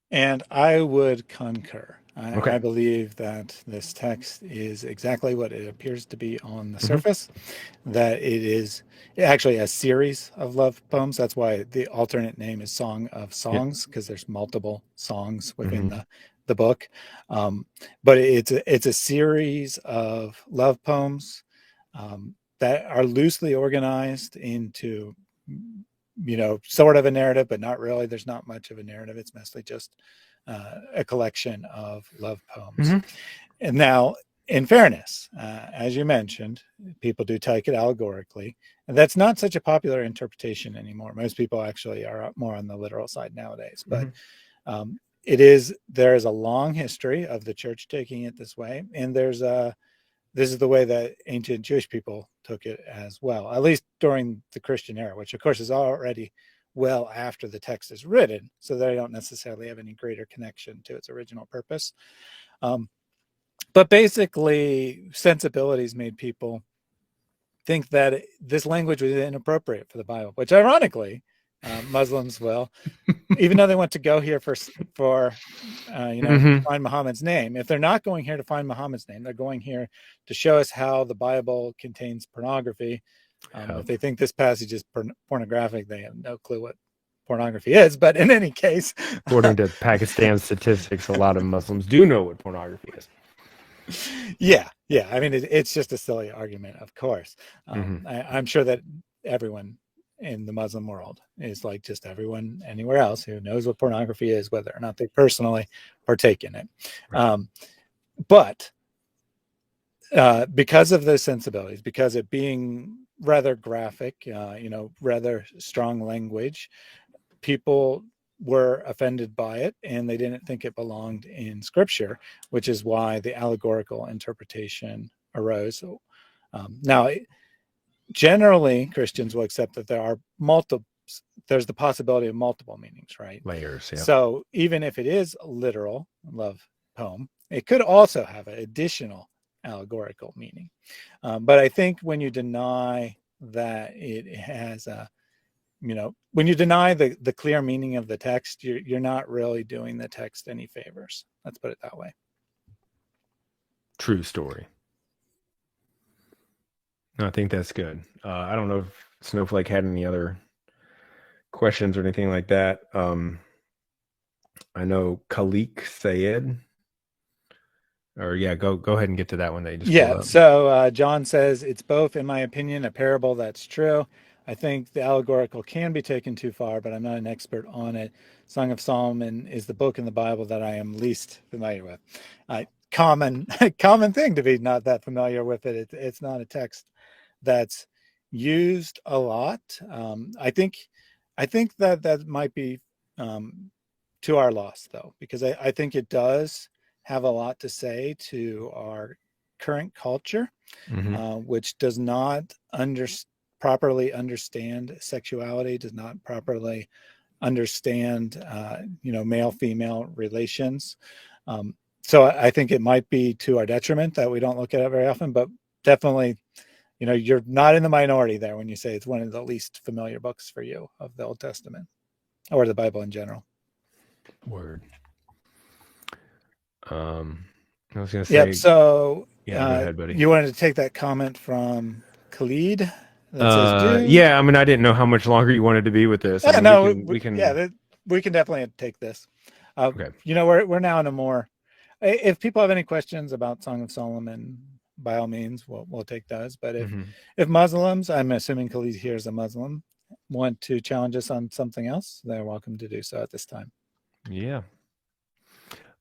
And I would concur. I believe that this text is exactly what it appears to be on the Mm-hmm. surface, that it is actually a series of love poems. That's why the alternate name is Song of Songs, because there's multiple songs within the book. But it's a series of love poems that are loosely organized into, sort of a narrative, but not really. There's not much of a narrative. It's mostly just a collection of love poems. And now, in fairness, as you mentioned, people do take it allegorically. And that's not such a popular interpretation anymore. Most people actually are more on the literal side nowadays. But there is a long history of the church taking it this way. And this is the way that ancient Jewish people took it as well, at least during the Christian era, which of course is already well after the text is written, so they don't necessarily have any greater connection to its original purpose. But basically, sensibilities made people think that this language was inappropriate for the Bible, which ironically, Muslims will, even though they want to go here to find Muhammad's name. If they're not going here to find Muhammad's name, they're going here to show us how the Bible contains pornography. If they think this passage is pornographic, they have no clue what pornography is. But in any case, according to Pakistan statistics, a lot of Muslims do know what pornography is. Yeah. I mean, it's just a silly argument, of course. I'm sure that everyone in the Muslim world is like just everyone anywhere else who knows what pornography is, whether or not they personally partake in it. Right. But because of those sensibilities, because it being rather graphic, rather strong language, people were offended by it and they didn't think it belonged in scripture, which is why the allegorical interpretation arose. Now, generally, Christians will accept that there's the possibility of multiple meanings, right? Layers, yeah. So even if it is a literal love poem, it could also have an additional allegorical meaning. But I think when you deny that it has when you deny the clear meaning of the text, you're not really doing the text any favors. Let's put it that way. True story. No, I think that's good. I don't know if Snowflake had any other questions or anything like that. I know Khalik Sayed. Or go ahead and get to that one that you just pulled up. So John says, it's both, in my opinion, a parable that's true. I think the allegorical can be taken too far, but I'm not an expert on it. Song of Solomon is the book in the Bible that I am least familiar with. Common thing to be not that familiar with it. It's not a text that's used a lot. I think that might be to our loss, though, because I think it does have a lot to say to our current culture, which does not properly understand sexuality, does not properly understand, male-female relations. So I think it might be to our detriment that we don't look at it very often, but definitely, you're not in the minority there when you say it's one of the least familiar books for you of the Old Testament or the Bible in general. Word. I was going to say. Yep. So, go ahead, buddy. You wanted to take that comment from Khalid? Yeah, I mean, I didn't know how much longer you wanted to be with this. Yeah, we can. Yeah, we can definitely take this. Okay. We're now in a more. If people have any questions about Song of Solomon, by all means, we'll take those. But if Muslims, I'm assuming Khalid here is a Muslim, want to challenge us on something else, they're welcome to do so at this time. Yeah.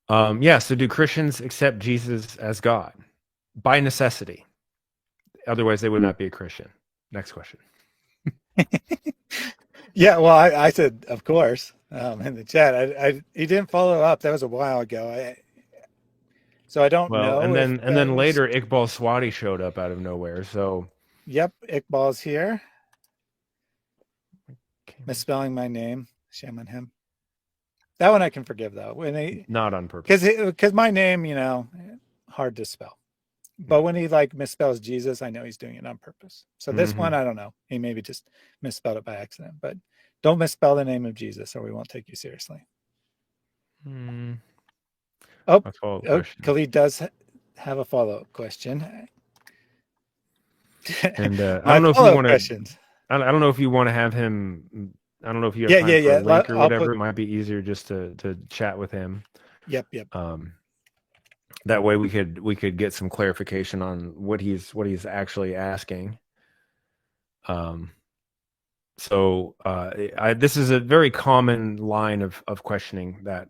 So do Christians accept Jesus as God by necessity? Otherwise, they would not be a Christian. Next question. Yeah, well, I said, of course, in the chat. He didn't follow up. That was a while ago. So I don't know. And then later, Iqbal Swati showed up out of nowhere. So. Yep, Iqbal's here. Misspelling my name. Shame on him. That one I can forgive, though. Not on purpose. Because my name, hard to spell. But when he misspells Jesus, I know he's doing it on purpose. So this one, I don't know. He maybe just misspelled it by accident. But don't misspell the name of Jesus or we won't take you seriously. Oh, a follow-up oh, question. Khalid does have a follow-up question. And I My don't know if you follow-up want to. questions. I don't know if you want to have him. I don't know if you have Yeah, time yeah, for a yeah. link or I'll whatever. put. It might be easier just to chat with him. Yep, yep. That way we could get some clarification on what he's actually asking. Um, so this is a very common line of questioning that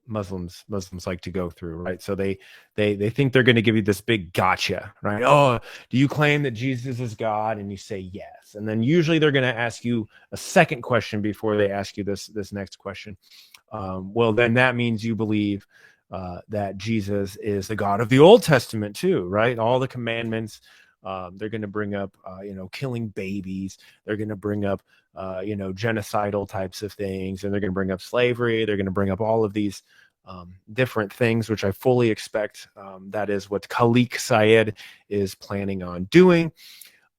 Muslims like to go through, right? So they think they're going to give you this big gotcha, right? Oh, do you claim that Jesus is God? And you say yes, and then usually they're going to ask you a second question before they ask you this next question. Well, then that means you believe that Jesus is the God of the Old Testament too, right? All the commandments. They're going to bring up, killing babies. They're going to bring up, genocidal types of things, and they're going to bring up slavery. They're going to bring up all of these different things, which I fully expect. That is what Khalik Syed is planning on doing.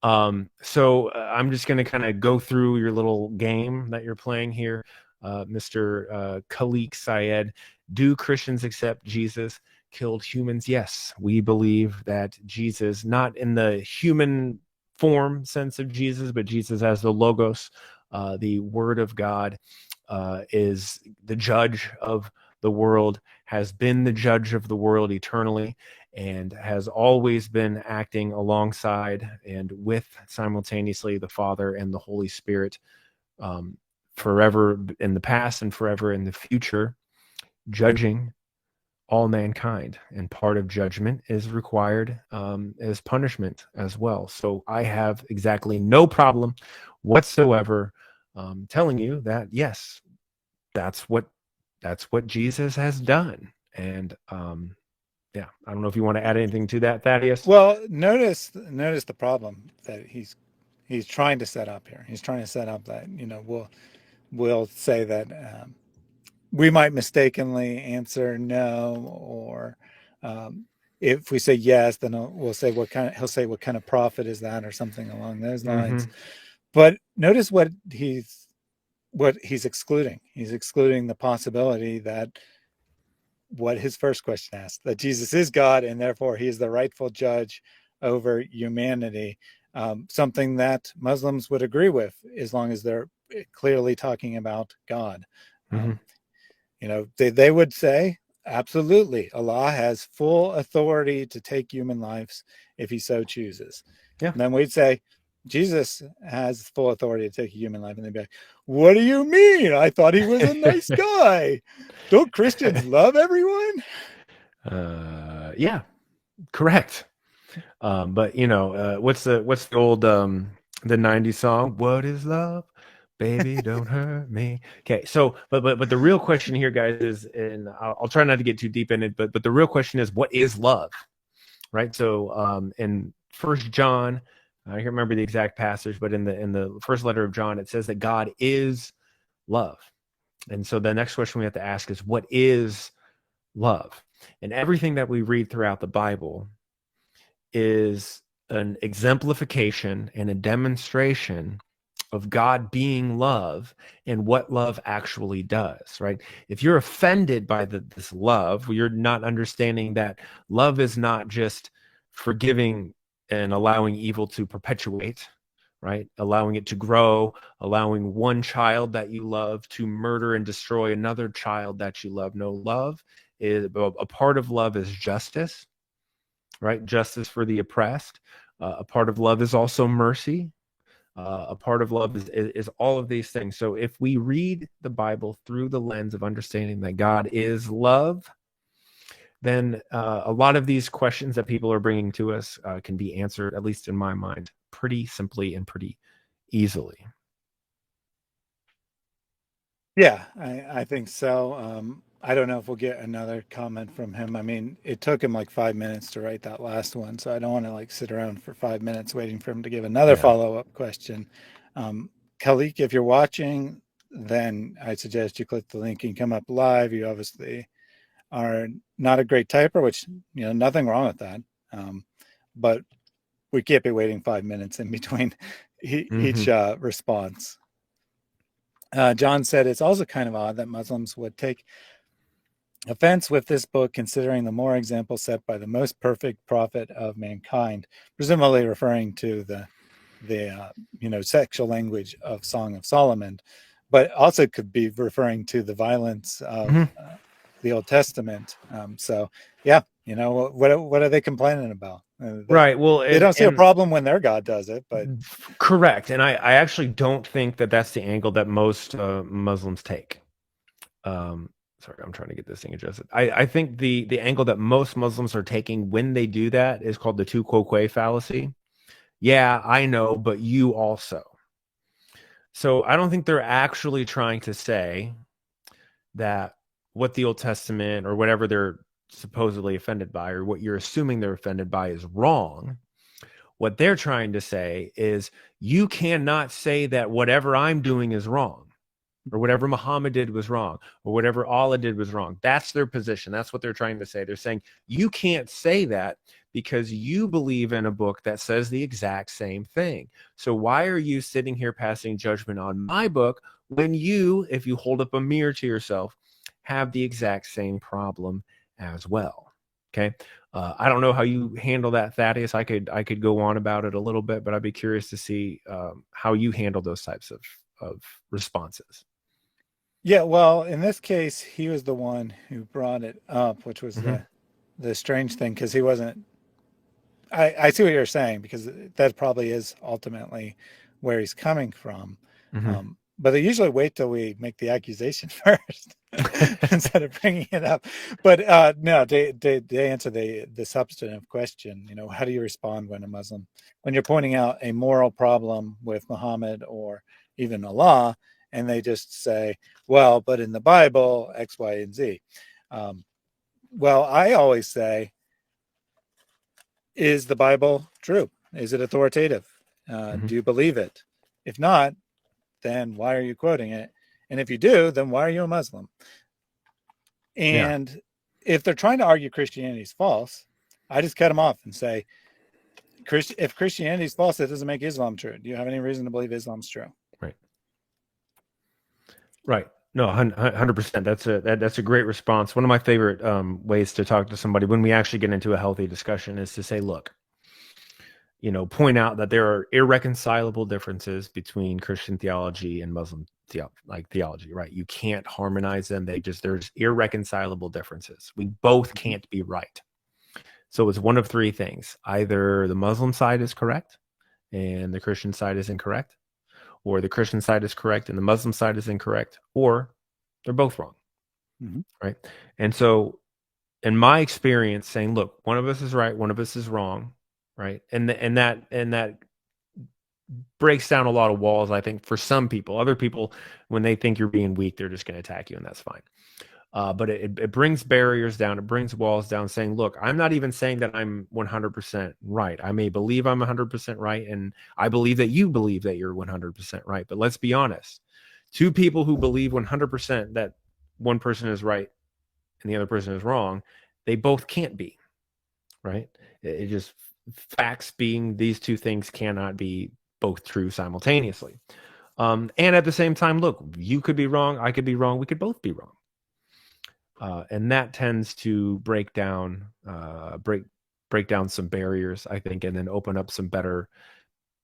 So I'm just going to kind of go through your little game that you're playing here, Mr. Khalik Syed. Do Christians accept Jesus killed humans? Yes, we believe that Jesus, not in the human form sense of Jesus, but Jesus as the Logos, the Word of God, is the judge of the world, has been the judge of the world eternally, and has always been acting alongside and with simultaneously the Father and the Holy Spirit, forever in the past and forever in the future, judging all mankind. And part of judgment is required as punishment as well. So I have exactly no problem whatsoever telling you that, yes, that's what Jesus has done. And yeah, I don't know if you want to add anything to that, Thaddeus. Well, notice the problem that he's trying to set up here. He's trying to set up that we'll say that we might mistakenly answer no, or if we say yes, then we'll say he'll say what kind of prophet is that, or something along those lines. Mm-hmm. But notice what he's excluding. He's excluding the possibility that what his first question asked, that Jesus is God and therefore he is the rightful judge over humanity. Something that Muslims would agree with as long as they're clearly talking about God. Mm-hmm. They would say, absolutely, Allah has full authority to take human lives if he so chooses. Yeah. And then we'd say, Jesus has full authority to take a human life. And they'd be like, what do you mean? I thought he was a nice guy. Don't Christians love everyone? Yeah, correct. But what's the old the 90s song? What is love? Baby, don't hurt me. Okay, so but the real question here, guys, is, and I'll try not to get too deep in it, but the real question is, what is love? Right? So in First John, I can't remember the exact passage, but in the first letter of John, it says that God is love. And so the next question we have to ask is, what is love? And everything that we read throughout the Bible is an exemplification and a demonstration of God being love and what love actually does, right? If you're offended by this love, you're not understanding that love is not just forgiving and allowing evil to perpetuate, right? Allowing it to grow, allowing one child that you love to murder and destroy another child that you love. No, love is a part of love is justice, right? Justice for the oppressed. A part of love is also mercy. A part of love is all of these things. So if we read the Bible through the lens of understanding that God is love, then a lot of these questions that people are bringing to us can be answered, at least in my mind, pretty simply and pretty easily. Yeah, I think so. I don't know if we'll get another comment from him. I mean, it took him like 5 minutes to write that last one, so I don't want to like sit around for 5 minutes waiting for him to give another Yeah. follow-up question. Khalik, if you're watching, then I suggest you click the link and come up live. You obviously are not a great typer, which, nothing wrong with that. But we can't be waiting 5 minutes in between each response. John said it's also kind of odd that Muslims would take offense with this book, considering the more examples set by the most perfect prophet of mankind, presumably referring to the sexual language of Song of Solomon, but also could be referring to the violence of Mhm. the Old Testament. So yeah, what are they complaining about? Right. Well, They and don't see a problem when their God does it, but correct. And I actually don't think that that's the angle that most Muslims take. Sorry, I'm trying to get this thing adjusted. I think the angle that most Muslims are taking when they do that is called the tu quoque fallacy. Yeah, I know, but you also. So I don't think they're actually trying to say that what the Old Testament or whatever they're supposedly offended by, or what you're assuming they're offended by, is wrong. What they're trying to say is you cannot say that whatever I'm doing is wrong, or whatever Muhammad did was wrong, or whatever Allah did was wrong. That's their position. That's what they're trying to say. They're saying you can't say that because you believe in a book that says the exact same thing. So why are you sitting here passing judgment on my book when you, if you hold up a mirror to yourself, have the exact same problem as well? Okay. I don't know how you handle that, Thaddeus. I could go on about it a little bit, but I'd be curious to see how you handle those types of responses. yeah, well, in this case, he was the one who brought it up, which was Mm-hmm. the strange thing because he wasn't. I see what you're saying because that probably is ultimately where he's coming from. Mm-hmm. But they usually wait till we make the accusation first instead of bringing it up. But no, they answer the substantive question. How do you respond when you're pointing out a moral problem with Muhammad or even Allah, and they just say, well, but in the Bible, X, Y, and Z. Well, I always say, is the Bible true? Is it authoritative? Mm-hmm. Do you believe it? If not, then why are you quoting it? And if you do, then why are you a Muslim? Yeah. And if they're trying to argue Christianity is false, I just cut them off and say, if Christianity is false, that doesn't make Islam true. Do you have any reason to believe Islam's true? Right. Right. No, 100%. That's a great response. One of my favorite ways to talk to somebody when we actually get into a healthy discussion is to say, look, point out that there are irreconcilable differences between Christian theology and Muslim theology, right? You can't harmonize them. There's irreconcilable differences. We both Mm-hmm. can't be right. So it's one of three things. Either the Muslim side is correct and the Christian side is incorrect, or the Christian side is correct and the Muslim side is incorrect, or they're both wrong, Mm-hmm. right? And so, in my experience, saying, "Look, one of us is right, one of us is wrong," right, and that breaks down a lot of walls. I think for some people, other people, when they think you're being weak, they're just going to attack you, and that's fine. But it brings barriers down. It brings walls down, saying, look, I'm not even saying that I'm 100% right. I may believe I'm 100% right. And I believe that you believe that you're 100% right. But let's be honest. Two people who believe 100% that one person is right and the other person is wrong, they both can't be, right? It just, facts being these two things cannot be both true simultaneously. And at the same time, look, you could be wrong. I could be wrong. We could both be wrong. And that tends to break down some barriers, I think, and then open up some better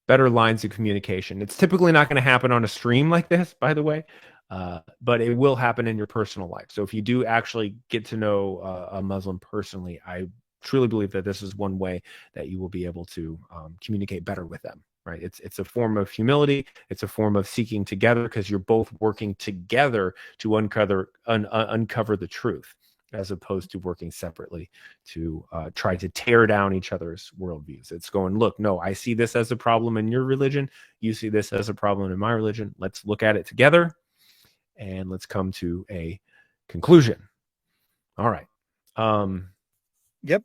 lines of communication. It's typically not going to happen on a stream like this, by the way, but it will happen in your personal life. So if you do actually get to know a Muslim personally, I truly believe that this is one way that you will be able to communicate better with them. Right? It's a form of humility. It's a form of seeking together because you're both working together to uncover the truth, as opposed to working separately to try to tear down each other's worldviews. It's going, look, no, I see this as a problem in your religion. You see this as a problem in my religion. Let's look at it together and let's come to a conclusion. All right. Yep.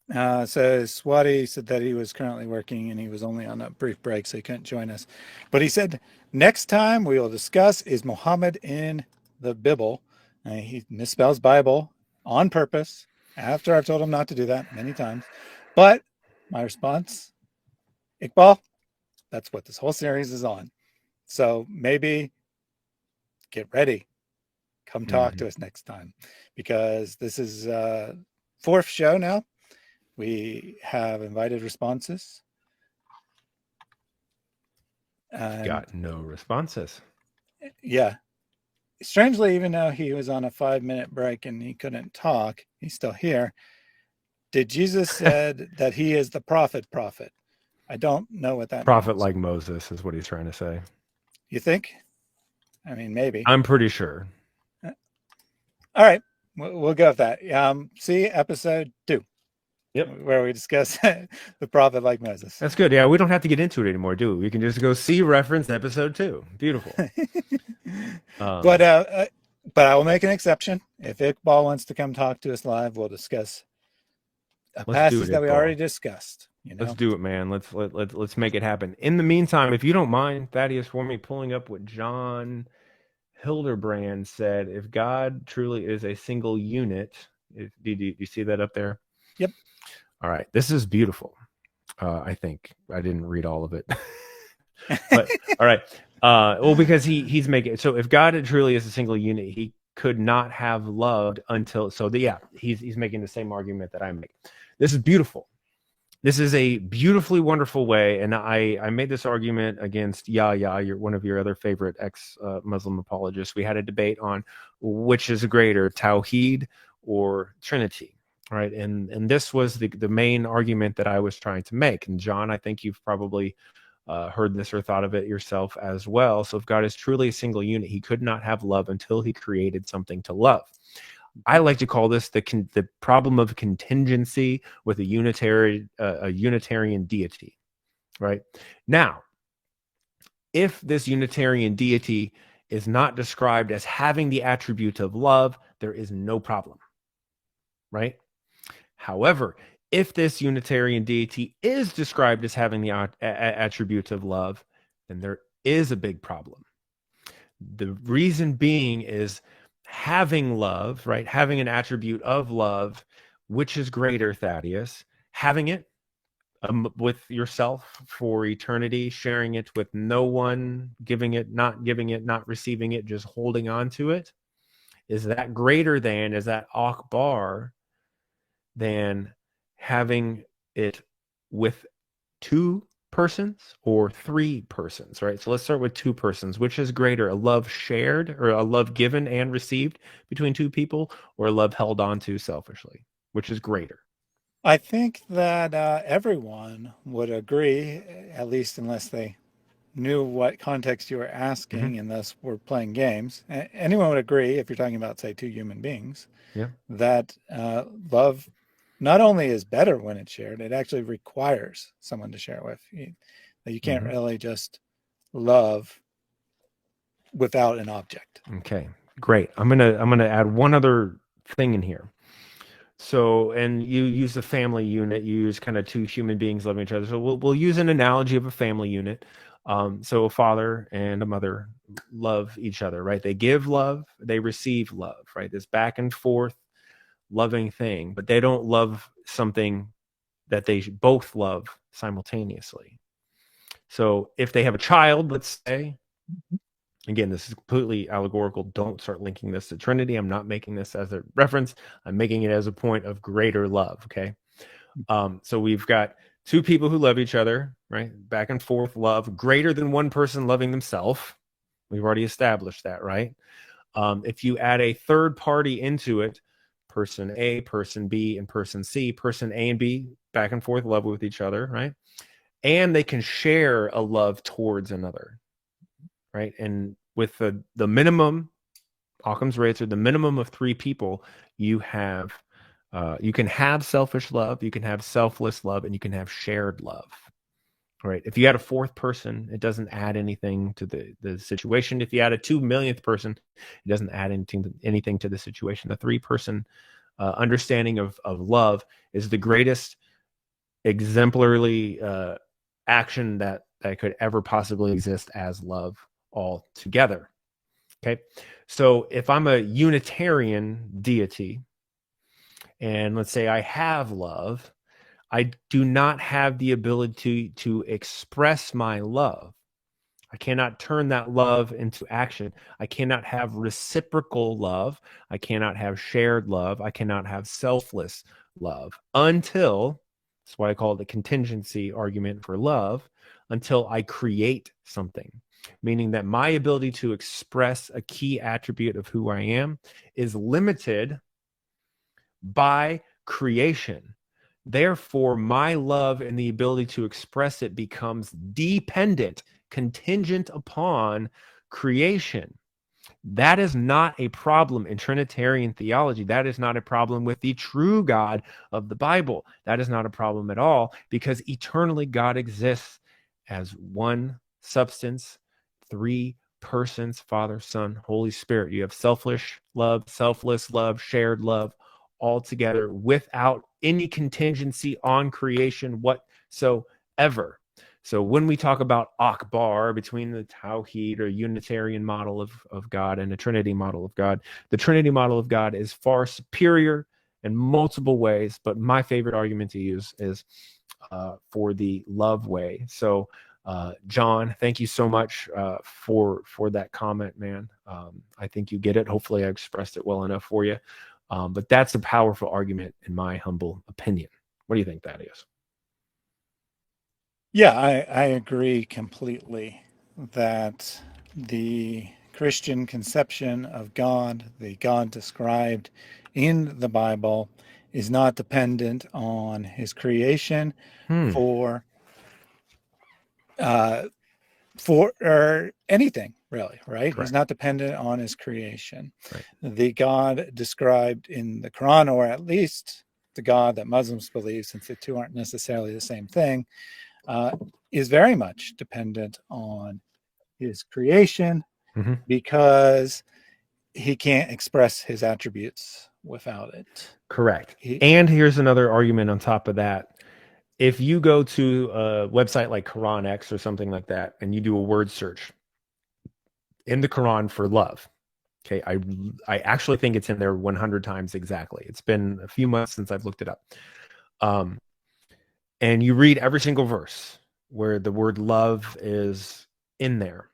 So Swati said that he was currently working and he was only on a brief break, so he couldn't join us. But he said, next time we will discuss is Muhammad in the Bible. He misspells Bible on purpose after I've told him not to do that many times. But my response, Iqbal, that's what this whole series is on. So maybe get ready. come talk to us next time, because this is fourth show now. We have invited responses. And got no responses. yeah. Strangely, even though he was on a 5-minute break and he couldn't talk, he's still here. Did Jesus said that he is the prophet? I don't know what that Prophet means. like Moses is what he's trying to say. You think? I mean, maybe. I'm pretty sure. All right. We'll go with that. See episode 2. Yep. Where we discuss the prophet like Moses. That's good. Yeah, we don't have to get into it anymore, do we? We can just go see reference episode 2. Beautiful. But I will make an exception. If Iqbal wants to come talk to us live, we'll discuss a passage that we already discussed. You know? Let's do it, man. Let's make it happen. In the meantime, if you don't mind, Thaddeus, for me pulling up what John Hildebrand said, if God truly is a single unit, do you see that up there? Yep. All right. This is beautiful. I think I didn't read all of it. But all right. Well, because he's making, so if God truly is a single unit, he could not have loved until, he's making the same argument that I make. This is beautiful. This is a beautifully wonderful way, and I made this argument against Yahya, one of your other favorite ex-Muslim apologists. We had a debate on which is greater, Tawheed or Trinity, right? And this was the main argument that I was trying to make. And John, I think you've probably heard this or thought of it yourself as well. So if God is truly a single unit, he could not have love until he created something to love. I like to call this the problem of contingency with a Unitarian deity, right? Now, if this Unitarian deity is not described as having the attribute of love, there is no problem, right? However, if this Unitarian deity is described as having the attribute of love, then there is a big problem. The reason being is having love, right? Having an attribute of love, which is greater, Thaddeus? Having it with yourself for eternity, sharing it with no one, giving it, not receiving it, just holding on to it. Is that greater than, is that akbar than having it with 2 persons or 3 persons, right? So let's start with 2 persons. Which is greater, a love shared or a love given and received between 2 people, or a love held on to selfishly? Which is greater? I think that everyone would agree, at least unless they knew what context you were asking and thus were playing games. Anyone would agree, if you're talking about, say, 2 human beings, that love not only is better when it's shared, it actually requires someone to share it with. You can't really just love without an object. Okay, great. I'm gonna add one other thing in here. So, and you use the family unit, you use kind of 2 human beings loving each other. So we'll use an analogy of a family unit. So a father and a mother love each other, right? They give love, they receive love, right? This back and forth loving thing, but they don't love something that they both love simultaneously. So if they have a child, let's say, again, this is completely allegorical. Don't start linking this to Trinity. I'm not making this as a reference. I'm making it as a point of greater love, okay? So we've got 2 people who love each other, right? Back and forth love, greater than one person loving themselves. We've already established that, right? If you add a third party into it, person A, person B, and person C, person A and B back and forth love with each other, right? And they can share a love towards another, right? And with the minimum, Occam's razor, the minimum of 3 people, you have you can have selfish love, you can have selfless love, and you can have shared love, right? If you add a 4th person, it doesn't add anything to the situation. If you add a 2 millionth person, it doesn't add anything to the situation. The 3-person understanding of love is the greatest exemplarily action that could ever possibly exist as love altogether. Okay, so if I'm a Unitarian deity, and let's say I have love, I do not have the ability to express my love I cannot turn that love into action. I cannot have reciprocal love. I cannot have shared love. I cannot have selfless love until, that's why I call it the contingency argument for love, until I create something, meaning that my ability to express a key attribute of who I am is limited by creation. Therefore, my love and the ability to express it becomes dependent, contingent upon creation. That is not a problem in Trinitarian theology. That is not a problem with the true God of the Bible. That is not a problem at all, because eternally God exists as one substance, three persons, Father, Son, Holy Spirit. You have selfish love, selfless love, shared love, all together without any contingency on creation whatsoever. So when we talk about Akbar, between the Tawhid or Unitarian model of God and a Trinity model of God, the Trinity model of God is far superior in multiple ways, but my favorite argument to use is for the love way. So John, thank you so much for that comment, man. I think you get it. Hopefully I expressed it well enough for you. But that's a powerful argument in my humble opinion. What do you think, Thaddeus? Yeah, I agree completely that the Christian conception of God, the God described in the Bible, is not dependent on his creation for or anything really, right? He's Correct. not dependent on his creation. Right. The God described in the Quran, or at least the God that Muslims believe, since the two aren't necessarily the same thing, is very much dependent on his creation because he can't express his attributes without it. Correct. And here's another argument on top of that. If you go to a website like Quran X or something like that, and you do a word search in the Quran for love, okay, I actually think it's in there 100 times exactly. It's been a few months since I've looked it up. And you read every single verse where the word love is in there.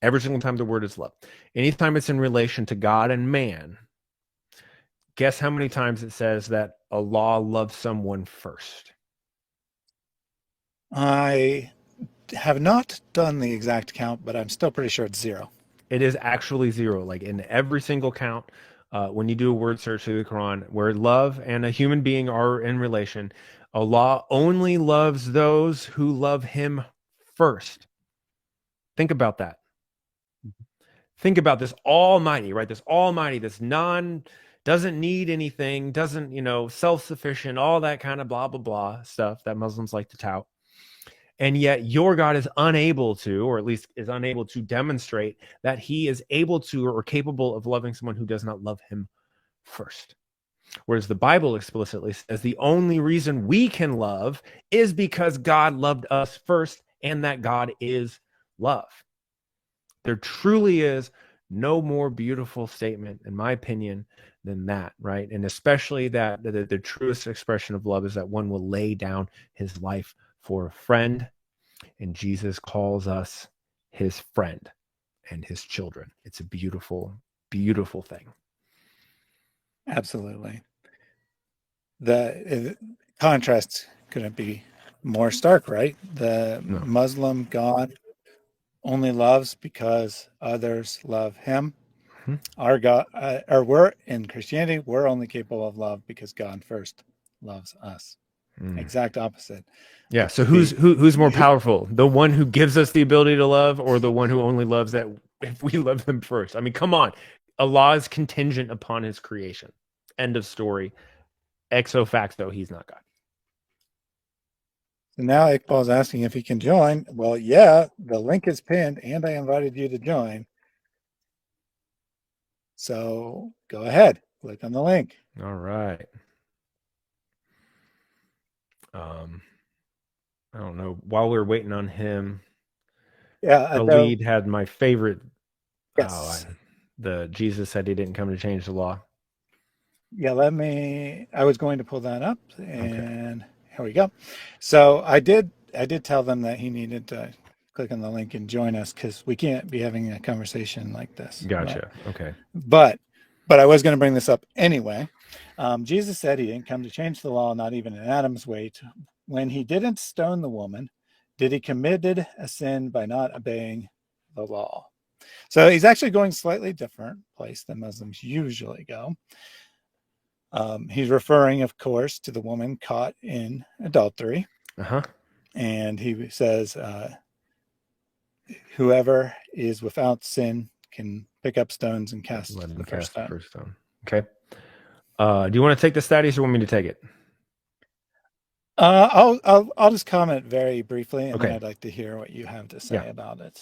Every single time the word is love. Anytime it's in relation to God and man, guess how many times it says that Allah loves someone first? I have not done the exact count, but I'm still pretty sure it's 0. It is actually 0. Like in every single count, when you do a word search through the Quran, where love and a human being are in relation, Allah only loves those who love him first. Think about that. Think about this Almighty, right? This Almighty, this doesn't need anything, doesn't, self-sufficient, all that kind of blah, blah, blah stuff that Muslims like to tout. And yet your God is unable to, or at least is unable to demonstrate that he is able to or capable of loving someone who does not love him first. Whereas the Bible explicitly says the only reason we can love is because God loved us first, and that God is love. There truly is no more beautiful statement, in my opinion, than that, right? And especially that the truest expression of love is that one will lay down his life for a friend, and Jesus calls us his friend and his children. It's a beautiful, beautiful thing. Absolutely. The contrast couldn't be more stark, right? The Muslim God only loves because others love him. Our God, or we're in Christianity, we're only capable of love because God first loves us. Exact opposite. Yeah. So who's more powerful? The one who gives us the ability to love, or the one who only loves that if we love them first? I mean, come on. Allah is contingent upon his creation. End of story. Exo facto, he's not God. So now Iqbal's asking if he can join. Well, yeah, the link is pinned and I invited you to join. So go ahead, click on the link. All right. I don't know. While we were waiting on him, the lead had my favorite. Yes. The Jesus said he didn't come to change the law. Yeah, I was going to pull that up, and here we go. So I did tell them that he needed to click on the link and join us, because we can't be having a conversation like this. Gotcha. Okay. But I was going to bring this up anyway. Jesus said he didn't come to change the law, not even an atom's weight. When he didn't stone the woman, did he committed a sin by not obeying the law? So he's actually going slightly different place than Muslims usually go. He's referring, of course, to the woman caught in adultery. And he says, whoever is without sin can pick up stones and cast the first stone. Okay. Do you want to take this, Thaddeus, or want me to take it? I'll just comment very briefly, and Okay. then I'd like to hear what you have to say about it.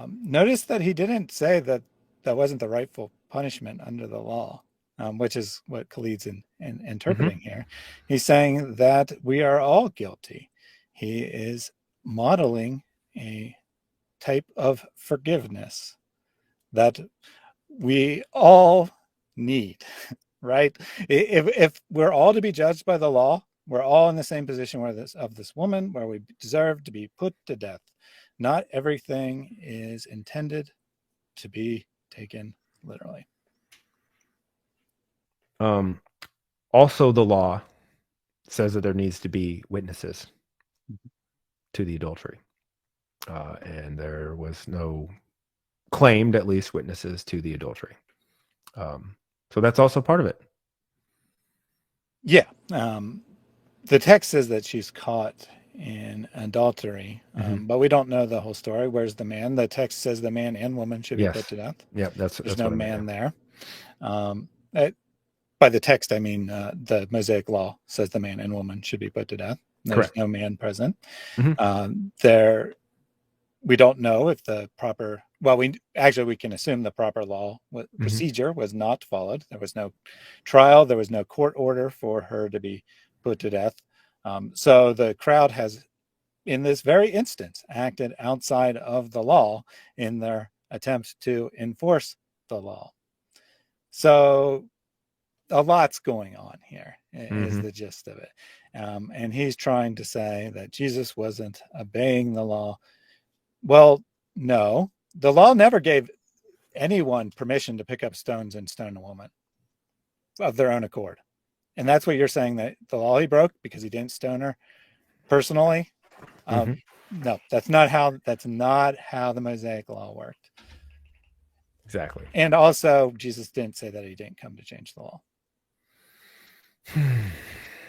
Notice that he didn't say that that wasn't the rightful punishment under the law, which is what Khalid's interpreting here. He's saying that we are all guilty. He is modeling a type of forgiveness that we all need, right? If we're all to be judged by the law, we're all in the same position where this woman, where we deserve to be put to death. Not everything is intended to be taken literally. Also, the law says that there needs to be witnesses to the adultery. And there was no claimed, at least, witnesses to the adultery. So that's also part of it. Yeah. The text says that she's caught in adultery, but we don't know the whole story. Where's the man? The text says the man and woman should be put to death. Yeah, there's no man there. By the text, I mean the Mosaic law says the man and woman should be put to death. There's no man present. We don't know if the proper, well, we can assume the proper law procedure was not followed. There was no trial. There was no court order for her to be put to death. So the crowd has, in this very instance, acted outside of the law in their attempt to enforce the law. So a lot's going on here, is the gist of it. And he's trying to say that Jesus wasn't obeying the law. Well, no, the law never gave anyone permission to pick up stones and stone a woman of their own accord. And that's what you're saying, that the law he broke because he didn't stone her personally. No, that's not how the Mosaic law worked. Exactly. And also, Jesus didn't say that he didn't come to change the law.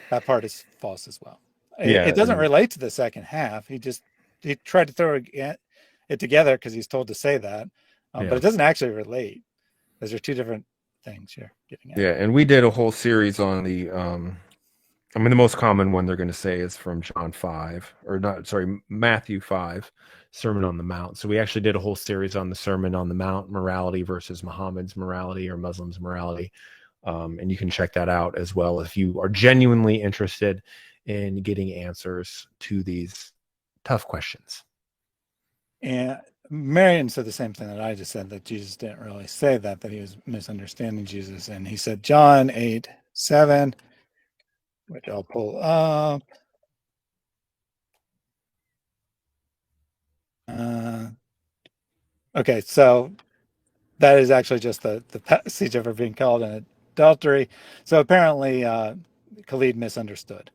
That part is false as well. It doesn't relate to the second half. He tried to throw it together because he's told to say that, but it doesn't actually relate. Those are two different things you're getting at. Yeah, and we did a whole series on the the most common one they're going to say is from Matthew 5, Sermon on the Mount. So we actually did a whole series on the Sermon on the Mount, morality versus Muhammad's morality or Muslims' morality. And you can check that out as well if you are genuinely interested in getting answers to these tough questions. And Marion said the same thing that I just said, that Jesus didn't really say that he was misunderstanding Jesus. And he said John 8:7, which I'll pull up. Okay, so that is actually just the passage of her being called an adultery. So apparently Khalid misunderstood.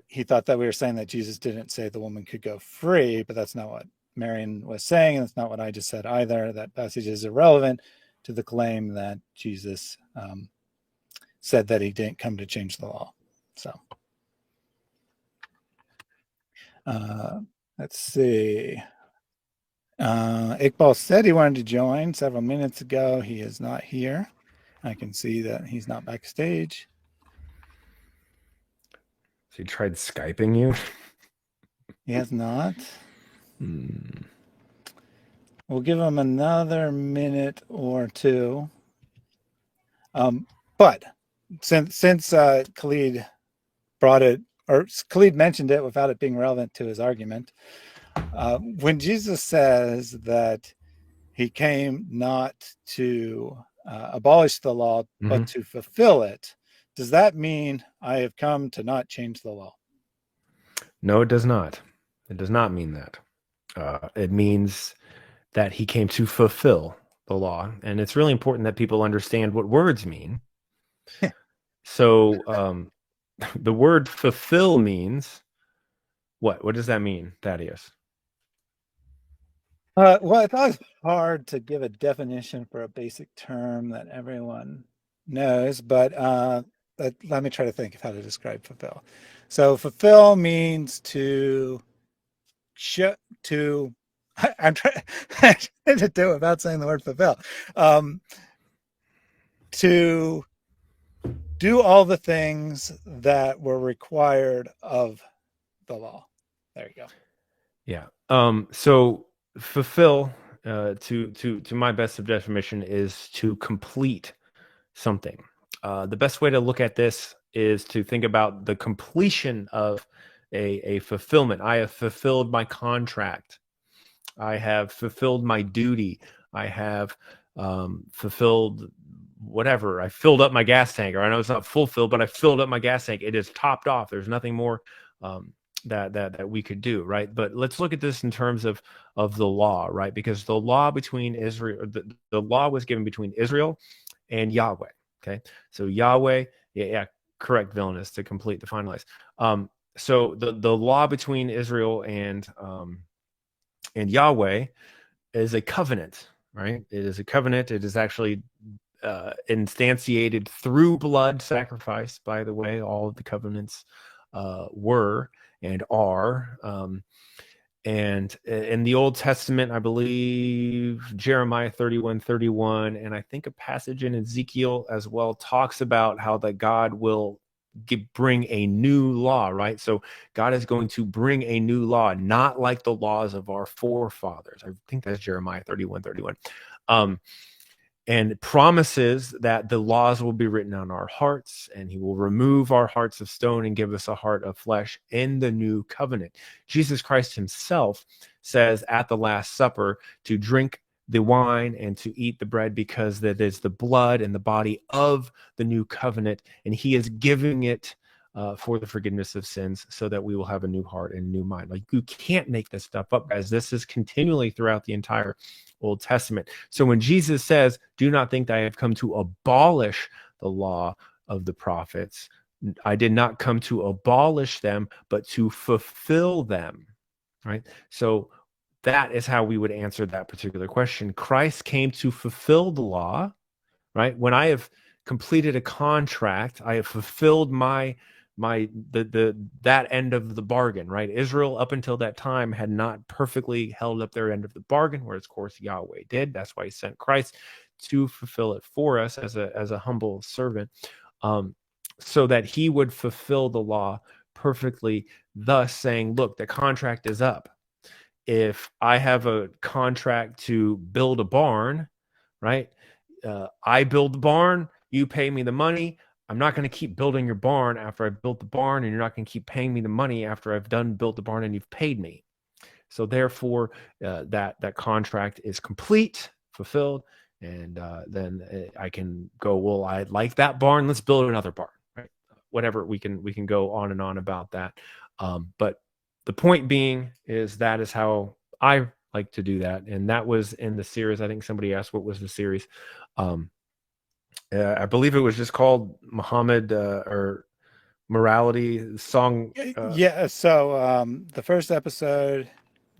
He thought that we were saying that Jesus didn't say the woman could go free, but that's not what Marion was saying, and that's not what I just said either. That passage is irrelevant to the claim that Jesus said that he didn't come to change the law. So let's see. Iqbal said he wanted to join several minutes ago. He is not here. I can see that he's not backstage. So he tried Skyping you? He has not. We'll give him another minute or two. But since Khalid brought it, or Khalid mentioned it without it being relevant to his argument, when Jesus says that he came not to abolish the law, but to fulfill it, does that mean I have come to not change the law? No, it does not. It does not mean that. It means that he came to fulfill the law. And it's really important that people understand what words mean. So the word fulfill means what? What does that mean, Thaddeus? Well, I thought it was hard to give a definition for a basic term that everyone knows, but let me try to think of how to describe fulfill. So fulfill means to show to I'm trying to do it without saying the word fulfill. To do all the things that were required of the law. There you go. Yeah. So fulfill, to my best of definition, is to complete something. The best way to look at this is to think about the completion of a fulfillment. I have fulfilled my contract. I have fulfilled my duty. I have fulfilled whatever. I filled up my gas tank, or I know it's not fulfilled, but I filled up my gas tank. It is topped off. There's nothing more that we could do, right? But let's look at this in terms of the law, right? Because the law between Israel, the law was given between Israel and Yahweh. Okay, so Yahweh, yeah, correct, Villainous, to complete the finalize. So the law between Israel and Yahweh is a covenant, right? It is a covenant. It is actually instantiated through blood sacrifice. By the way, all of the covenants were and are. And in the Old Testament, I believe Jeremiah 31:31, and I think a passage in Ezekiel as well talks about how that God will bring a new law, right? So God is going to bring a new law, not like the laws of our forefathers. I think that's Jeremiah 31:31. And promises that the laws will be written on our hearts, and he will remove our hearts of stone and give us a heart of flesh in the new covenant. Jesus Christ himself says at the Last Supper to drink the wine and to eat the bread, because that is the blood and the body of the new covenant, and he is giving it for the forgiveness of sins, so that we will have a new heart and a new mind. Like, you can't make this stuff up, guys. This is continually throughout the entire Old Testament. So when Jesus says, "Do not think that I have come to abolish the law of the prophets," I did not come to abolish them, but to fulfill them, right? So that is how we would answer that particular question. Christ came to fulfill the law, right? When I have completed a contract, I have fulfilled that end of the bargain, right? Israel up until that time had not perfectly held up their end of the bargain, whereas of course Yahweh did. That's why he sent Christ to fulfill it for us as a humble servant, so that he would fulfill the law perfectly, thus saying, look, the contract is up. If I have a contract to build a barn, right? I build the barn, you pay me the money. I'm not going to keep building your barn after I've built the barn, and you're not going to keep paying me the money after I've built the barn and you've paid me. So therefore, that contract is complete, fulfilled, and then I can go, well, I like that barn. Let's build another barn, right? Whatever, we can go on and on about that. But the point being is that is how I like to do that, and that was in the series. I think somebody asked what was the series. I believe it was just called Muhammad or Morality Song. Yeah. So the first episode,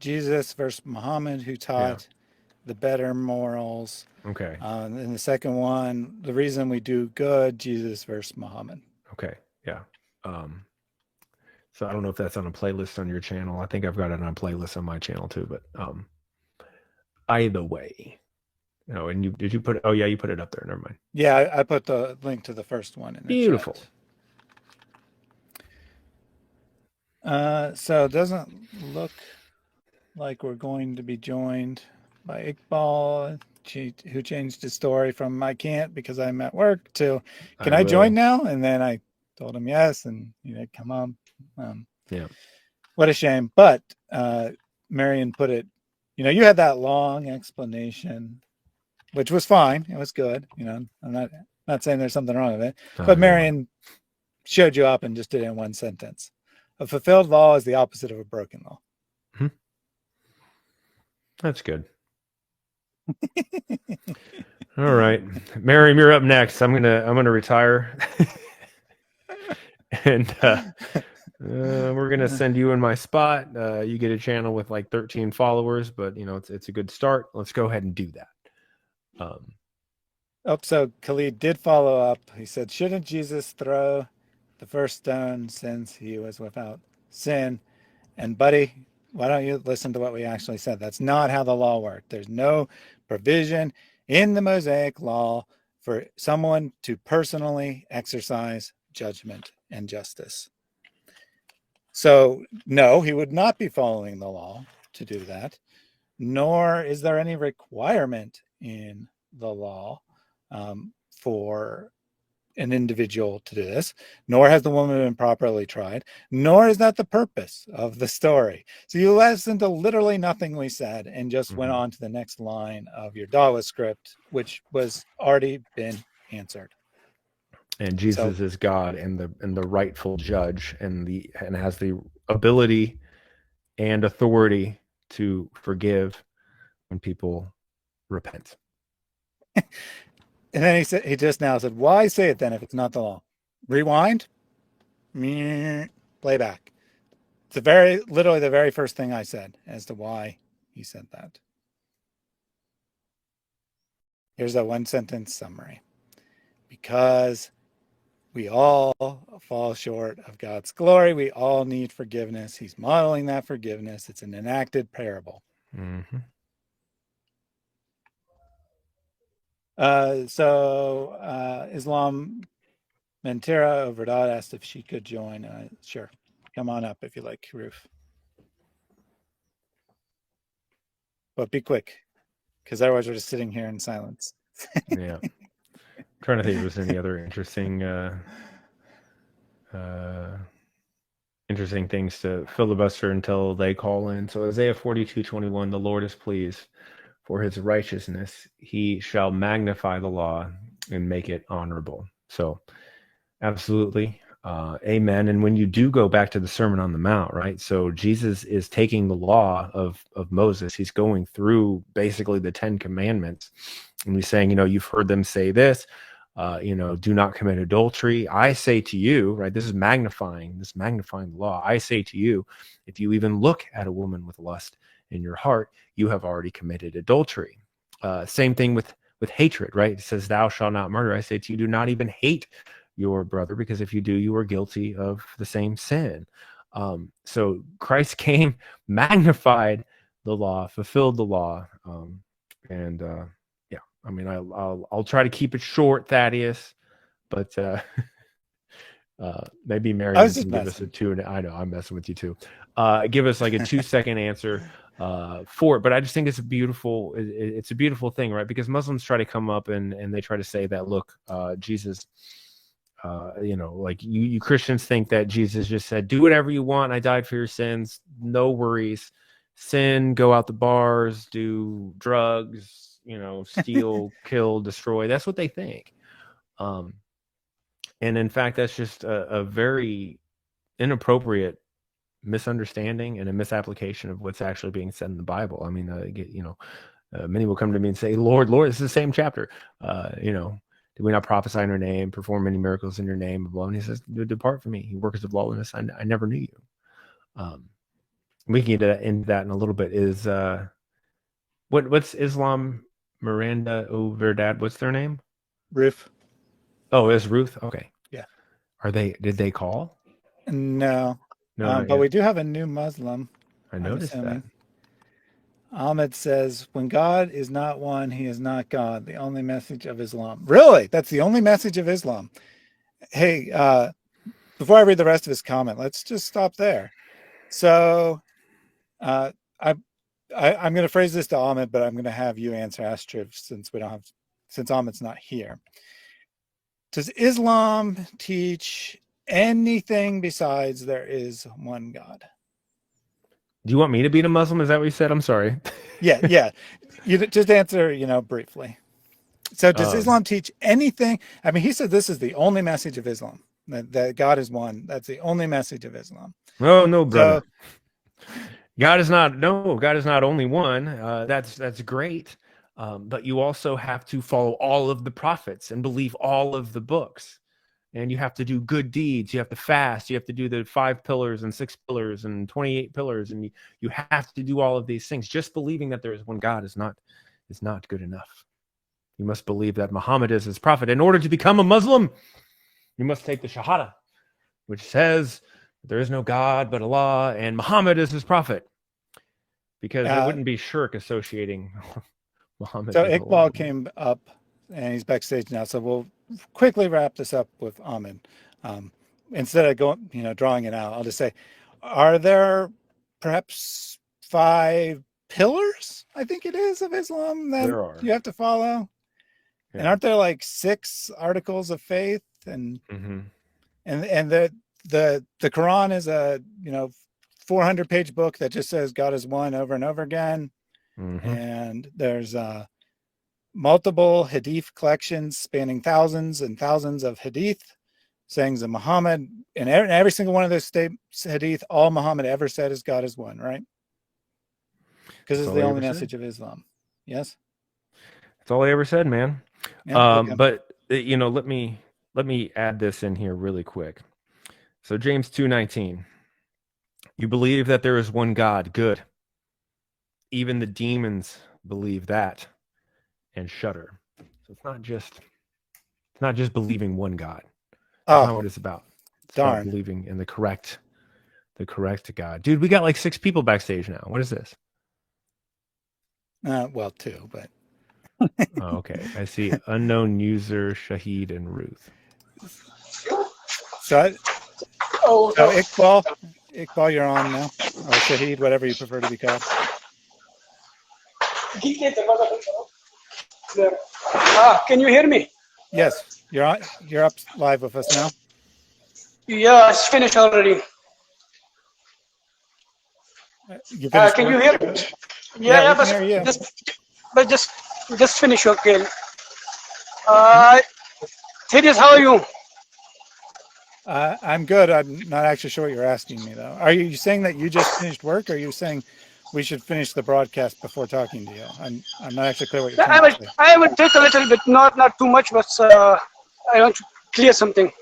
Jesus versus Muhammad, who taught the better morals. Okay. And the second one, the reason we do good, Jesus versus Muhammad. Okay. Yeah. So I don't know if that's on a playlist on your channel. I think I've got it on a playlist on my channel too. But either way, and did you put it? Oh yeah, you put it up there. Never mind. Yeah, I put the link to the first one in the Beautiful. Chat. So it doesn't look like we're going to be joined by Iqbal, who changed his story from "I can't because I'm at work" to "Can I join now?" And then I told him yes, and he did come on. Yeah. What a shame. But Marion put it, you had that long explanation, which was fine. It was good. I'm not saying there's something wrong with it. But Marion showed you up and just did it in one sentence. A fulfilled law is the opposite of a broken law. That's good. All right, Miriam, you're up next. I'm gonna retire, and we're gonna send you in my spot. You get a channel with like 13 followers, but you know it's a good start. Let's go ahead and do that. Oh, so Khalid did follow up. He said, shouldn't Jesus throw the first stone since he was without sin? And buddy, why don't you listen to what we actually said? That's not how the law worked. There's no provision in the Mosaic law for someone to personally exercise judgment and justice. So no, he would not be following the law to do that, nor is there any requirement in the law for an individual to do this, nor has the woman been properly tried, nor is that the purpose of the story. So you listened to literally nothing we said and just went on to the next line of your Dawa script, which was already been answered. And Jesus is God and the rightful judge and has the ability and authority to forgive when people repent. And then he just now said, why say it then if it's not the law? Rewind, play back. It's literally the very first thing I said as to why he said that. Here's a one sentence summary. Because we all fall short of God's glory. We all need forgiveness. He's modeling that forgiveness. It's an enacted parable. Mm-hmm. Islam Mentira Verdad asked if she could join. Sure. Come on up if you like, Roof. But be quick, because otherwise we're just sitting here in silence. Yeah. I'm trying to think if there's any other interesting things to filibuster until they call in. So Isaiah 42:21, the Lord is pleased for his righteousness. He shall magnify the law and make it honorable. So absolutely. Amen. And when you do go back to the Sermon on the Mount, right? So Jesus is taking the law of Moses. He's going through basically the 10 commandments. And he's saying, you've heard them say this, do not commit adultery. I say to you, right? This is magnifying the law. I say to you, if you even look at a woman with lust in your heart, you have already committed adultery. Same thing with hatred, right? It says, thou shalt not murder. I say to you, do not even hate your brother, because if you do, you are guilty of the same sin. So Christ came, magnified the law, fulfilled the law. I mean, I'll try to keep it short, Thaddeus, but maybe Mary can give us a 2. I know I'm messing with you too. Give us like a 2-second answer for it. But I just think it's a beautiful thing, right? Because Muslims try to come up and they try to say that, look, Jesus, like you Christians think that Jesus just said, do whatever you want. I died for your sins. No worries. Sin, go out the bars, do drugs, steal, kill, destroy. That's what they think. And in fact, that's just a very inappropriate misunderstanding and a misapplication of what's actually being said in the Bible. I mean, many will come to me and say, Lord, this is the same chapter. Did we not prophesy in your name, perform many miracles in your name? And he says, depart from me, you workers of lawlessness. I never knew you. We can get into that in a little bit. Is what's Islam Miranda Verdad? What's their name? Ruth. Oh, it's Ruth. Okay. Yeah. Did they call? No. But we do have a new Muslim. I noticed that. Ahmed says, when God is not one, he is not God. The only message of Islam. Really? That's the only message of Islam. Hey, before I read the rest of his comment, let's just stop there. So I'm going to phrase this to Ahmed, but I'm going to have you answer Astriv since Ahmed's not here. Does Islam teach anything besides there is one God? Do you want me to be a Muslim? Is that what you said? I'm sorry. Yeah. You just answer, briefly. So does Islam teach anything? I mean, he said this is the only message of Islam, that God is one. That's the only message of Islam. Oh, no, brother. God is not, no, God is not only one. That's great. But you also have to follow all of the prophets and believe all of the books. And you have to do good deeds. You have to fast. You have to do the 5 pillars and 6 pillars and 28 pillars. And you have to do all of these things. Just believing that there is one God is not good enough. You must believe that Muhammad is his prophet. In order to become a Muslim, you must take the Shahada, which says there is no God but Allah and Muhammad is his prophet. Because it wouldn't be shirk associating Muhammad So with Iqbal Allah. came up and he's backstage now. So we'll quickly wrap this up with Ahmed. Instead of going, drawing it out, I'll just say, are there perhaps 5 pillars, I think it is, of Islam that There are. you have to follow? Yeah. And aren't there like 6 articles of faith? And and the Quran is a 400-page book that just says God is one over and over again. And there's multiple hadith collections spanning thousands and thousands of hadith sayings of Muhammad. And every single one of those hadith, all Muhammad ever said is God is one, right? Because it's the only message of Islam. Yes? That's all he ever said, man. Yeah, but let me add this in here really quick. So James 2:19, you believe that there is one God, good. Even the demons believe that and shudder. So it's not just believing one God. That's not what it's about. It's about believing in the correct God. Dude, we got like 6 people backstage now. What is this? Well, 2, but oh, okay. I see unknown user, Shahid, and Ruth. So Iqbal, you're on now, or Shahid, whatever you prefer to be called. Can you hear me? Yes, you're on. You're up live with us now. Yeah, it's finished already. Can you hear me? Yeah, but just finish, okay. Thaddeus, how are you? I'm good. I'm not actually sure what you're asking me, though. Are you saying that you just finished work, or are you saying we should finish the broadcast before talking to you? I'm not actually clear what you're trying to say. I will take a little bit, not too much, but I want to clear something.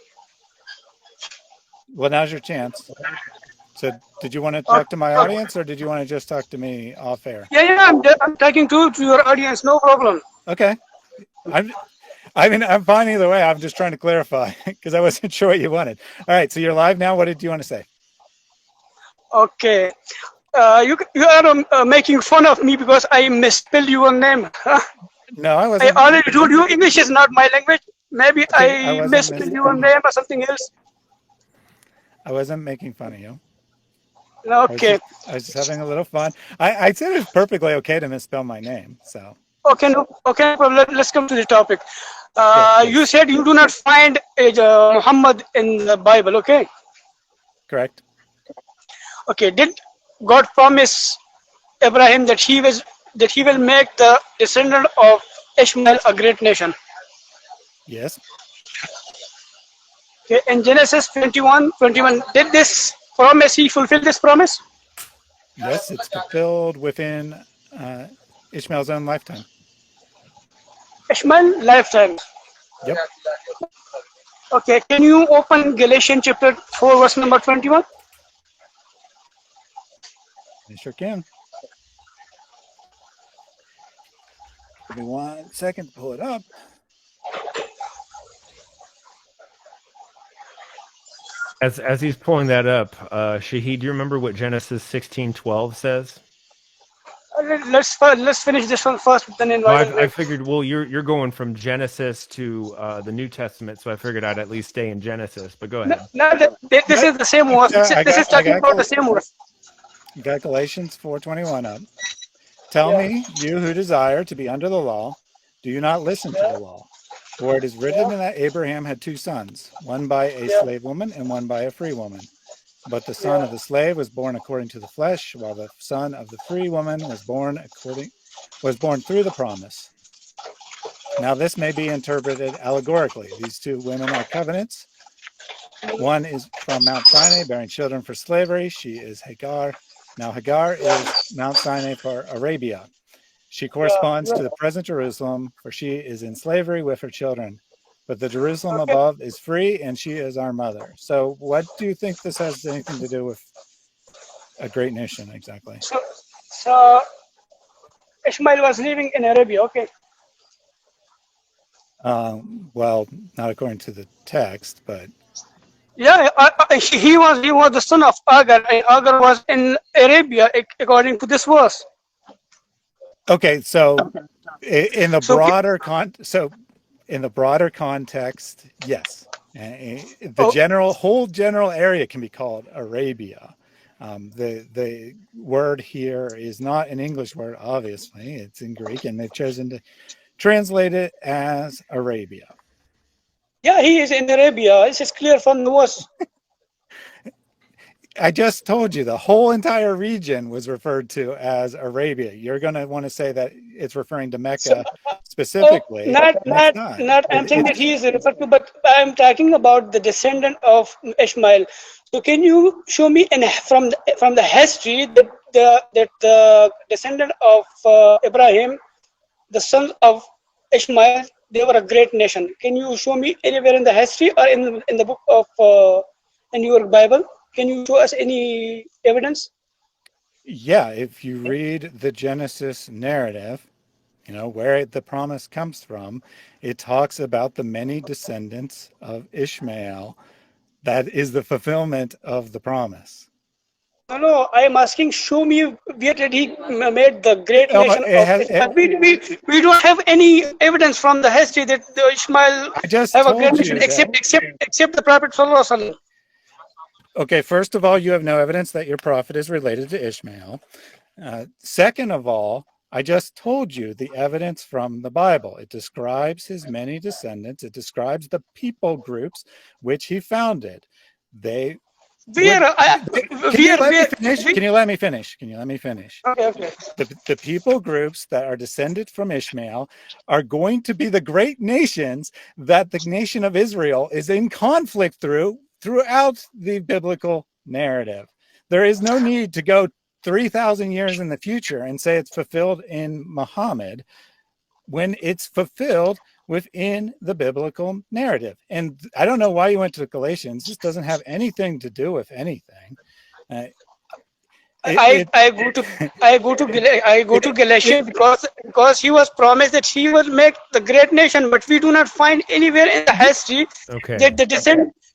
Well, now's your chance. So, did you want to talk to my audience, or did you want to just talk to me off air? Yeah, I'm talking to your audience, no problem. Okay. I'm fine either way. I'm just trying to clarify because I wasn't sure what you wanted. All right, so you're live now. What did you want to say? Okay. You are making fun of me because I misspelled your name. No, I wasn't. I already told you English is not my language. Maybe I misspelled your name or something else. I wasn't making fun of you. Okay. I was just having a little fun. I said it was perfectly okay to misspell my name. So. Okay, let's come to the topic. You said you do not find Muhammad in the Bible, okay? Correct. Okay, did God promise Abraham that he will make the descendant of Ishmael a great nation? Yes. Okay, in Genesis 21, did this promise, he fulfill this promise? Yes, it's fulfilled within Ishmael's own lifetime. Ishmael lifetime. Yep. Okay, can you open Galatians chapter 4, verse number 21? I sure can. Give me 1 second to pull it up. As he's pulling that up, Shahid, do you remember what Genesis 16:12 says? Let's finish this one first, then I figured, well, you're going from Genesis to the New Testament, so I figured I'd at least stay in Genesis. But go ahead. No, this is the same verse. This is talking about the same verse. You got Galatians 4:21 up. Tell me, you who desire to be under the law, do you not listen to the law? For it is written that Abraham had 2 sons, one by a slave woman and one by a free woman. But the son of the slave was born according to the flesh, while the son of the free woman was born through the promise. Now this may be interpreted allegorically. These 2 women are covenants. One is from Mount Sinai, bearing children for slavery. She is Hagar. Now, Hagar is Mount Sinai for Arabia. She Yeah, corresponds yeah. to the present Jerusalem, for she is in slavery with her children. But the Jerusalem Okay. above is free, and she is our mother. So, what do you think this has anything to do with a great nation exactly? So Ishmael was living in Arabia. Okay. Well, not according to the text, but Yeah, he was the son of Agar, and Agar was in Arabia according to this verse. okay. So, in the So broader context, yes, the oh, whole general area can be called Arabia. The word here is not an English word, obviously. It's in Greek, and they've chosen to translate it as Arabia. yeah, he is in Arabia. This is clear from the verse. I just told you the whole entire region was referred to as Arabia. You're going to want to say that it's referring to So, Mecca oh, specifically, not, and it's not, not. not. I'm saying that he is referred to, but I'm talking about the descendant of Ishmael. So, can you show me from the history that the descendant of Ibrahim, the sons of Ishmael, they were a great nation? Can you show me anywhere in the history or in the book of in your Bible? Can you show us any evidence? Yeah, if you read the Genesis narrative, where the promise comes from, it talks about the many descendants of Ishmael. That is the fulfillment of the promise. No, no, I am asking, show me where did he made the great Oh, nation of Ishmael. We don't have any evidence from the history that the Ishmael I just have a great told nation you that. except the Prophet Sallallahu Alaihi Wasallam. Okay, first of all, you have no evidence that your prophet is related to Ishmael. Second of all, I just told you the evidence from the Bible. It describes his many descendants. It describes the people groups which he founded. They Where, would. Can you let me where, finish? Can you let me finish? Can you let me finish? okay, okay. The people groups that are descended from Ishmael are going to be the great nations that the nation of Israel is in conflict throughout the biblical narrative. There is no need to go 3,000 years in the future and say it's fulfilled in Muhammad when it's fulfilled within the biblical narrative. And I don't know why you went to Galatians. This doesn't have anything to do with anything. I go to Galatians because he was promised that he will make the great nation, but we do not find anywhere in the history Okay. that the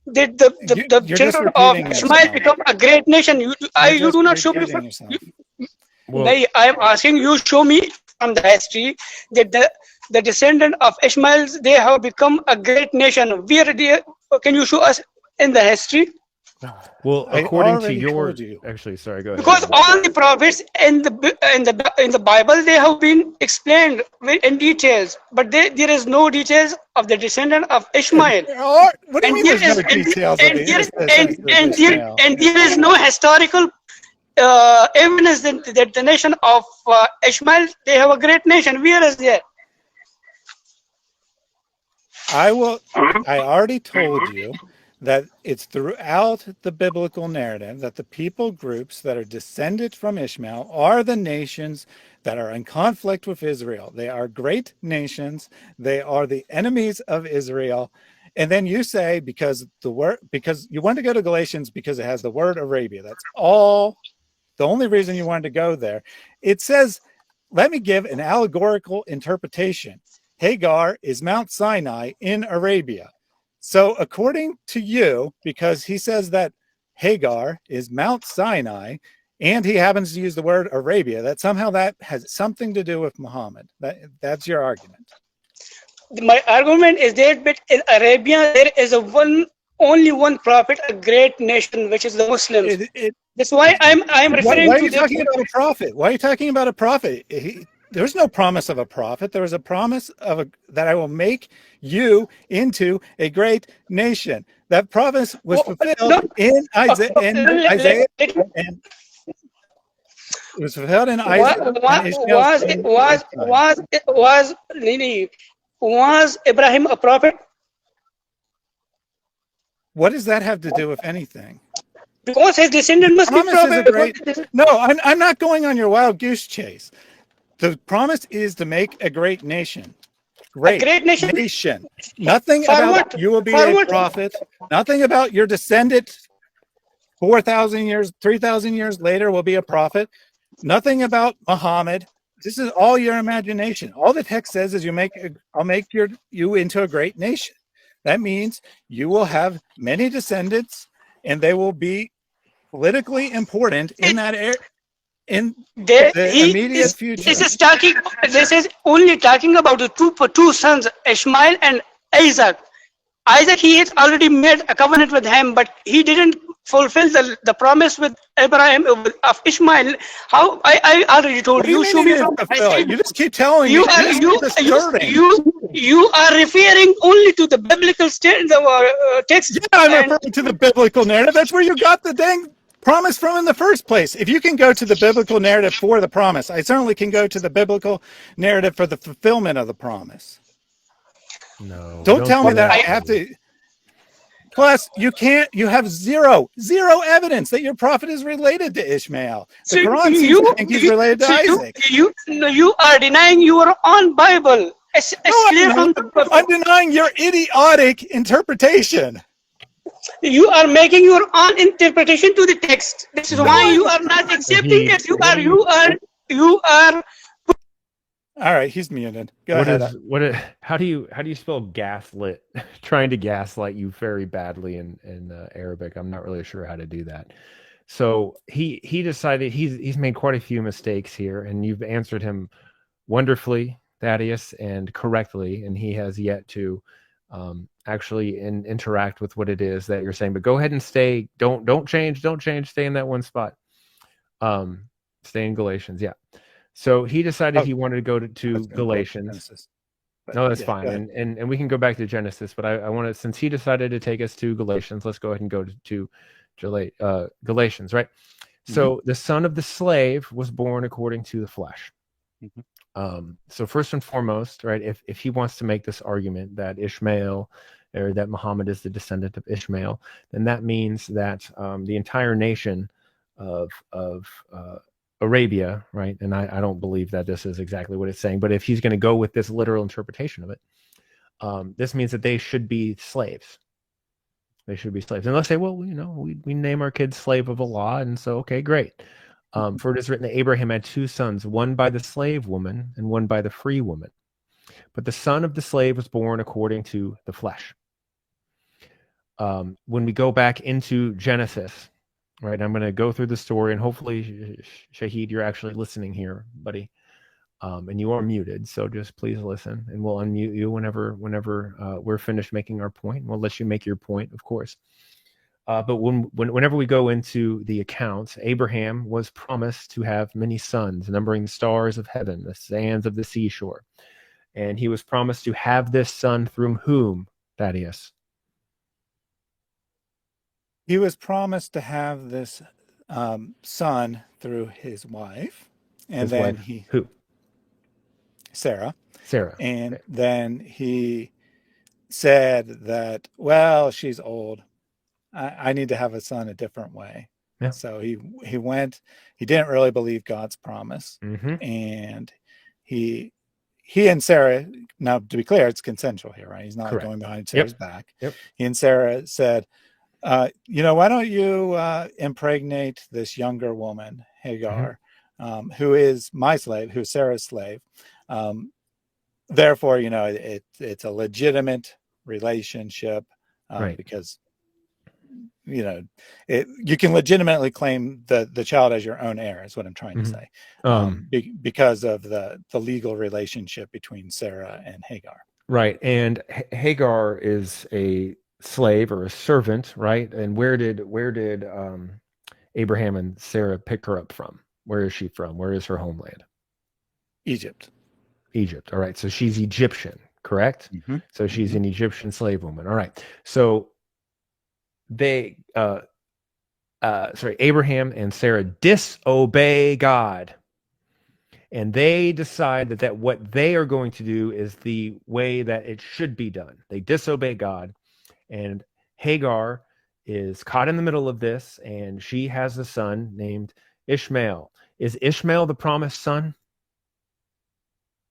You're just children of repeating Ishmael yourself. become a great nation. You You're just do not show me. repeating yourself. Well, I am asking you, show me from the history that the descendant of Ishmael, they have become a great nation. Where can you show us in the history? well, I according to already your, told you. actually, sorry, go ahead. Because all the prophets in the Bible, they have been explained in details, but there is no details of the descendant of Ishmael. What do you And mean there there's no is details of the descendants of Ishmael? and there is no historical evidence that the nation of Ishmael, they have a great nation. Where is there? I already told you that it's throughout the biblical narrative that the people groups that are descended from Ishmael are the nations that are in conflict with Israel. They are great nations. They are the enemies of Israel. And then you say because you want to go to Galatians because it has the word Arabia. That's all. The only reason you wanted to go there. It says, let me give an allegorical interpretation. Hagar is Mount Sinai in Arabia. So according to you, because he says that Hagar is Mount Sinai, and he happens to use the word Arabia, that somehow that has something to do with Muhammad. That's your argument. My argument is that in Arabia there is only one prophet, a great nation, which is the Muslims. That's why I'm referring why are to you talking about a prophet? Why are you talking about a prophet? There's no promise of a prophet. There was a promise that I will make you into a great nation. That promise was fulfilled in Isaiah, and it was fulfilled in Isaiah. Was Ibrahim a prophet? What does that have to do with anything? because his descendant must be Promise is a prophet. great. No, I'm not going on your wild goose chase. The promise is to make a great nation. A Great great nation. nation. Nothing For about what? you will be For a what? prophet. Nothing about your descendant 4,000 years, 3,000 years later will be a prophet. Nothing about Muhammad. This is all your imagination. All the text says is I'll make you into a great nation. That means you will have many descendants, and they will be politically important in that area, in There, the he immediate is. future. This is talking. This is only talking about the two sons, Ishmael and Isaac. Isaac, he has already made a covenant with him, but he didn't fulfill the promise with Abraham of Ishmael. How I already What told do you you. mean Show he me didn't from. I fulfill it? said You just keep telling me. you You are just you keep asserting. you are referring only to the biblical text, Yeah, I'm and referring to the biblical narrative. That's where you got the dang promise from in the first place. If you can go to the biblical narrative for the promise, I certainly can go to the biblical narrative for the fulfillment of the promise. No, Don't tell do me that I that. have to. Plus, you have zero evidence that your prophet is related to Ishmael. The so Quran seems to think he's related to Isaac. you are denying your own Bible. No, It's I'm clear not. from the. I'm denying your idiotic interpretation. You are making your own interpretation to the text. This is No, why I'm you not. are not accepting He, it. You are. All right, he's muted. Go what ahead. is what? How do you spell gaslit? Trying to gaslight you very badly in Arabic. I'm not really sure how to do that. So he decided he's made quite a few mistakes here, and you've answered him wonderfully, Thaddeus, and correctly, and he has yet to actually interact with what it is that you're saying. But go ahead and stay. Don't change. Stay in that one spot. Stay in Galatians. Yeah. So he decided he wanted to go to Galatians. Genesis. No, that's fine, and we can go back to Genesis. But I want to, since he decided to take us to Galatians, let's go ahead and go to Galatians, right? So the son of the slave was born according to the flesh. So first and foremost, right, if he wants to make this argument that Ishmael or that Muhammad is the descendant of Ishmael, then that means that the entire nation of Arabia, right? And I don't believe that this is exactly what it's saying, but if he's going to go with this literal interpretation of it, this means that they should be slaves. They should be slaves. And let's say, well, we name our kids slave of Allah, and so okay, great. For it is written that Abraham had two sons, one by the slave woman and one by the free woman. But the son of the slave was born according to the flesh. When we go back into Genesis, right, I'm going to go through the story, and hopefully, Shahid, you're actually listening here, buddy. And you are muted, so just please listen, and we'll unmute you whenever we're finished making our point. We'll let you make your point, of course. But whenever we go into the accounts, Abraham was promised to have many sons, numbering the stars of heaven, the sands of the seashore. And he was promised to have this son through whom, Thaddeus? He was promised to have this son through his wife, and His then wife. Who? Sarah. And Okay. then he said that, well, she's old. I need to have a son a different way. Yeah. So he went. He didn't really believe God's promise, and he and Sarah. Now, to be clear, it's consensual here, right? He's not Correct. going behind Sarah's back. Yep. He and Sarah said, why don't you impregnate this younger woman, Hagar, who is my slave, who's Sarah's slave. Therefore, it's a legitimate relationship Right. because you can legitimately claim the child as your own heir, is what I'm trying to say, because of the legal relationship between Sarah and Hagar. Right. And Hagar is a slave or a servant, right? And where did Abraham and Sarah pick her up from? Where is she from? Where is her homeland? Egypt. All right. So she's Egyptian, correct? So she's an Egyptian slave woman. All right. So Abraham and Sarah disobey God. And they decide that what they are going to do is the way that it should be done. They disobey God. And Hagar is caught in the middle of this, and she has a son named Ishmael. Is Ishmael the promised son?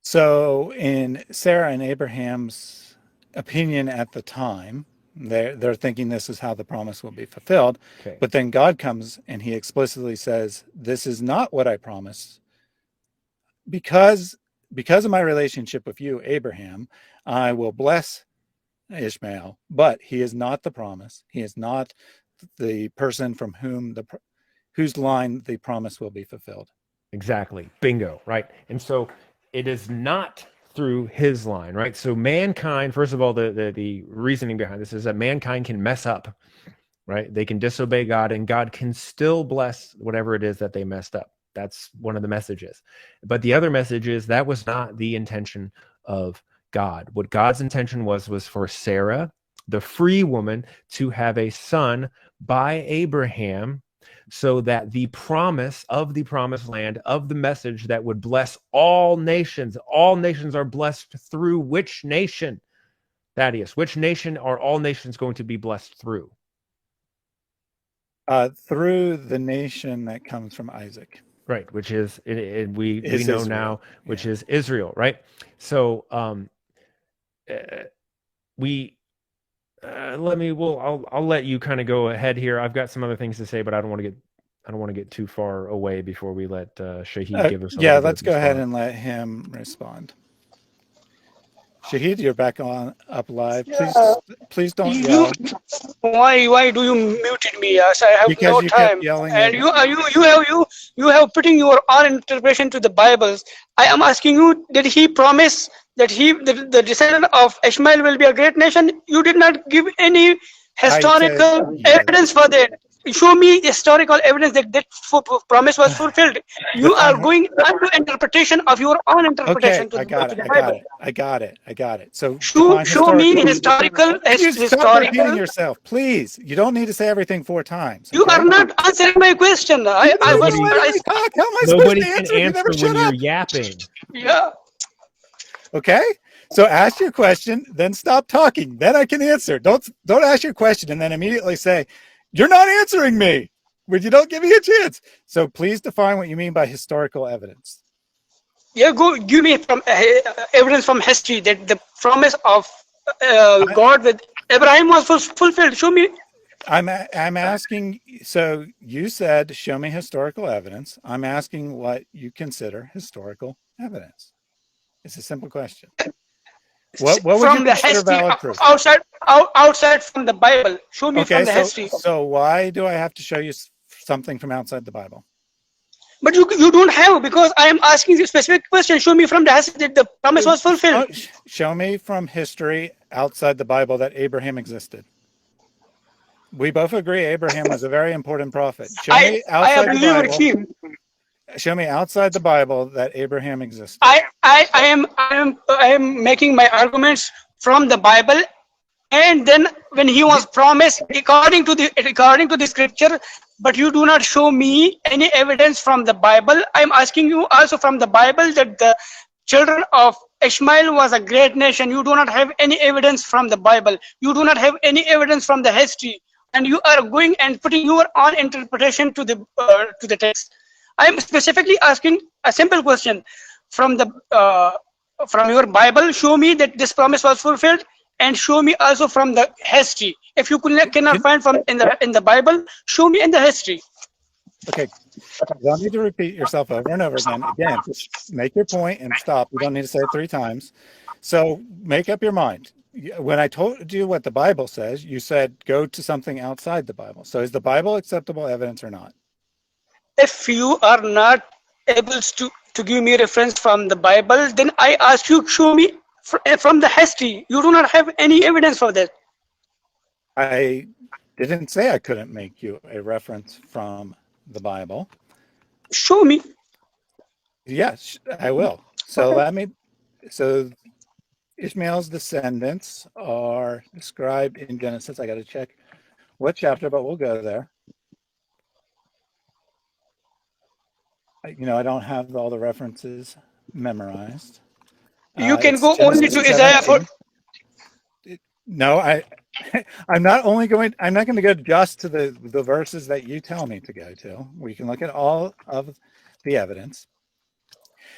So in Sarah and Abraham's opinion at the time, they're thinking this is how the promise will be fulfilled. Okay. But then God comes and he explicitly says, this is not what I promised. Because of my relationship with you, Abraham, I will bless Ishmael, but he is not the promise. He is not the person from whose line the promise will be fulfilled. Exactly. Bingo. Right. And so it is not through his line, right? So mankind, first of all, the reasoning behind this is that mankind can mess up, right? They can disobey God, and God can still bless whatever it is that they messed up. That's one of the messages. But the other message is that was not the intention of God. What God's intention was for Sarah, the free woman, to have a son by Abraham, so that the promise of the promised land, of the message that would bless all nations are blessed through which nation? Thaddeus, which nation are all nations going to be blessed through? Through the nation that comes from Isaac. Right, which is we know Israel now, which is Israel, right? So I'll let you kind of go ahead here. I've got some other things to say, but I don't want to get too far away before we let Shahid give us. Yeah, let's go ahead and let him respond. Shahid, you're back up live. Please don't yell. Why do you muted me? Yes, I have because no you time. Kept yelling and you have putting your own interpretation to the Bibles. I am asking you, did he promise that the descendant of Ishmael will be a great nation? You did not give any historical evidence for that. Show me historical evidence that promise was fulfilled. You are going under interpretation of your own interpretation. Okay, I got it. So show me historical. Stop repeating yourself, please. You don't need to say everything 4 times. Okay? You are not answering my question. How am I supposed to answer? You never shut up. You're yapping. Yeah. Okay. So ask your question, then stop talking. Then I can answer. Don't ask your question and then immediately say, you're not answering me when you don't give me a chance. So please define what you mean by historical evidence. Yeah, give me from evidence from history that the promise of God with Abraham was fulfilled. Show me. I'm asking. So you said, show me historical evidence. I'm asking what you consider historical evidence. It's a simple question. What would you consider valid proof? Outside from the Bible. Show me from the history. So why do I have to show you something from outside the Bible? But you don't have, because I am asking you a specific question. Show me from the history that the promise was fulfilled. Show me from history outside the Bible that Abraham existed. We both agree Abraham was a very important prophet. Show me outside the Bible. Show me outside the Bible that Abraham existed. I am making my arguments from the Bible, and then when he was promised according to the scripture, but you do not show me any evidence from the Bible. I am asking you also from the Bible that the children of Ishmael was a great nation. You do not have any evidence from the Bible. You do not have any evidence from the history, and you are going and putting your own interpretation to the text. I am specifically asking a simple question from your Bible. Show me that this promise was fulfilled, and show me also from the history. If you cannot find from in the Bible, show me in the history. Okay, you don't need to repeat yourself over and over again. Again, just make your point and stop. You don't need to say it 3 times. So make up your mind. When I told you what the Bible says, you said go to something outside the Bible. So is the Bible acceptable evidence or not? If you are not able to give me reference from the Bible, then I ask you, show me from the history. You do not have any evidence for that. I didn't say I couldn't make you a reference from the Bible. Show me. Yes, I will. So so Ishmael's descendants are described in Genesis. I got to check what chapter, but we'll go there. I don't have all the references memorized. You can go only to Isaiah No, I'm not going to go just to the verses that you tell me to go to. We can look at all of the evidence.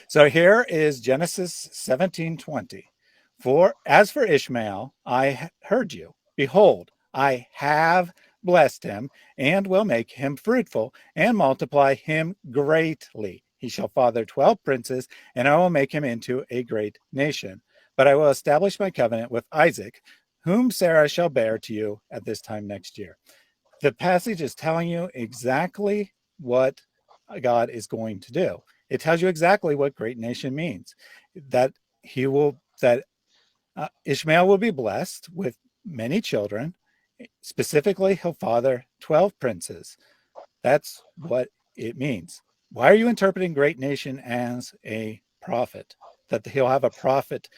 So here is Genesis 17:20. As for Ishmael, I heard you. Behold, I have blessed him and will make him fruitful and multiply him greatly. He shall father 12 princes, and I will make him into a great nation. But I will establish my covenant with Isaac, whom Sarah shall bear to you at this time next year. The passage is telling you exactly what God is going to do. It tells you exactly what great nation means. That Ishmael will be blessed with many children. Specifically, he'll father 12 princes. That's what it means. Why are you interpreting great nation as a prophet? That he'll have a prophet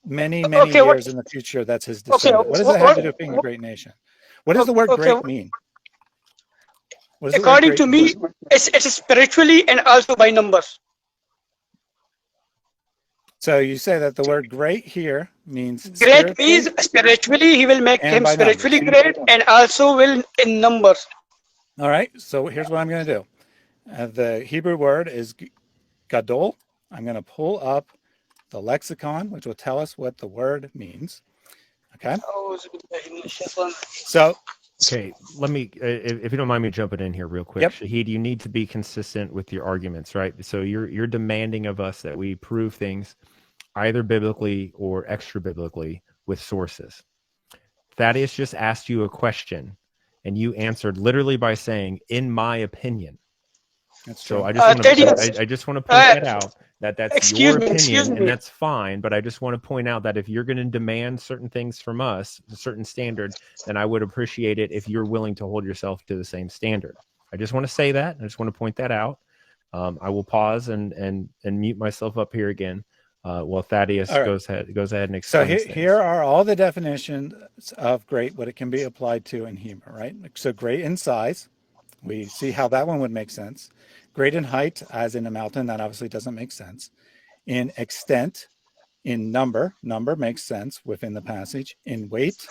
many, many Okay, years in the future that's his okay, descendant. What does that have to do with being a great nation? What does the word okay. great mean? What does the word According great to mean? me, it's spiritually and also by numbers. So you say that the word great here means Great means spiritually, he will make and him by spiritually numbers. great, and also will in numbers. All right, so here's what I'm going to do. The Hebrew word is gadol. I'm going to pull up the lexicon, which will tell us what the word means. Okay. So, Okay, let me, if you don't mind me jumping in here real quick, yep. Shahid, you need to be consistent with your arguments, right? So you're demanding of us that we prove things either biblically or extra biblically with sources. Thaddeus just asked you a question, and you answered literally by saying, "In my opinion." That's true. So I just want to I just want to point that out, that that's your opinion, and that's fine. But I just want to point out that if you're going to demand certain things from us, a certain standard, then I would appreciate it if you're willing to hold yourself to the same standard. I just want to say that. I just want to point that out. I will pause and mute myself up here again while Thaddeus goes ahead and explains. So here are all the definitions of great, what it can be applied to in Hebrew, right? So great in size. We see how that one would make sense. Great in height, as in a mountain, that obviously doesn't make sense. In extent, in number makes sense within the passage. In weight,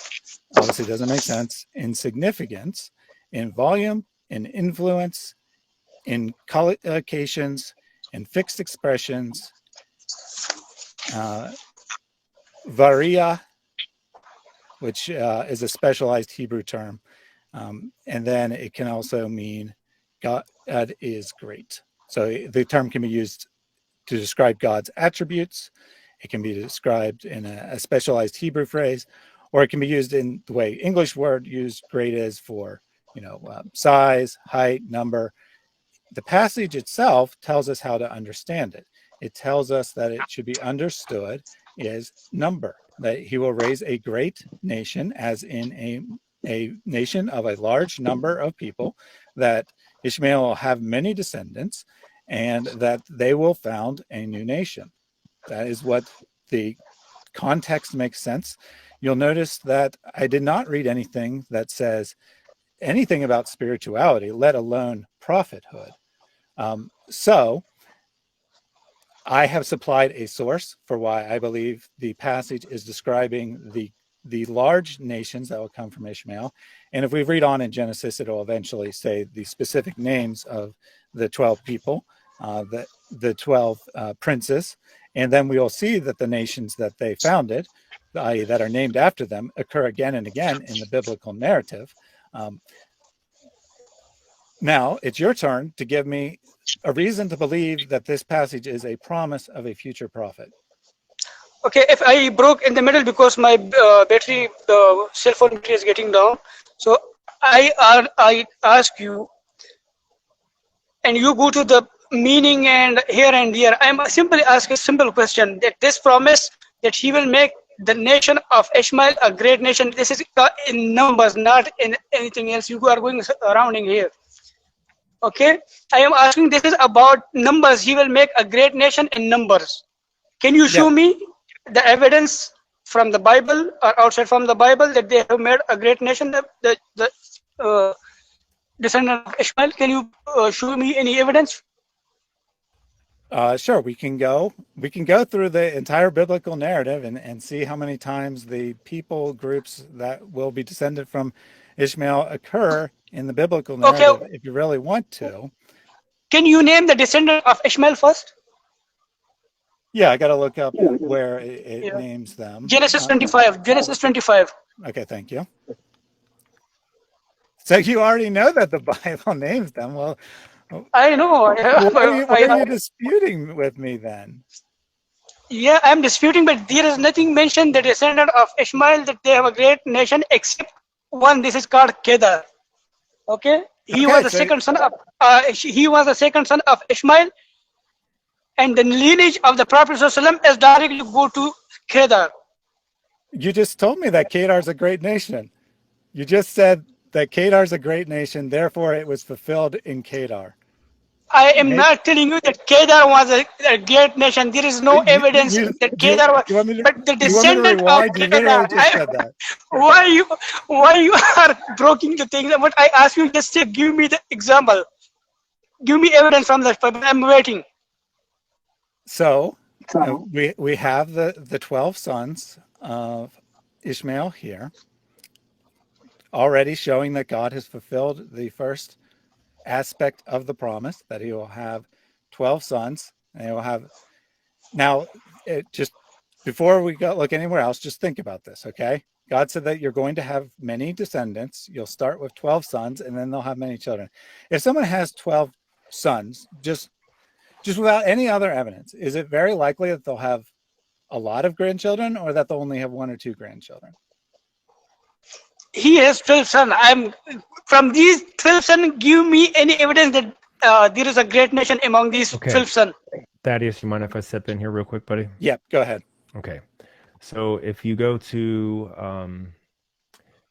obviously doesn't make sense. In significance, in volume, in influence, in collocations, in fixed expressions, varia, which is a specialized Hebrew term. And then it can also mean God is great. So the term can be used to describe God's attributes. It can be described in a specialized Hebrew phrase, or it can be used in the way English word used great is for, size, height, number. The passage itself tells us how to understand it. It tells us that it should be understood as number, that he will raise a great nation, as in a nation of a large number of people, that Ishmael will have many descendants, and that they will found a new nation. That is what the context makes sense. You'll notice that I did not read anything that says anything about spirituality, let alone prophethood. So I have supplied a source for why I believe the passage is describing the large nations that will come from Ishmael. And if we read on in Genesis, it will eventually say the specific names of the 12 people, the 12 princes. And then we will see that the nations that they founded, i.e. that are named after them, occur again and again in the biblical narrative. Now it's your turn to give me a reason to believe that this passage is a promise of a future prophet. Okay, if I broke in the middle because my battery, the cell phone battery is getting down, so I ask you, and you go to the meaning and here and here. I'm simply ask a simple question, that this promise that he will make the nation of Ishmael a great nation. This is in numbers, not in anything else. You are going around in here. Okay, I am asking, this is about numbers. He will make a great nation in numbers. Can you show me the evidence from the Bible or outside from the Bible that they have made a great nation, the descendant of Ishmael? Can you show me any evidence? Sure, we can go through the entire biblical narrative and see how many times the people groups that will be descended from Ishmael occur in the biblical Okay, narrative if you really want to. can you name the descendant of Ishmael first? Yeah, I got to look up where it Yeah. names them. Genesis 25. Genesis 25. Okay, thank you. So you already know that the Bible names them. Well, I know. what are you disputing with me then? Yeah, I'm disputing, but there is nothing mentioned the descendant of Ishmael that they have a great nation except one. This is called Kedar. Okay, he Okay, was the so second son of he was the second son of Ishmael, and the lineage of the Prophet ﷺ is directly go to Kedar. you just told me that Kedar is a great nation. You just said that Kedar is a great nation, therefore it was fulfilled in Kedar. I am not telling you that Kedar was a great nation. There is no evidence that Kedar was, but the you want me to descendant of rewind? You literally Kedar. just said that. Why you are breaking the things? But I ask you just to give me the example. Give me evidence from that. I'm waiting. So we have the 12 sons of Ishmael here, already showing that God has fulfilled the first aspect of the promise, that he will have 12 sons, and he will have. Now, just before we go look anywhere else, just think about this, okay? God said that you're going to have many descendants. You'll start with 12 sons, and then they'll have many children. If someone has 12 sons, just without any other evidence, is it very likely that they'll have a lot of grandchildren, or that they'll only have one or two grandchildren? He has 12 sons. I'm from these 12 sons. Give me any evidence that there is a great nation among these 12 sons. Thaddeus, you mind if I step in here real quick, buddy? Yeah, go ahead. Okay. So if you go to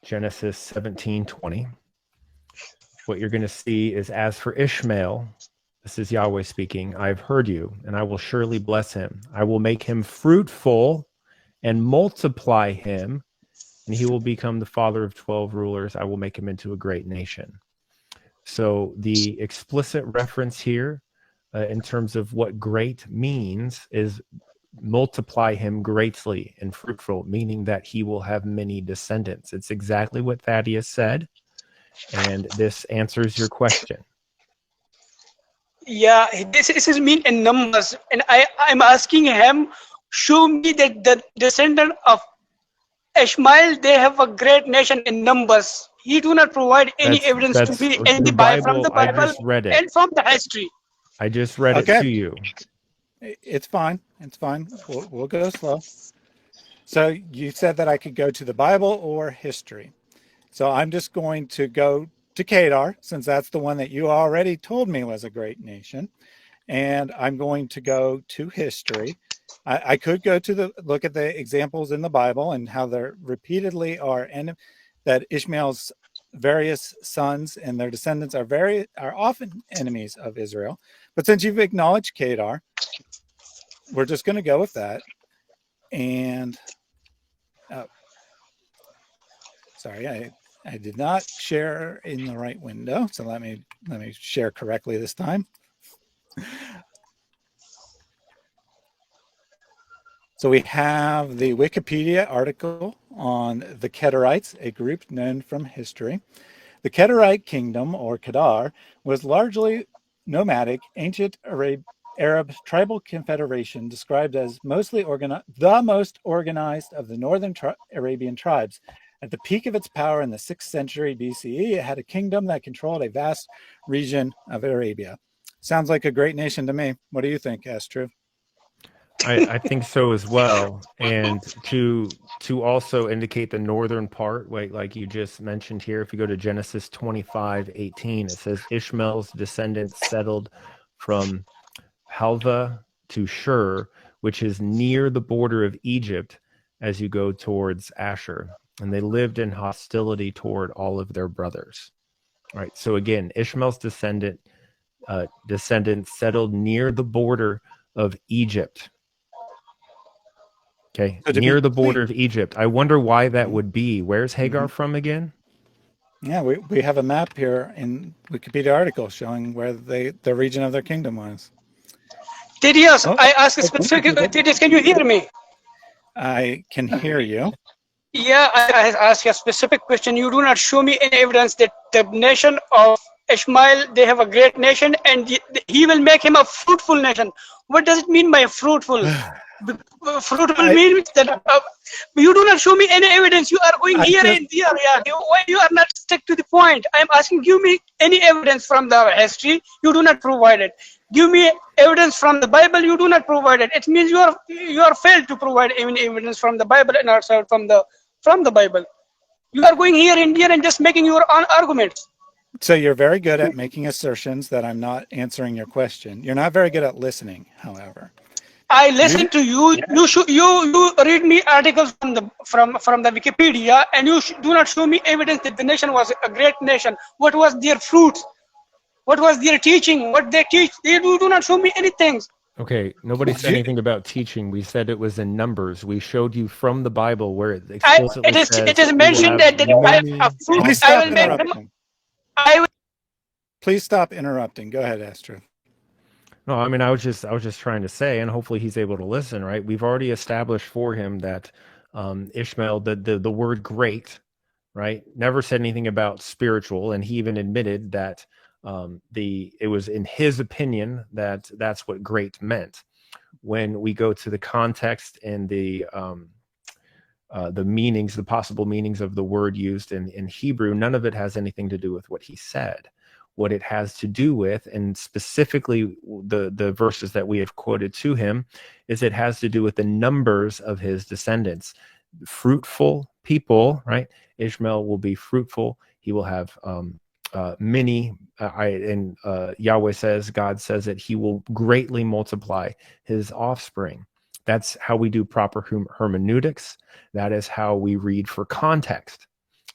Genesis 17:20, what you're going to see is, as for Ishmael, this is Yahweh speaking, I've heard you, and I will surely bless him. I will make him fruitful and multiply him, and he will become the father of 12 rulers. I will make him into a great nation. So the explicit reference here in terms of what great means is multiply him greatly and fruitful, meaning that he will have many descendants. It's exactly what Thaddeus said, and this answers your question. Yeah, this is mean in numbers, and I'm asking him, show me that the descendant of Ishmael, they have a great nation in numbers. He do not provide any evidence to me in the Bible, from the Bible, I just read it. And from the history. I just read it to you. It's fine. It's fine. We'll go slow. So you said that I could go to the Bible or history. So I'm just going to go to Kedar, since that's the one that you already told me was a great nation. And I'm going to go to history. I could go to look at the examples in the Bible and how there repeatedly are, and that Ishmael's various sons and their descendants are often enemies of Israel. But since you've acknowledged Kedar, we're just going to go with that. And sorry, I did not share in the right window, so let me share correctly this time. So we have the Wikipedia article on the Kedarites, a group known from history. The Kedarite kingdom, or Kedar, was largely nomadic, ancient Arab tribal confederation described as the most organized of the northern Arabian tribes. At the peak of its power in the 6th century BCE, it had a kingdom that controlled a vast region of Arabia. Sounds like a great nation to me. What do you think, Astro? I think so as well. And to also indicate the northern part, like you just mentioned here, if you go to Genesis 25:18, it says Ishmael's descendants settled from Halva to Shur, which is near the border of Egypt as you go towards Asher. And they lived in hostility toward all of their brothers. All right. So again, Ishmael's descendants settled near the border of Egypt. Okay, so near the border of Egypt. I wonder why that would be. Where's Hagar from again? Yeah, we have a map here in Wikipedia article showing where the region of their kingdom was. Thaddeus, Oh, I ask a specific. Thaddeus, can you hear me? I can hear you. Yeah, I ask a specific question. You do not show me any evidence that the nation of Ishmael, they have a great nation, and he will make him a fruitful nation. What does it mean by fruitful? Fruitful I means that you do not show me any evidence. You are going I here just and there. Yeah, why you are not stuck to the point? I am asking, give me any evidence from the history. You do not provide it. Give me evidence from the Bible. You do not provide it. It means you are failed to provide any evidence from the Bible and also from the Bible. You are going here and there and just making your own arguments. so you're very good at making assertions that I'm not answering your question. You're not very good at listening, however. I You listen to you. You read me articles from the Wikipedia, and you do not show me evidence that the nation was a great nation. What was their fruits? What was their teaching? What they teach? They do not show me anything. Okay, nobody said you anything about teaching. We said it was in numbers. We showed you from the Bible where it I explicitly it says is you will mentioned have that a many fruit. please I stop will make them. offspring. interrupting. I will. Please stop interrupting. Go ahead, Astrid. No, I mean, I was just trying to say, and hopefully he's able to listen, right? We've already established for him that Ishmael, the word great, right, never said anything about spiritual, and he even admitted that it was in his opinion that that's what great meant. When we go to the context and the meanings, the possible meanings of the word used in Hebrew, none of it has anything to do with what he said. What it has to do with, and specifically the verses that we have quoted to him, is it has to do with the numbers of his descendants. Fruitful people, right? Ishmael will be fruitful. He will have many. Yahweh says, God says that he will greatly multiply his offspring. That's how we do proper hermeneutics. That is how we read for context.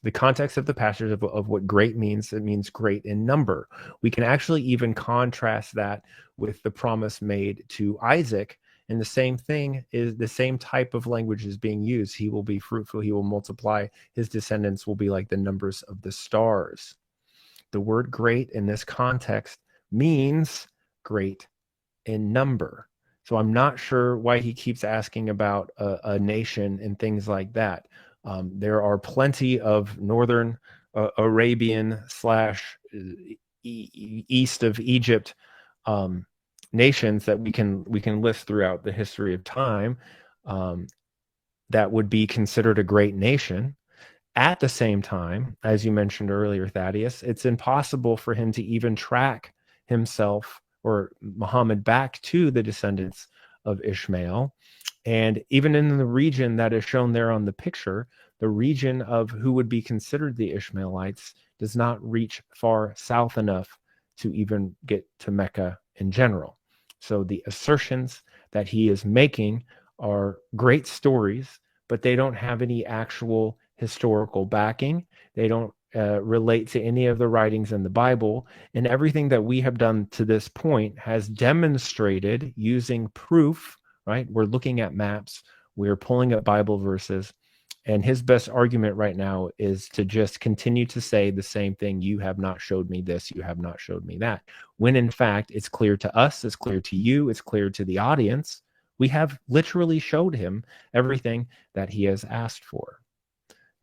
The context of the passage of what great means, it means great in number. We can actually even contrast that with the promise made to Isaac, and the same thing is the same type of language is being used. He will be fruitful, he will multiply, his descendants will be like the numbers of the stars. The word great in this context means great in number. So I'm not sure why he keeps asking about a nation and things like that. There are plenty of northern Arabian / east of Egypt nations that we can list throughout the history of time that would be considered a great nation. At the same time, as you mentioned earlier, Thaddeus, it's impossible for him to even track himself or Muhammad back to the descendants of Ishmael. And even in the region that is shown there on the picture, the region of who would be considered the Ishmaelites does not reach far south enough to even get to Mecca in general. So the assertions that he is making are great stories, but they don't have any actual historical backing. They don't relate to any of the writings in the Bible. And everything that we have done to this point has demonstrated using proof, right? We're looking at maps, we're pulling up Bible verses, and his best argument right now is to just continue to say the same thing. You have not showed me this, you have not showed me that. When in fact, it's clear to us, it's clear to you, it's clear to the audience. We have literally showed him everything that he has asked for.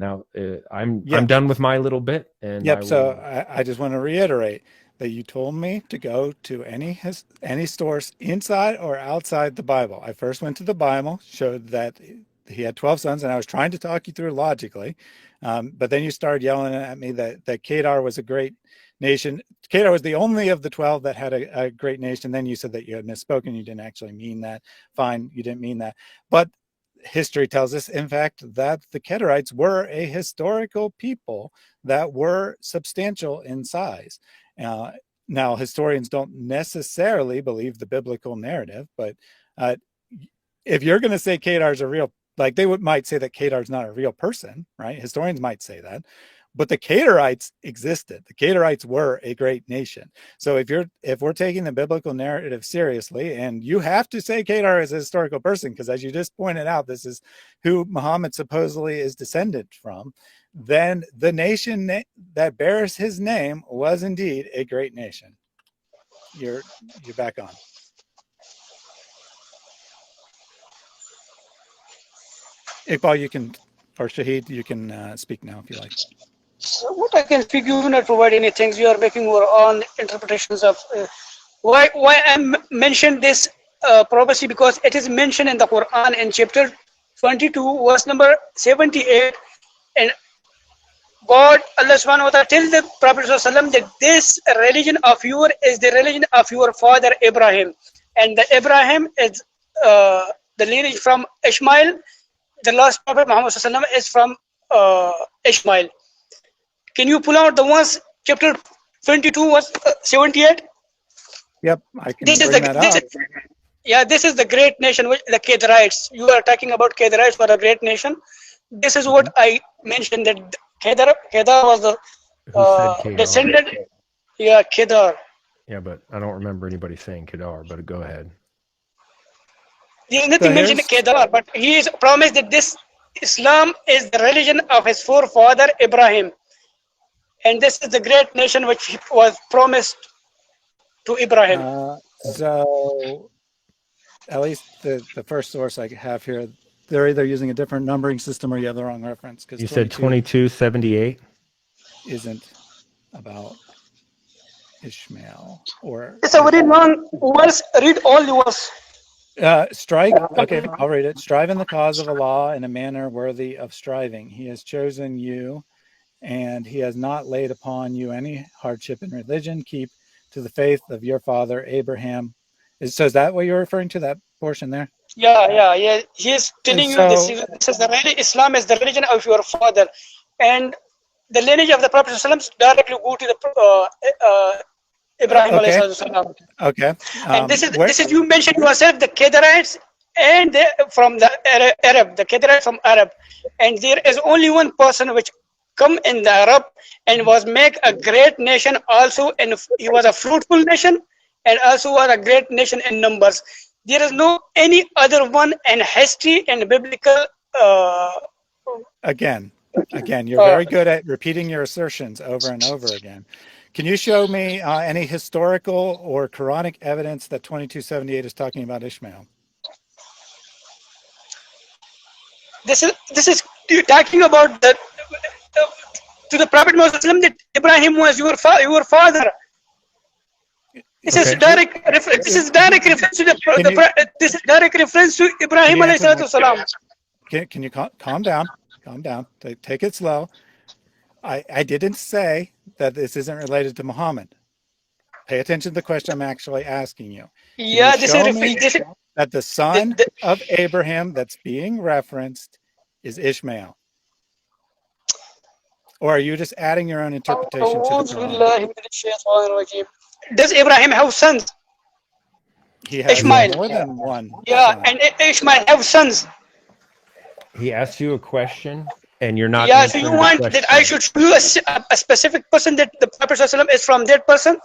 Now, I'm done with my little bit. And Yep. So I just want to reiterate that you told me to go to any source inside or outside the Bible. I first went to the Bible, showed that he had 12 sons, and I was trying to talk you through logically. But then you started yelling at me that Kedar was a great nation. Kedar was the only of the 12 that had a great nation. Then you said that you had misspoken. You didn't actually mean that. Fine, you didn't mean that. But history tells us, in fact, that the Kedarites were a historical people that were substantial in size. Now, historians don't necessarily believe the biblical narrative, but if you're going to say Kedar's a real, like they might say that Kedar's not a real person, right? Historians might say that. But the Kedarites existed. The Kedarites were a great nation. So if we're taking the biblical narrative seriously, and you have to say Kedar is a historical person, because as you just pointed out, this is who Muhammad supposedly is descendant from, then the nation that bears his name was indeed a great nation. You're back on. Iqbal, you can, or Shahid, you can speak now if you like. So what I can speak, you do not provide anything. You are making your own interpretations of why I mentioned this prophecy, because it is mentioned in the Quran in chapter 22, verse number 78, and God, Allah subhanahu wa ta'ala, tells the Prophet ﷺ that this religion of yours is the religion of your father Abraham, and the Abraham is the lineage from Ishmael. The last Prophet Muhammad ﷺ is from Ishmael. Can you pull out the ones, chapter 22, verse 78? Yep, I can This is bring that up. this is the great nation, the Kedarites. You are talking about Kedarites for a great nation. This is what I mentioned, that Kedar was the Who said Kedar? descendant. Yeah, Kedar. Yeah, but I don't remember anybody saying Kedar, but go ahead. There is nothing mentioned in Kedar, but he is promised that this Islam is the religion of his forefather Abraham. And this is the great nation which was promised to Ibrahim. So, at least the first source I have here, they're either using a different numbering system or you have the wrong reference. You said 2278? Isn't about Ishmael or. It's a very long verse. Read all the verse. Strike. Okay, I'll read it. Strive in the cause of Allah in a manner worthy of striving. He has chosen you, and he has not laid upon you any hardship in religion. Keep to the faith of your father Abraham. So is that what you're referring to, that portion there? Yeah. He is telling you this is the religion. Islam is the religion of your father, and the lineage of the Prophet ﷺ directly go to the Ibrahim. Okay. And this is you mentioned yourself the Kedarites and from the Arab, the Kedarites from Arab, and there is only one person which come in the Arab and was make a great nation also, and he was a fruitful nation and also was a great nation in numbers. There is no any other one in history and biblical. Again, you're very good at repeating your assertions over and over again. Can you show me any historical or Quranic evidence that 2278 is talking about Ishmael? This is talking about the to the Prophet Muhammad that Ibrahim was your father. This is direct reference. This is direct reference to this is direct reference to Ibrahim alayhi salatu salam. Can you calm down? Calm down. Take it slow. I didn't say that this isn't related to Muhammad. Pay attention to the question I'm actually asking you. Yeah, this is that the son of Abraham that's being referenced is Ishmael. Or are you just adding your own interpretation to the Quran? Does Abraham have sons? He has Ishmael. More than one. Yeah, son. and Ishmael have sons. He asked you a question, and you're not. Yeah, so you want that I should show you a specific person that the Prophet ﷺ is from that person?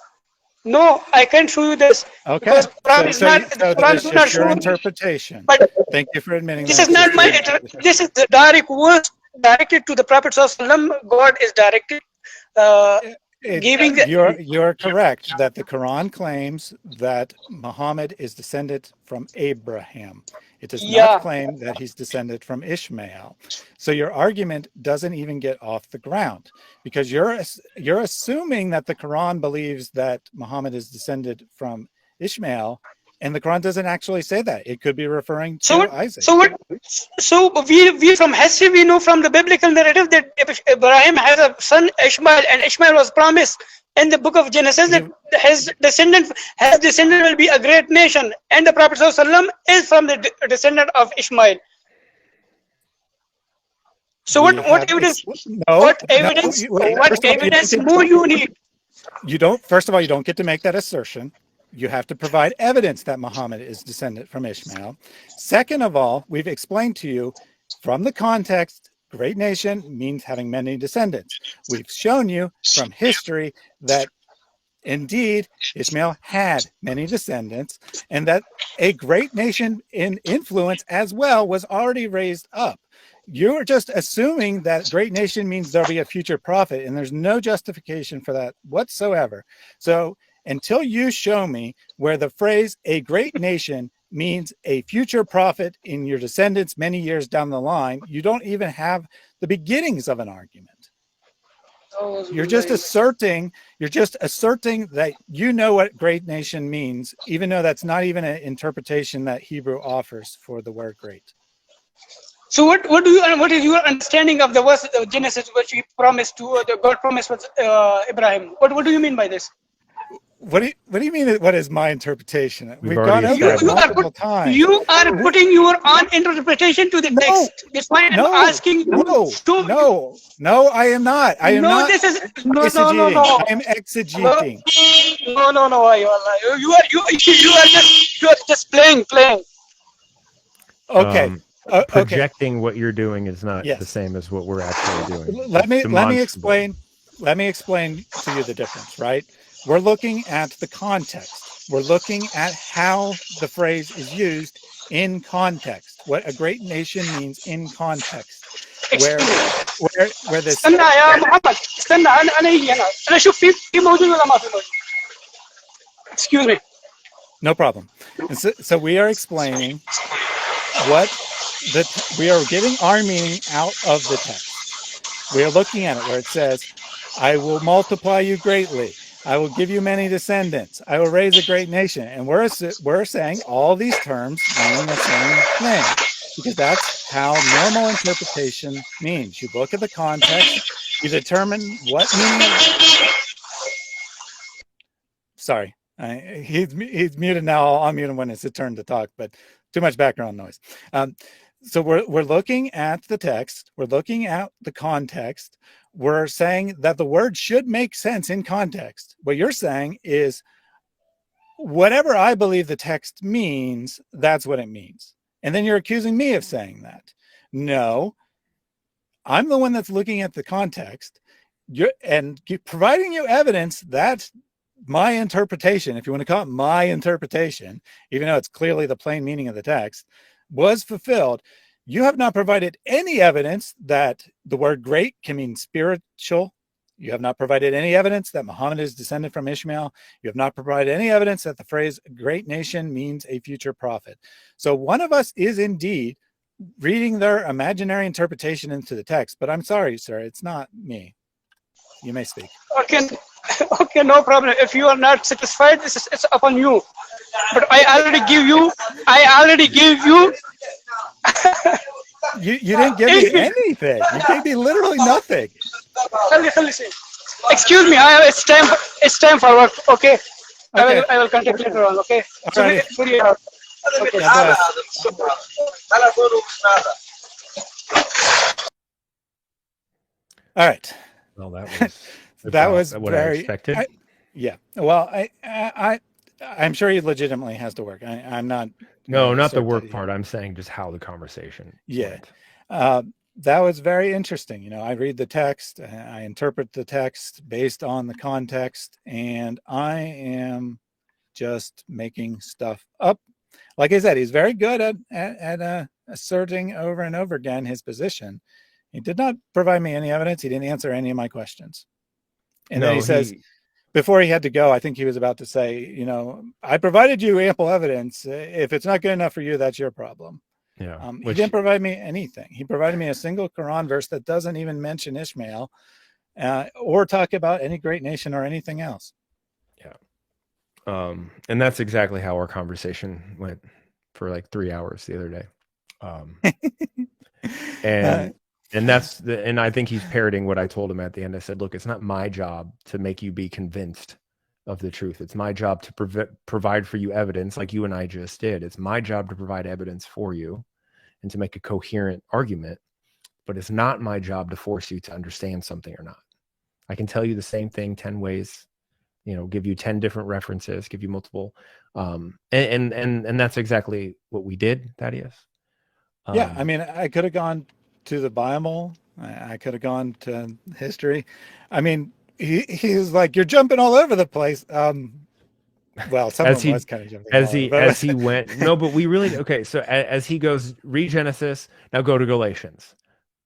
No, I can't show you this. Okay. So this is your interpretation. But thank you for admitting this is not my. This is the direct words directed to the Prophet ﷺ. God is directed. You're correct that the Quran claims that Muhammad is descended from Abraham. It does not claim that he's descended from Ishmael. So your argument doesn't even get off the ground because you're assuming that the Quran believes that Muhammad is descended from Ishmael, and the Quran doesn't actually say that. It could be referring to Isaac. So we from history we know from the biblical narrative that Ibrahim has a son Ishmael, and Ishmael was promised in the book of Genesis that his descendant will be a great nation, and the Prophet ﷺ is from the descendant of Ishmael. So what evidence? What evidence more you need? You don't. First of all, you don't get to make that assertion. You have to provide evidence that Muhammad is descended from Ishmael. Second of all, we've explained to you from the context, great nation means having many descendants. We've shown you from history that indeed Ishmael had many descendants and that a great nation in influence as well was already raised up. You're just assuming that great nation means there'll be a future prophet, and there's no justification for that whatsoever. So until you show me where the phrase a great nation means a future prophet in your descendants many years down the line, you don't even have the beginnings of an argument. You're just asserting that you know what great nation means, even though that's not even an interpretation that Hebrew offers for the word great. So what is your understanding of the verse of Genesis which he promised to God promised with Abraham? What do you mean by this? What do you mean? What is my interpretation? We've We've gone already over it established multiple times. You are putting your own interpretation to the text. That's why I'm asking you. No, I am not. I am not. This is no. I am exegeting. No. You are just playing. Okay. Projecting what you're doing is not Yes. the same as what we're actually doing. Let me explain to you the difference, right? We're looking at the context. We're looking at how the phrase is used in context. What a great nation means in context. Where this استنى يا محمد استنى انا هي انا اشوف في موجود ولا ما في موجود. Excuse me. No problem. And so we are explaining we are getting our meaning out of the text. We are looking at it where it says, I will multiply you greatly. I will give you many descendants. I will raise a great nation. And we're saying all these terms mean the same thing, because that's how normal interpretation means. You look at the context, you determine what meaning. Sorry, he's muted now. I'll unmute him when it's his turn to talk, but too much background noise. So we're looking at the text. We're looking at the context. We're saying that the word should make sense in context. What you're saying is whatever I believe the text means, that's what it means. And then you're accusing me of saying that. No, I'm the one that's looking at the context and providing you evidence that my interpretation, if you want to call it my interpretation, even though it's clearly the plain meaning of the text, was fulfilled. You have not provided any evidence that the word great can mean spiritual. You have not provided any evidence that Muhammad is descended from Ishmael. You have not provided any evidence that the phrase great nation means a future prophet. So one of us is indeed reading their imaginary interpretation into the text, but I'm sorry, sir, it's not me. You may speak. Okay, no problem. If you are not satisfied, it's upon you. But I already give you. You didn't give me anything. You gave me literally nothing. Excuse me. It's time for work. Okay. I will contact later on. Okay. Okay. All right. Well, that was what very I expected. Yeah. Well, I'm sure he legitimately has to work. I'm not. No, not the work part. I'm saying just how the conversation. Yeah. That was very interesting. You know, I read the text, I interpret the text based on the context, and I am just making stuff up. Like I said, he's very good at asserting over and over again his position. He did not provide me any evidence. He didn't answer any of my questions. And then he says, before he had to go, I think he was about to say, you know, I provided you ample evidence. If it's not good enough for you, that's your problem. Yeah. He didn't provide me anything. He provided me a single Quran verse that doesn't even mention Ishmael or talk about any great nation or anything else. Yeah. And that's exactly how our conversation went for like 3 hours the other day. And I think he's parroting what I told him at the end. I said, look, it's not my job to make you be convinced of the truth. It's my job to provide for you evidence like you and I just did. It's my job to provide evidence for you and to make a coherent argument, but it's not my job to force you to understand something or not. I can tell you the same thing 10 ways, you know, give you 10 different references, give you multiple. And that's exactly what we did, Thaddeus. Yeah. I mean, I could have gone to the Bible. I could have gone to history. I mean, he's like, you're jumping all over the place. Well, some of them was kind of jumping as he went. No, but we really okay. So as he goes, read Genesis, now go to Galatians.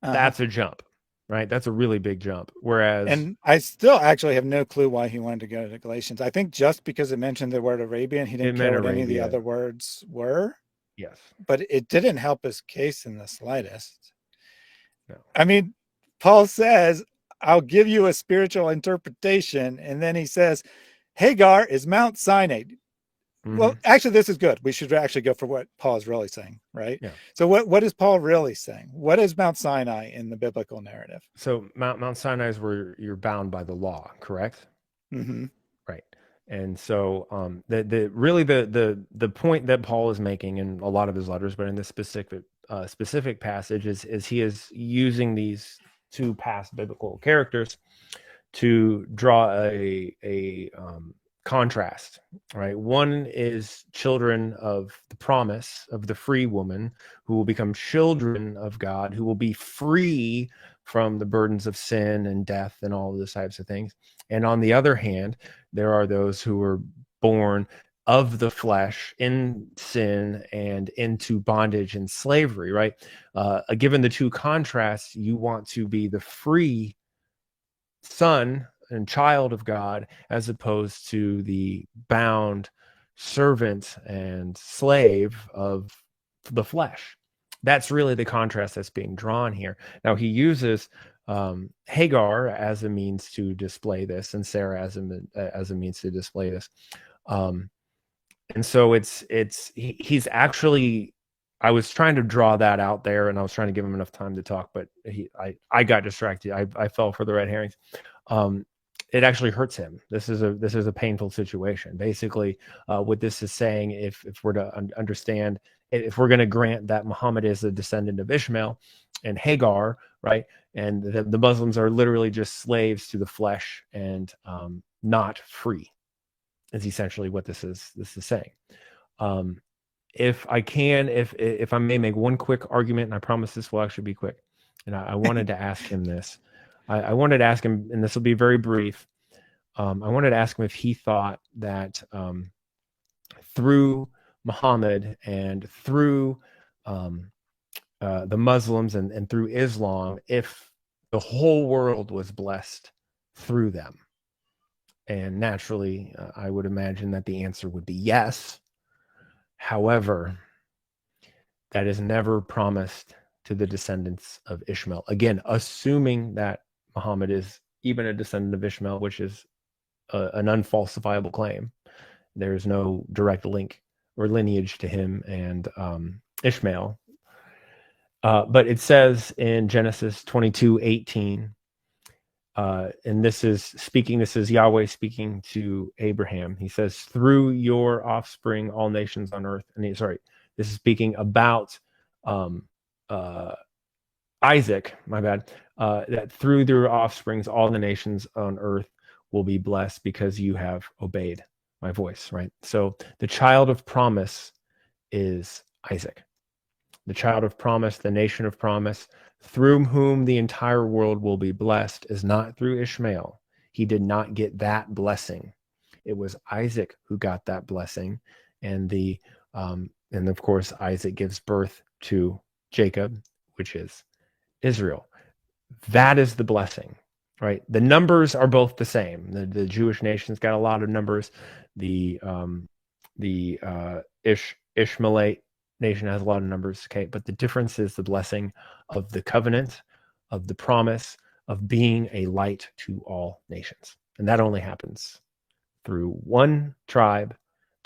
That's a jump. right? That's a really big jump. Whereas, And I still actually have no clue why he wanted to go to Galatians. I think just because it mentioned the word Arabian, he it didn't care meant what any of the Arabia. other words were, Yes. but it didn't help his case in the slightest. No. I mean, Paul says, I'll give you a spiritual interpretation. And then he says, Hagar is Mount Sinai. Well, actually, this is good. We should actually go for what Paul is really saying, right? Yeah. So what is Paul really saying? What is Mount Sinai in the biblical narrative? So Mount Sinai is where you're bound by the law, correct? Mm-hmm. Right. And so the point that Paul is making in a lot of his letters, but in this specific passage is he is using these two past biblical characters to draw a contrast, right? One is children of the promise of the free woman who will become children of God, who will be free from the burdens of sin and death and all of those types of things. And on the other hand, there are those who were born of the flesh in sin and into bondage and slavery, right? Given the two contrasts, you want to be the free son and child of God as opposed to the bound servant and slave of the flesh. That's really the contrast that's being drawn here. Now he uses Hagar as a means to display this, and Sarah as a means to display this. And so he's actually. I was trying to draw that out there, and I was trying to give him enough time to talk, but I got distracted. I fell for the red herrings. It actually hurts him. This is a painful situation. Basically, what this is saying, if we're to understand, if we're going to grant that Muhammad is a descendant of Ishmael and Hagar, right, and the Muslims are literally just slaves to the flesh and not free, is essentially what this is saying. If I may make one quick argument, and I promise this will actually be quick, and I wanted to ask him this. I wanted to ask him, and this will be very brief. I wanted to ask him if he thought that through Muhammad and through the Muslims and through Islam, if the whole world was blessed through them. And naturally, I would imagine that the answer would be yes. However, that is never promised to the descendants of Ishmael. Again, assuming that Muhammad is even a descendant of Ishmael, which is an unfalsifiable claim. There is no direct link or lineage to him and Ishmael. But it says in Genesis 22:18, and this is Yahweh speaking to Abraham. He says, through your offspring, all nations on earth. And this is speaking about Isaac, my bad, that through their offsprings, all the nations on earth will be blessed because you have obeyed my voice, right? So the child of promise is Isaac. The child of promise, the nation of promise, through whom the entire world will be blessed, is not through Ishmael. He did not get that blessing. It was Isaac who got that blessing. And of course, Isaac gives birth to Jacob, which is Israel. That is the blessing, right? The numbers are both the same. The Jewish nation's got a lot of numbers. The Ishmaelite nation has a lot of numbers, okay? But the difference is the blessing of the covenant, of the promise, of being a light to all nations. And that only happens through one tribe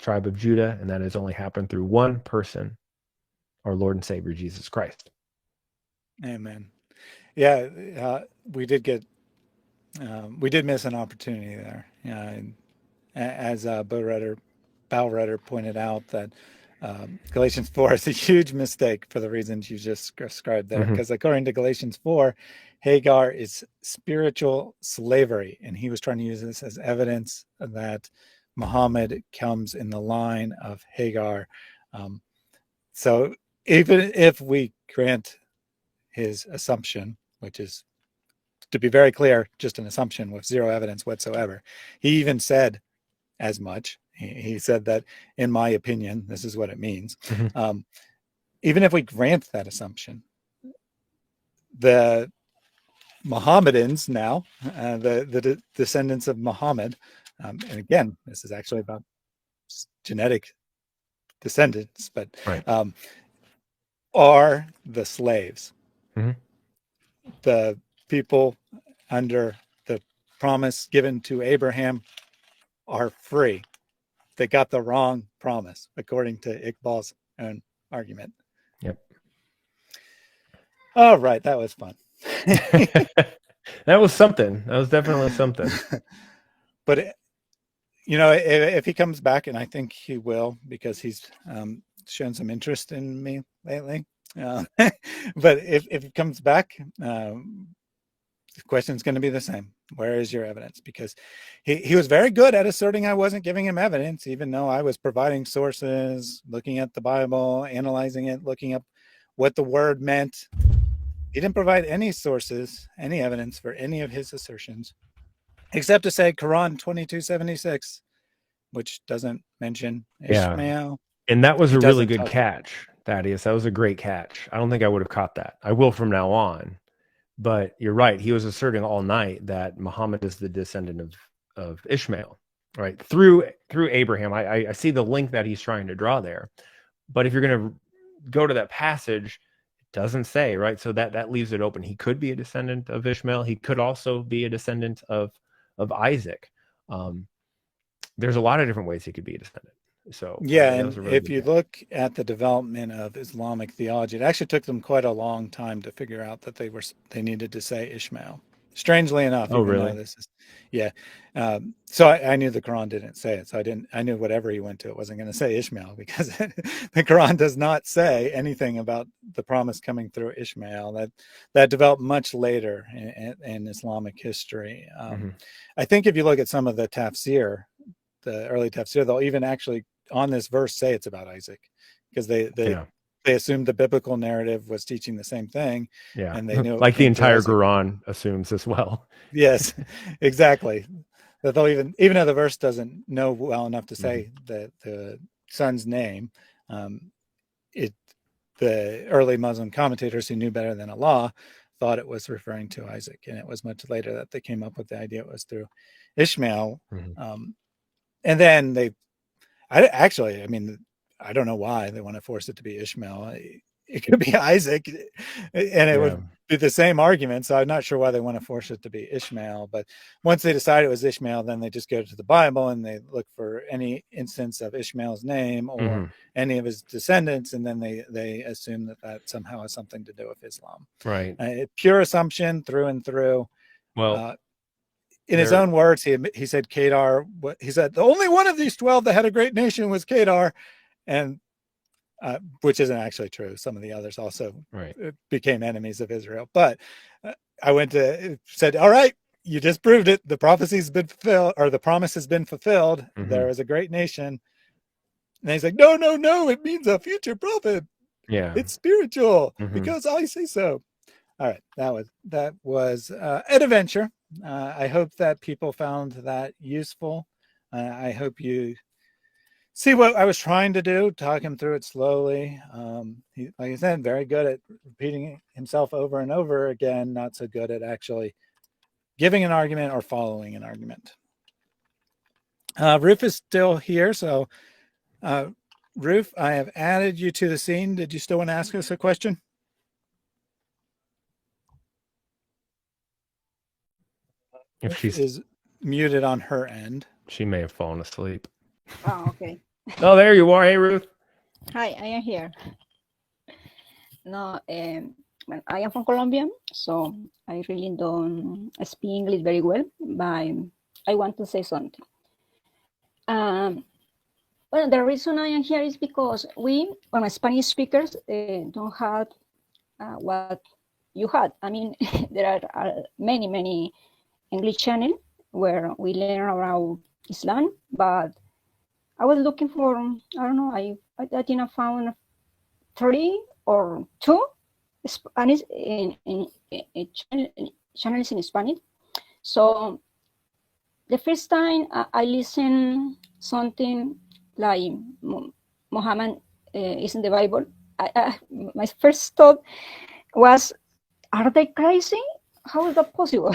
of Judah, and that has only happened through one person, our Lord and Savior, Jesus Christ. Amen. Yeah, we did miss an opportunity there. As Bowrudder pointed out, that Galatians 4 is a huge mistake for the reasons you just described there. Because according to Galatians 4, Hagar is spiritual slavery, and he was trying to use this as evidence that Muhammad comes in the line of Hagar. So even if we grant his assumption, which is, to be very clear, just an assumption with zero evidence whatsoever, he even said as much. He said that, in my opinion, this is what it means. Even if we grant that assumption, the Mohammedans now, the descendants of Muhammad, and again, this is actually about genetic descendants, but Right. Are the slaves. Mm-hmm. The people under the promise given to Abraham are free. They got the wrong promise, according to Iqbal's own argument. Yep. All right, that was fun. That was something. That was definitely something. But if he comes back, and I think he will, because he's shown some interest in me lately. But if he comes back, the question's going to be the same. Where is your evidence? Because he was very good at asserting I wasn't giving him evidence, even though I was providing sources, looking at the Bible, analyzing it, looking up what the word meant. He didn't provide any sources, any evidence for any of his assertions, except to say Quran 2276, which doesn't mention Ishmael. And that was a really good catch, Thaddeus. That was a great catch. I don't think I would have caught that. I will from now on. But you're right. He was asserting all night that Muhammad is the descendant of Ishmael, right? Through Abraham. I see the link that he's trying to draw there. But if you're going to go to that passage, it doesn't say, right? So that leaves it open. He could be a descendant of Ishmael. He could also be a descendant of Isaac. There's a lot of different ways he could be a descendant. So yeah, and if you look at the development of Islamic theology, it actually took them quite a long time to figure out that they needed to say Ishmael. Strangely enough. Oh, really? This is, yeah. So I knew the Quran didn't say it. So I knew whatever he went to, it wasn't going to say Ishmael, because the Quran does not say anything about the promise coming through Ishmael. That developed much later in Islamic history. I think if you look at some of the tafsir, the early tafsir, they'll even actually on this verse say it's about Isaac, because they assumed the biblical narrative was teaching the same thing. Yeah, and they knew like the entire Quran assumes as well. Yes, exactly. That they'll even though the verse doesn't know well enough to say the son's name, the early Muslim commentators who knew better than Allah thought it was referring to Isaac, and it was much later that they came up with the idea it was through Ishmael. And then I don't know why they want to force it to be Ishmael. It could be Isaac, and it would be the same argument. So I'm not sure why they want to force it to be Ishmael. But once they decide it was Ishmael, then they just go to the Bible and they look for any instance of Ishmael's name or any of his descendants, and then they assume that somehow has something to do with Islam. Right. Pure assumption through and through. Well, in his own words, he said Kedar. He said the only one of these 12 that had a great nation was Kedar, and which isn't actually true. Some of the others also became enemies of Israel. But I said, all right, you just proved it. The prophecy's been fulfilled, or the promise has been fulfilled. There is a great nation. And he's like, no, it means a future prophet. Yeah, it's spiritual because I say so. All right, that was an adventure. I hope that people found that useful. I hope you see what I was trying to do, talk him through it slowly. He, like I said, very good at repeating himself over and over again, not so good at actually giving an argument or following an argument. Roof is still here, so Roof, I have added you to the scene. Did you still want to ask us a question? If she's muted on her end, she may have fallen asleep. Oh, okay. Oh, there you are. Hey, Ruth. Hi, I am here. No, well, I am from Colombia, so I really don't speak English very well, but I want to say something. Well, the reason I am here is because we, Spanish speakers, don't have what you had. I mean, there are many English channels where we learn about Islam, but I was looking for, I don't know, I think I found 3 or 2 Spanish in channels in Spanish. So the first time I listened something like Muhammad is in the Bible, my first thought was, are they crazy? how is that possible?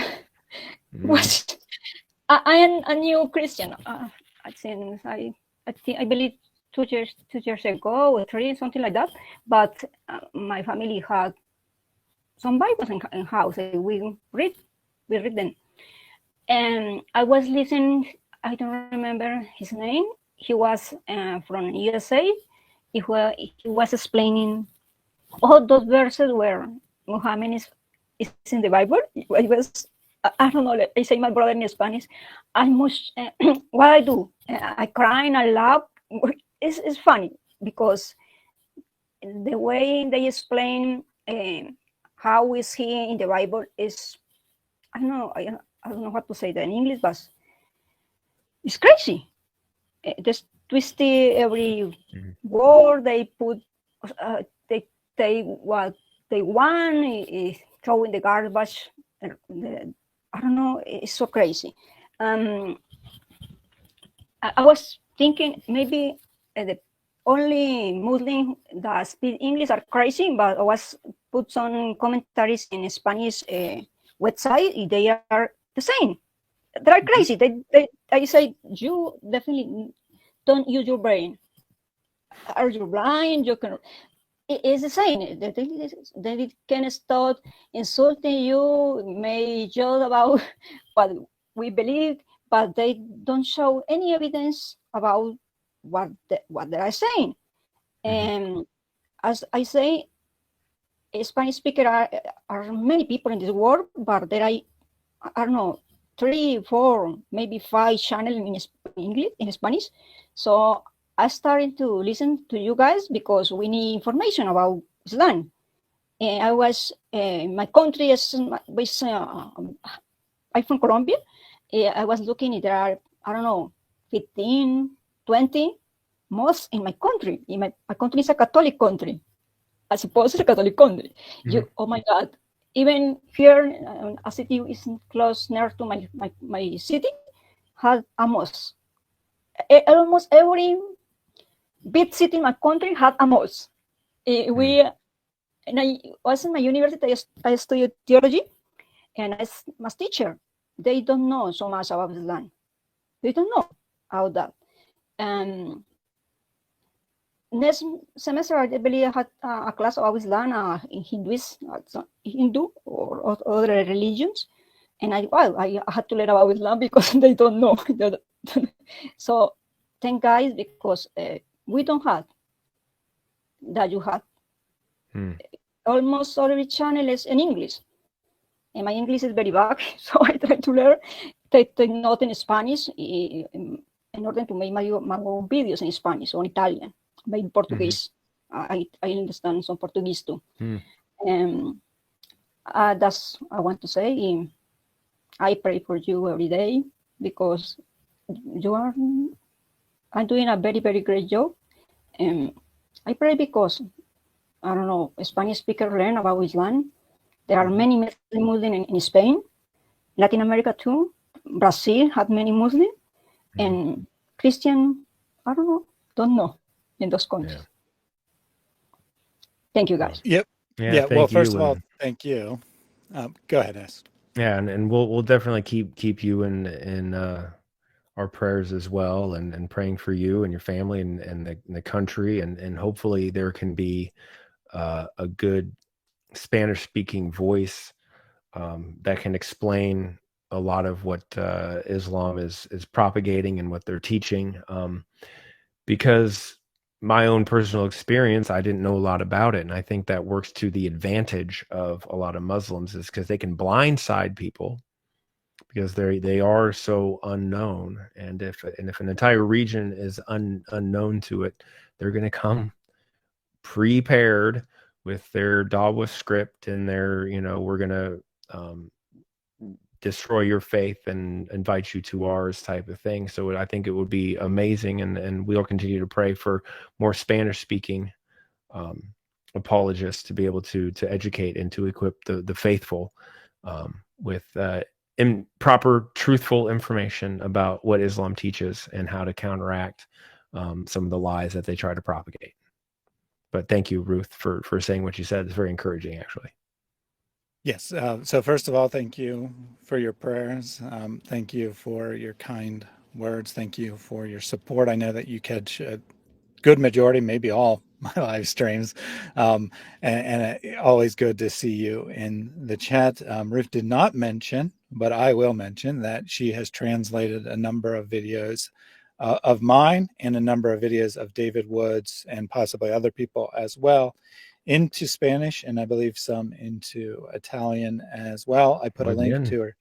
Mm. What? I am a new Christian. I believe 2 years ago or 3, something like that. But my family had some Bibles in house. We read them. And I was listening. I don't remember his name. He was from USA. He was explaining all those verses where Muhammad is in the Bible. It was, I don't know, I say my brother in Spanish, I must, what I do, I cry and I laugh. It's funny because the way they explain how is he in the Bible is, I don't know, I don't know what to say that in English, but it's crazy. Just twisty every word they put, they what they want is throw in the garbage. I don't know. It's so crazy. I was thinking maybe the only Muslim that speak English are crazy, but I was put some commentaries in Spanish website. They are the same. They're crazy. I say you definitely don't use your brain. Are you blind? You can. It's the same. They can start insulting you, may joke about what we believe, but they don't show any evidence about what they are saying. And as I say, Spanish speaker are many people in this world, but there are, I don't know, 3, 4, maybe 5 channels in English, in Spanish. So I started to listen to you guys because we need information about Islam. And I was, my country is, I'm from Colombia. I was looking, there are, I don't know, 15, 20 mosques in my country. My country is a Catholic country. I suppose it's a Catholic country. Oh my God. Even here, a city is close near to my city, had a mosque. Almost every big city in my country had a mosque. And I was in my university, I studied theology, and I was teacher. They don't know so much about Islam. They don't know about that. Next semester, I believe I had a class about Islam in Hindu or other religions. And I had to learn about Islam because they don't know. So thank guys, because we don't have that you have. Almost every channel is in English. And my English is very bad, so I try to learn, take notes in Spanish in order to make my own videos in Spanish or Italian. By Portuguese. I understand some Portuguese too. That's I want to say. I pray for you every day because I'm doing a very, very great job. I pray because, I don't know, Spanish speakers learn about Islam. There are many Muslims in Spain, Latin America too. Brazil had many Muslims. And Christian, I don't know in those countries. Yeah. Thank you, guys. Yep. Yeah. Well, first of all, thank you. Go ahead, Ness. Yeah, and we'll definitely keep you in our prayers as well, and praying for you and your family and the country, and hopefully there can be a good Spanish-speaking voice that can explain a lot of what Islam is propagating and what they're teaching. Because my own personal experience, I didn't know a lot about it. And I think that works to the advantage of a lot of Muslims, is because they can blindside people because they are so unknown. And if an entire region is unknown to it, they're going to come prepared with their Dawa script and their, we're going to destroy your faith and invite you to ours type of thing. So I think it would be amazing, and we'll continue to pray for more Spanish speaking apologists to be able to educate and to equip the faithful with proper, truthful information about what Islam teaches and how to counteract some of the lies that they try to propagate. But thank you, Ruth, for saying what you said. It's very encouraging, actually. Yes. So first of all, thank you for your prayers. Thank you for your kind words. Thank you for your support. I know that you catch a good majority, maybe all my live streams, and always good to see you in the chat. Ruth did not mention, but I will mention that she has translated a number of videos of mine and a number of videos of David Woods and possibly other people as well into Spanish, and I believe some into Italian as well. I put a link to her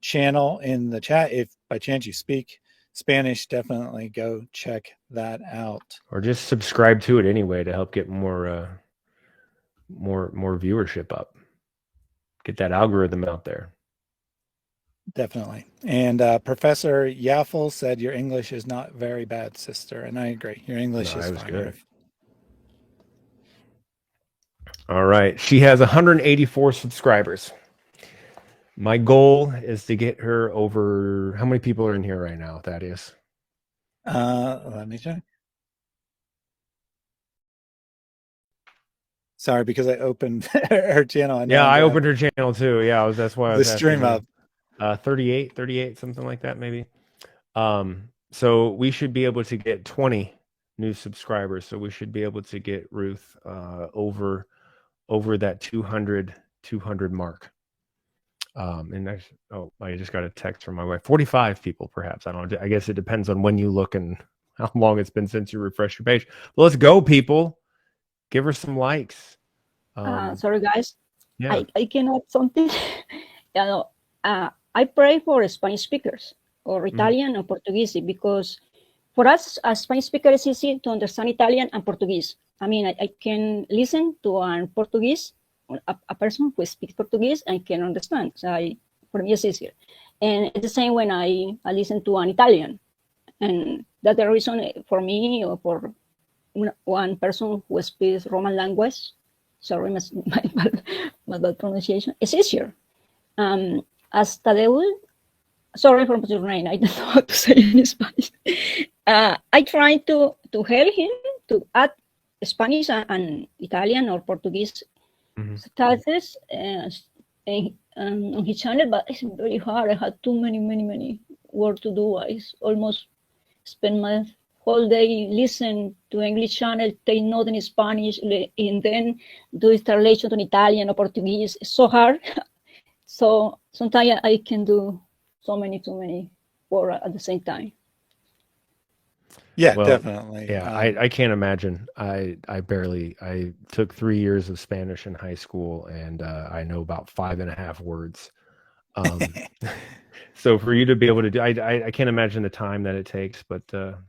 channel in the chat. If by chance you speak Spanish, definitely go check that out. Or just subscribe to it anyway to help get more viewership up. Get that algorithm out there. Definitely. And Professor Yaffel said your English is not very bad, sister. And I agree. Your English is fine. Good. All right. She has 184 subscribers. My goal is to get her over. How many people are in here right now, Thaddeus? Let me check. Sorry, because I opened her channel. Yeah, I opened her channel too. Yeah, that's why I was the stream up. 38, something like that, maybe. So we should be able to get 20 new subscribers. So we should be able to get Ruth over that 200 mark. And I just got a text from my wife. 45 people, perhaps. I guess it depends on when you look and how long it's been since you refreshed your page. But let's go, people. Give her some likes. Sorry, guys. Yeah. I can add something. I pray for Spanish speakers or Italian or Portuguese, because for us as Spanish speakers, it's easy to understand Italian and Portuguese. I mean, I can listen to a Portuguese, a person who speaks Portuguese, and can understand. So for me, it's easier. And it's the same when I listen to an Italian. And that's the reason for me, or for one person who speaks Roman language, sorry, my bad pronunciation, it's easier. As Thaddeus, sorry for your name, I don't know how to say it in Spanish. I try to help him to add Spanish and Italian or Portuguese classes on his channel, but it's very hard. I had too many work to do. I almost spend my whole day listen to English channel, take notes in Spanish, and then do a translation to Italian or Portuguese. It's so hard. So sometimes I can do too many work at the same time. Yeah, definitely. Yeah, I can't imagine. I took 3 years of Spanish in high school, and I know about 5.5 words. So for you to be able to do, I can't imagine the time that it takes, but to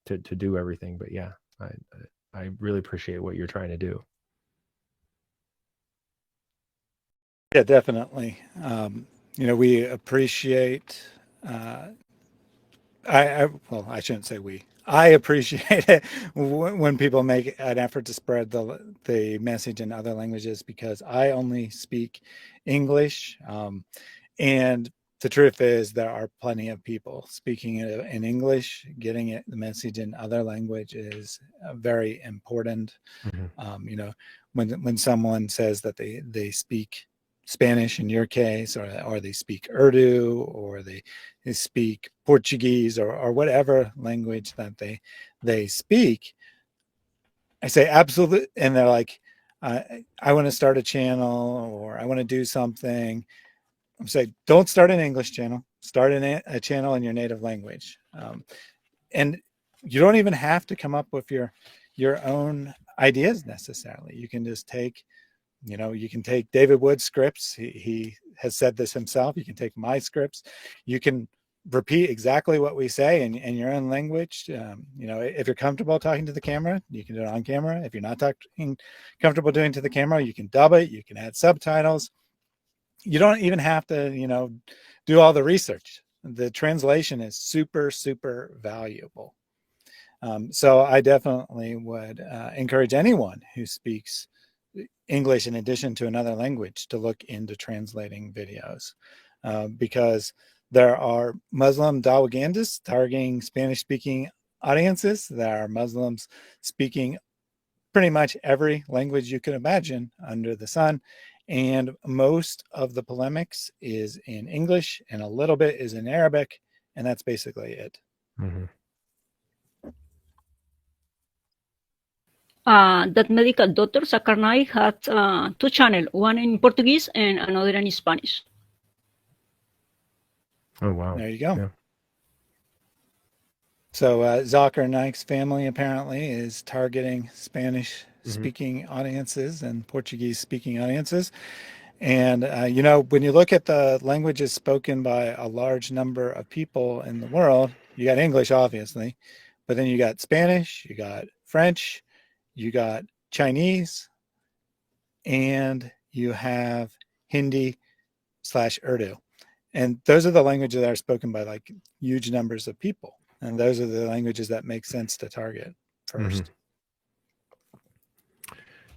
do everything. But yeah, I really appreciate what you're trying to do. Yeah, definitely. We appreciate. I shouldn't say we. I appreciate it when people make an effort to spread the message in other languages, because I only speak English, and the truth is there are plenty of people speaking in English. Getting the message in other language is very important. When someone says that they speak Spanish in your case, or they speak Urdu, or they speak Portuguese, or whatever language that they speak, I say absolutely, and they're like, I want to start a channel, or I want to do something. I'm saying, don't start an English channel. Start a channel in your native language, and you don't even have to come up with your own ideas necessarily. You can just take. You can take David Wood's scripts. He has said this himself. You can take my scripts. You can repeat exactly what we say in your own language. If you're comfortable talking to the camera, you can do it on camera. If you're not comfortable doing to the camera, you can dub it. You can add subtitles. You don't even have to, do all the research. The translation is super, super valuable. So I definitely would encourage anyone who speaks English in addition to another language to look into translating videos, because there are Muslim propagandists targeting Spanish-speaking audiences. There are Muslims speaking pretty much every language you can imagine under the sun, And most of the polemics is in English and a little bit is in Arabic, and that's basically it. Mm-hmm. That medical doctor, Zakira, had 2 channels, one in Portuguese and another in Spanish. Oh, wow. There you go. Yeah. So Zakir Naik's family apparently is targeting Spanish-speaking audiences and Portuguese-speaking audiences. And, you know, when you look at the languages spoken by a large number of people in the world, you got English, obviously, but then you got Spanish, you got French, you got Chinese, and you have Hindi/Urdu. And those are the languages that are spoken by like huge numbers of people. And those are the languages that make sense to target first.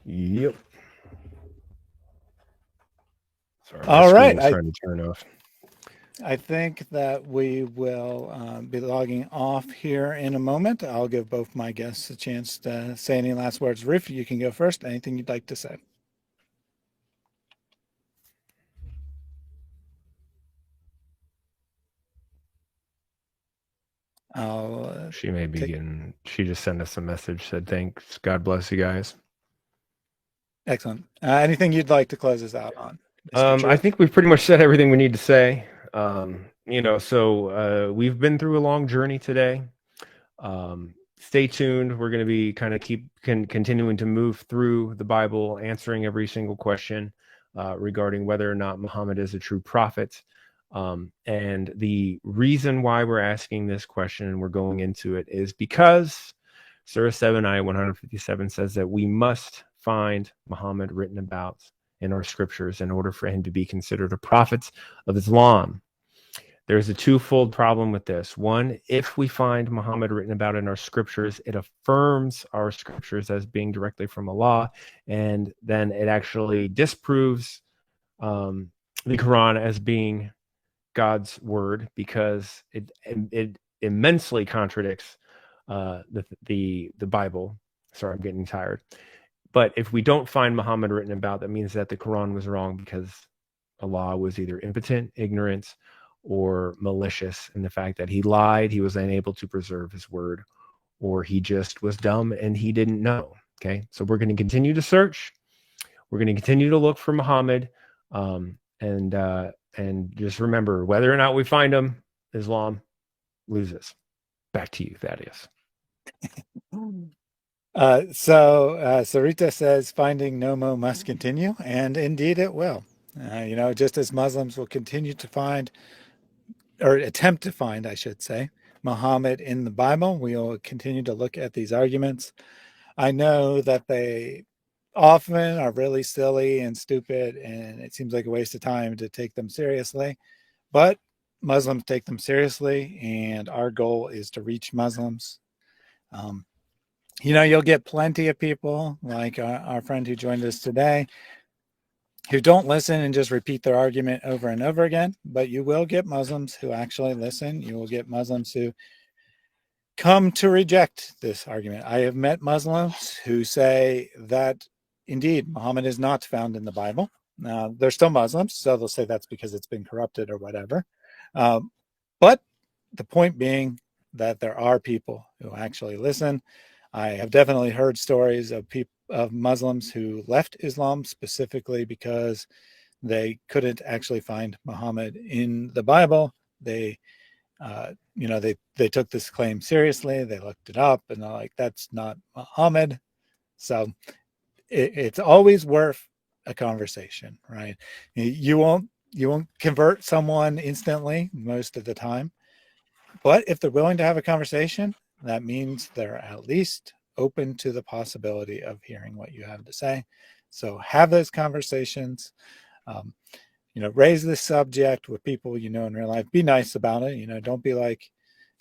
Yep. Sorry, All right. trying to turn off. I think that we will be logging off here in a moment. I'll give both my guests a chance to say any last words. Rif, you can go first. Anything you'd like to say? She may be getting, she just sent us a message, said thanks, God bless you guys. Excellent. Anything you'd like to close us out on? I think we've pretty much said everything we need to say. You know, so we've been through a long journey today. Stay tuned. We're going to be kind of continuing to move through the Bible, answering every single question regarding whether or not Muhammad is a true prophet. And the reason why we're asking this question and we're going into it is because Surah 7, Ayah 157 says that we must find Muhammad written about in our scriptures in order for him to be considered a prophet of Islam. There's a twofold problem with this. One, if we find Muhammad written about in our scriptures, it affirms our scriptures as being directly from Allah, and then it actually disproves the Quran as being God's word, because it immensely contradicts the Bible. Sorry, I'm getting tired. But if we don't find Muhammad written about, that means that the Quran was wrong because Allah was either impotent, ignorant, or malicious in the fact that he lied, he was unable to preserve his word, or he just was dumb and he didn't know. Okay, so we're going to continue to search. We're going to continue to look for Muhammad, and just remember, whether or not we find him, Islam loses. Back to you, Thaddeus. Sarita says, Finding NoMo must continue, and indeed it will. You know, just as Muslims will continue to find, or attempt to find, I should say, Muhammad in the Bible, we will continue to look at these arguments. I know that they often are really silly and stupid, and it seems like a waste of time to take them seriously, but Muslims take them seriously, and our goal is to reach Muslims. You know, you'll get plenty of people like our friend who joined us today who don't listen and just repeat their argument over and over again, but you will get Muslims who actually listen. You will get Muslims who come to reject this argument. I have met Muslims who say that indeed Muhammad is not found in the Bible. Now, they're still Muslims, so they'll say that's because it's been corrupted or whatever. But the point being that there are people who actually listen. I have definitely heard stories of Muslims who left Islam specifically because they couldn't actually find Muhammad in the Bible. They, you know, they took this claim seriously. They looked it up and they're like, that's not Muhammad. So it's always worth a conversation, right? You won't convert someone instantly most of the time, but if they're willing to have a conversation, that means they're at least open to the possibility of hearing what you have to say. So have those conversations. You know, raise this subject with people you know in real life. Be nice about it. You know, don't be like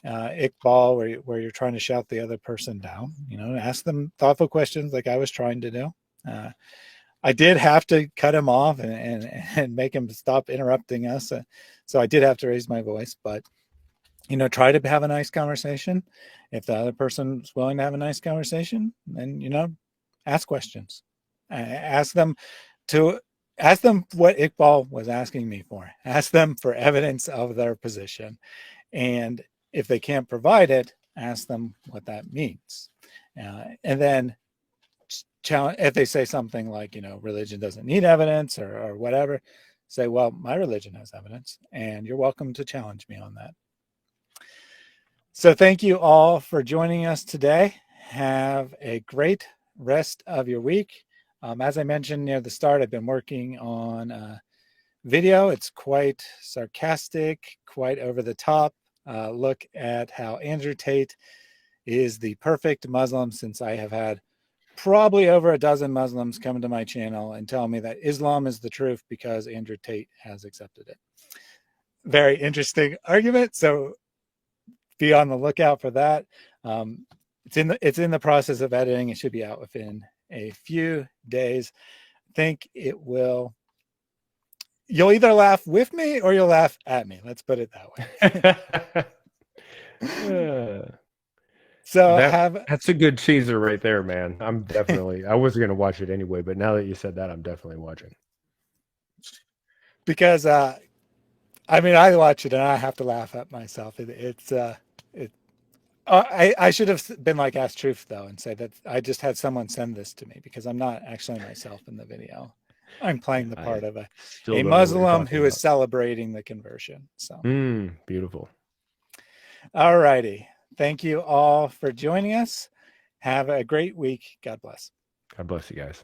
Iqbal where you're trying to shout the other person down. You know, ask them thoughtful questions like I was trying to do. I did have to cut him off and make him stop interrupting us. So I did have to raise my voice, but you know, try to have a nice conversation. If the other person's willing to have a nice conversation, then, you know, ask questions. Ask them to ask them what Iqbal was asking me for. Ask them for evidence of their position. And if they can't provide it, ask them what that means. And then challenge, if they say something like, religion doesn't need evidence or whatever, say, well, my religion has evidence, and you're welcome to challenge me on that. So thank you all for joining us today. Have a great rest of your week. As I mentioned near the start, I've been working on video. It's quite sarcastic, quite over the top. Look at how Andrew Tate is the perfect Muslim, since I have had probably over a dozen Muslims come to my channel and tell me that Islam is the truth because Andrew Tate has accepted it. Very interesting argument. So be on the lookout for that. It's in the process of editing. It should be out within a few days. I think it will. You'll either laugh with me or you'll laugh at me. Let's put it that way. So that's a good teaser right there, man. I wasn't gonna watch it anyway, but now that you said that, I'm definitely watching. Because I watch it and I have to laugh at myself. I should have been like Ask Truth though and say that I just had someone send this to me, because I'm not actually myself in the video. I'm playing the part of a Muslim who is celebrating the conversion. So beautiful. All righty. Thank you all for joining us. Have a great week. God bless. God bless you guys.